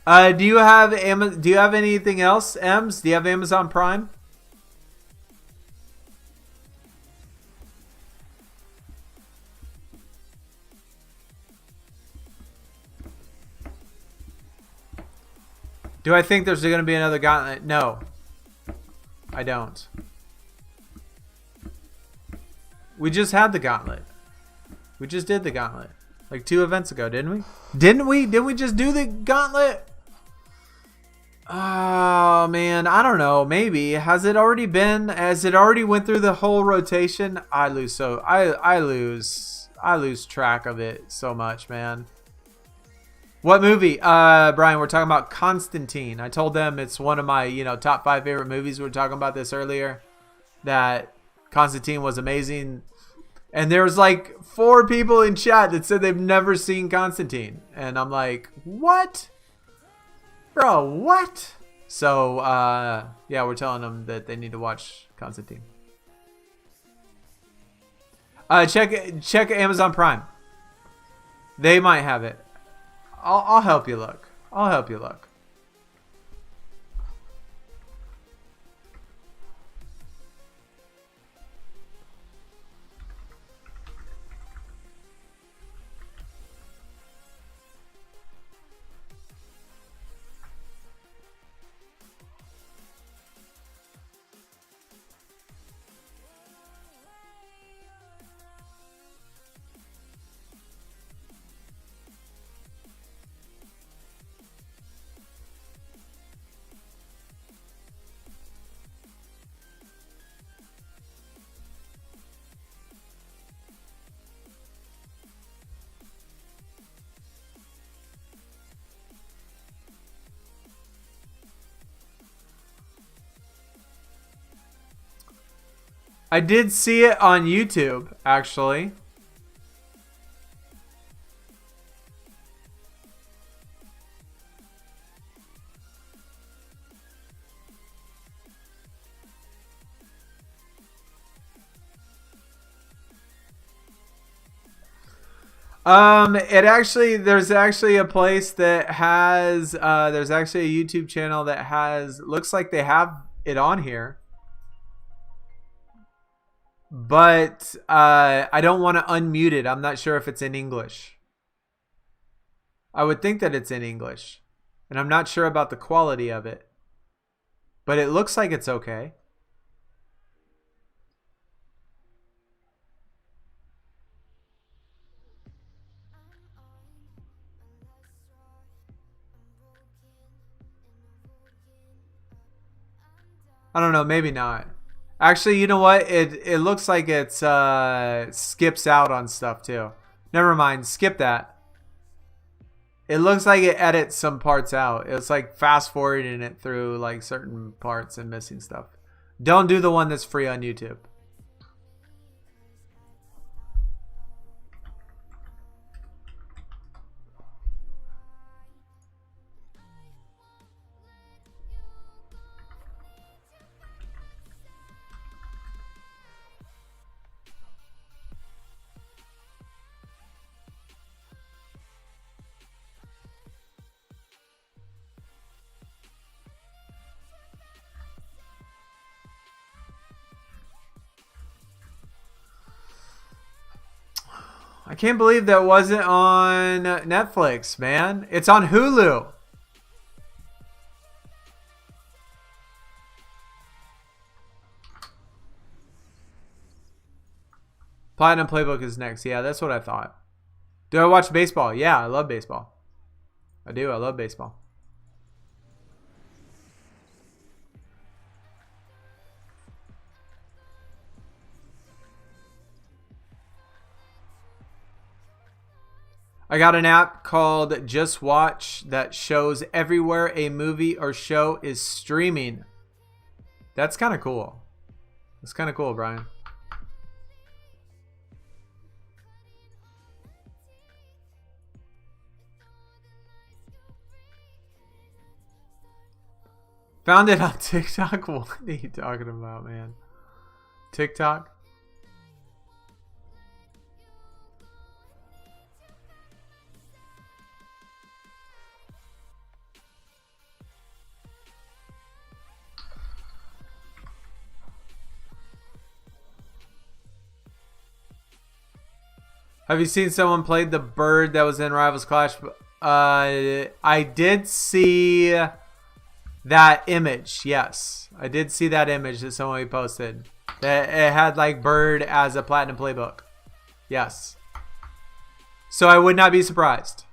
Do you have anything else, Ems? Do you have Amazon Prime? Do I think there's going to be another Gauntlet? No. I don't. We just had the Gauntlet. We just did the Gauntlet. Like 2 events ago, didn't we? Didn't we? Didn't we just do the Gauntlet? Oh, man. I don't know. Maybe. Has it already been? Has it already went through the whole rotation? I lose track of it so much, man. What movie? Brian, we're talking about Constantine. I told them it's one of my, top 5 favorite movies. We were talking about this earlier. That Constantine was amazing. And there was like 4 people in chat that said they've never seen Constantine. And I'm like, what? Bro, what? So, yeah, we're telling them that they need to watch Constantine. Check Amazon Prime. They might have it. I'll help you look. I'll help you look. I did see it on YouTube, actually. There's actually a place that has, there's actually a YouTube channel that has, looks like they have it on here. But I don't want to unmute it. I'm not sure if it's in English. I would think that it's in English. And I'm not sure about the quality of it. But it looks like it's okay. I don't know. Maybe not. Actually, you know what? It looks like it's skips out on stuff too. Never mind. Skip that. It looks like it edits some parts out. It's like fast forwarding it through like certain parts and missing stuff. Don't do the one that's free on YouTube. I can't believe that wasn't on Netflix, man. It's on Hulu. Platinum Playbook is next. Yeah, that's what I thought. Do I watch baseball? Yeah, I love baseball. I do. I love baseball. I got an app called Just Watch that shows everywhere a movie or show is streaming. That's kind of cool. That's kind of cool, Brian. Found it on TikTok. What are you talking about, man? TikTok? Have you seen someone played the bird that was in Rivals Clash? I did see that image. Yes, I did see that image that someone posted. That it had like bird as a platinum playbook. Yes. So I would not be surprised.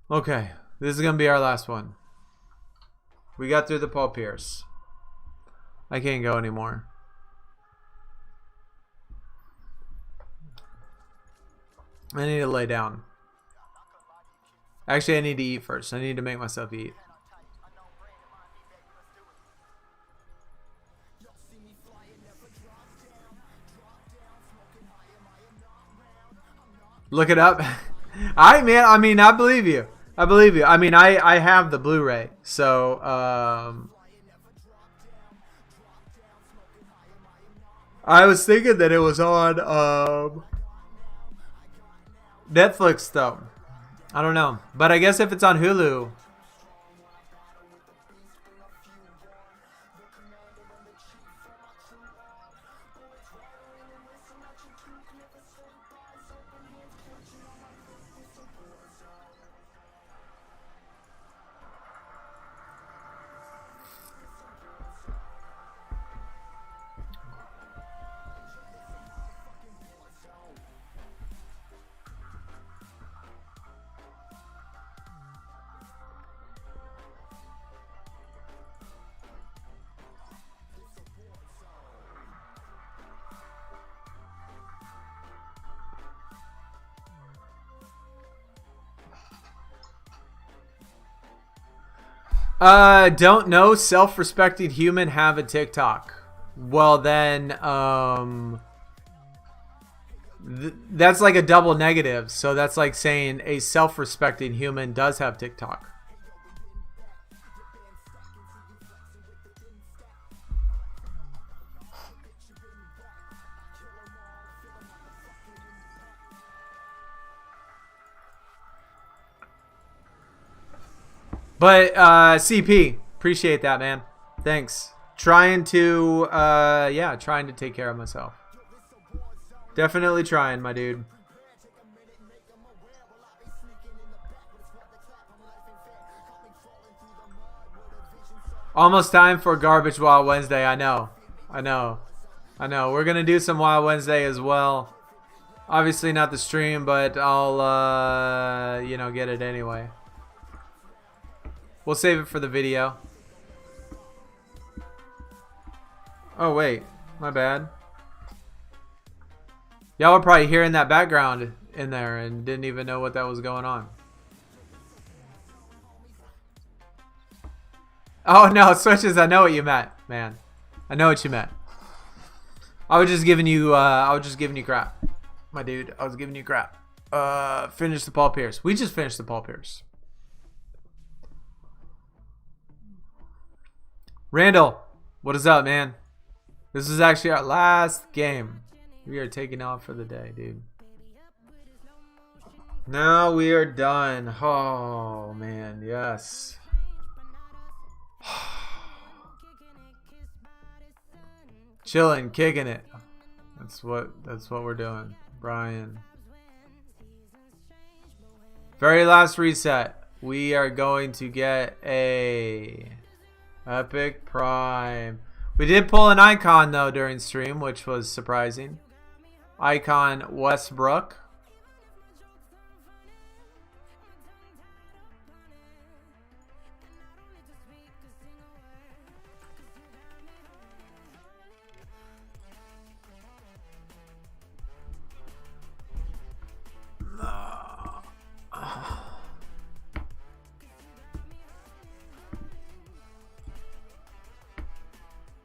Okay, this is gonna be our last one. We got through the Paul Pierce. I can't go anymore. I need to lay down. Actually, I need to eat first. I need to make myself eat. Look it up. I mean, I believe you. I believe you. I mean, I have the Blu-ray, so I was thinking that it was on Netflix though. I don't know, but I guess if it's on Hulu. Don't know. Self-respecting human have a TikTok. Well, then, that's like a double negative. So that's like saying a self-respecting human does have TikTok. But CP, appreciate that, man. Thanks. Trying to trying to take care of myself. Definitely trying, my dude. Almost time for Garbage Wild Wednesday. I know. We're gonna do some Wild Wednesday as well. Obviously not the stream, but I'll get it anyway. We'll save it for the video. Oh, wait. My bad. Y'all were probably hearing that background in there and didn't even know what that was going on. Oh, no. Switches. I know what you meant, man. I know what you meant. I was just giving you crap. My dude. I was giving you crap. Finish the Paul Pierce. We just finished the Paul Pierce. Randall, what is up, man? This is actually our last game. We are taking off for the day, dude. Now we are done. Oh, man, yes. Chilling, kicking it. That's what we're doing. Brian. Very last reset. We are going to get a Epic Prime. We did pull an icon though during stream, which was surprising. Icon Westbrook.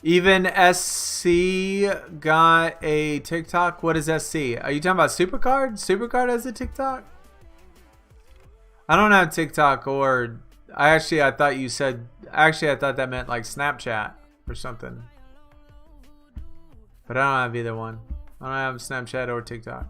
Even SC got a TikTok. What is SC? Are you talking about Supercard? Supercard has a TikTok? I don't have TikTok, or I thought you said, I thought that meant like Snapchat or something. But I don't have either one. I don't have Snapchat or TikTok.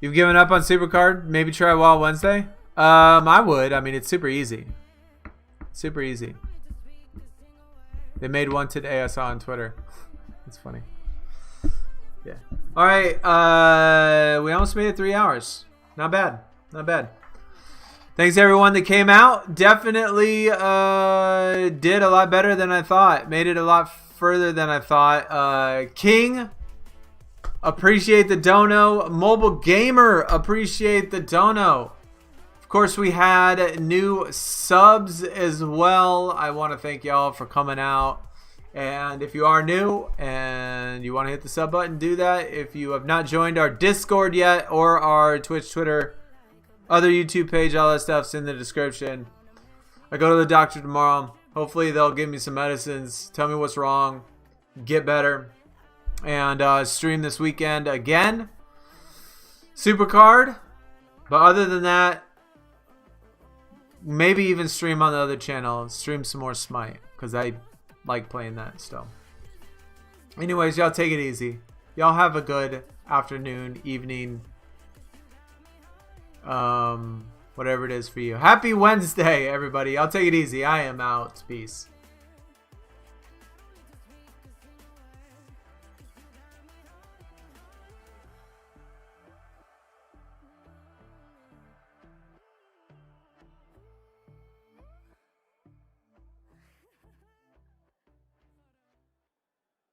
You've given up on Supercard? Maybe try Wild Wednesday? I would. I mean, it's super easy. Super easy. They made one today. I saw on Twitter. It's funny. Yeah. All right. We almost made it 3 hours. Not bad. Not bad. Thanks everyone that came out. Definitely did a lot better than I thought. Made it a lot further than I thought. King. Appreciate the dono. Mobile Gamer, appreciate the dono. Of course, we had new subs as well. I want to thank y'all for coming out. And if you are new and you want to hit the sub button, do that. If you have not joined our Discord yet or our Twitch, Twitter, other YouTube page, all that stuff's in the description. I go to the doctor tomorrow. Hopefully they'll give me some medicines, tell me what's wrong, get better. And stream this weekend again. Supercard. But other than that, maybe even stream on the other channel. Stream some more Smite, because I like playing that still. Anyways, y'all take it easy. Y'all have a good afternoon, evening, whatever it is for you. Happy Wednesday, everybody. Y'all take it easy. I am out. Peace.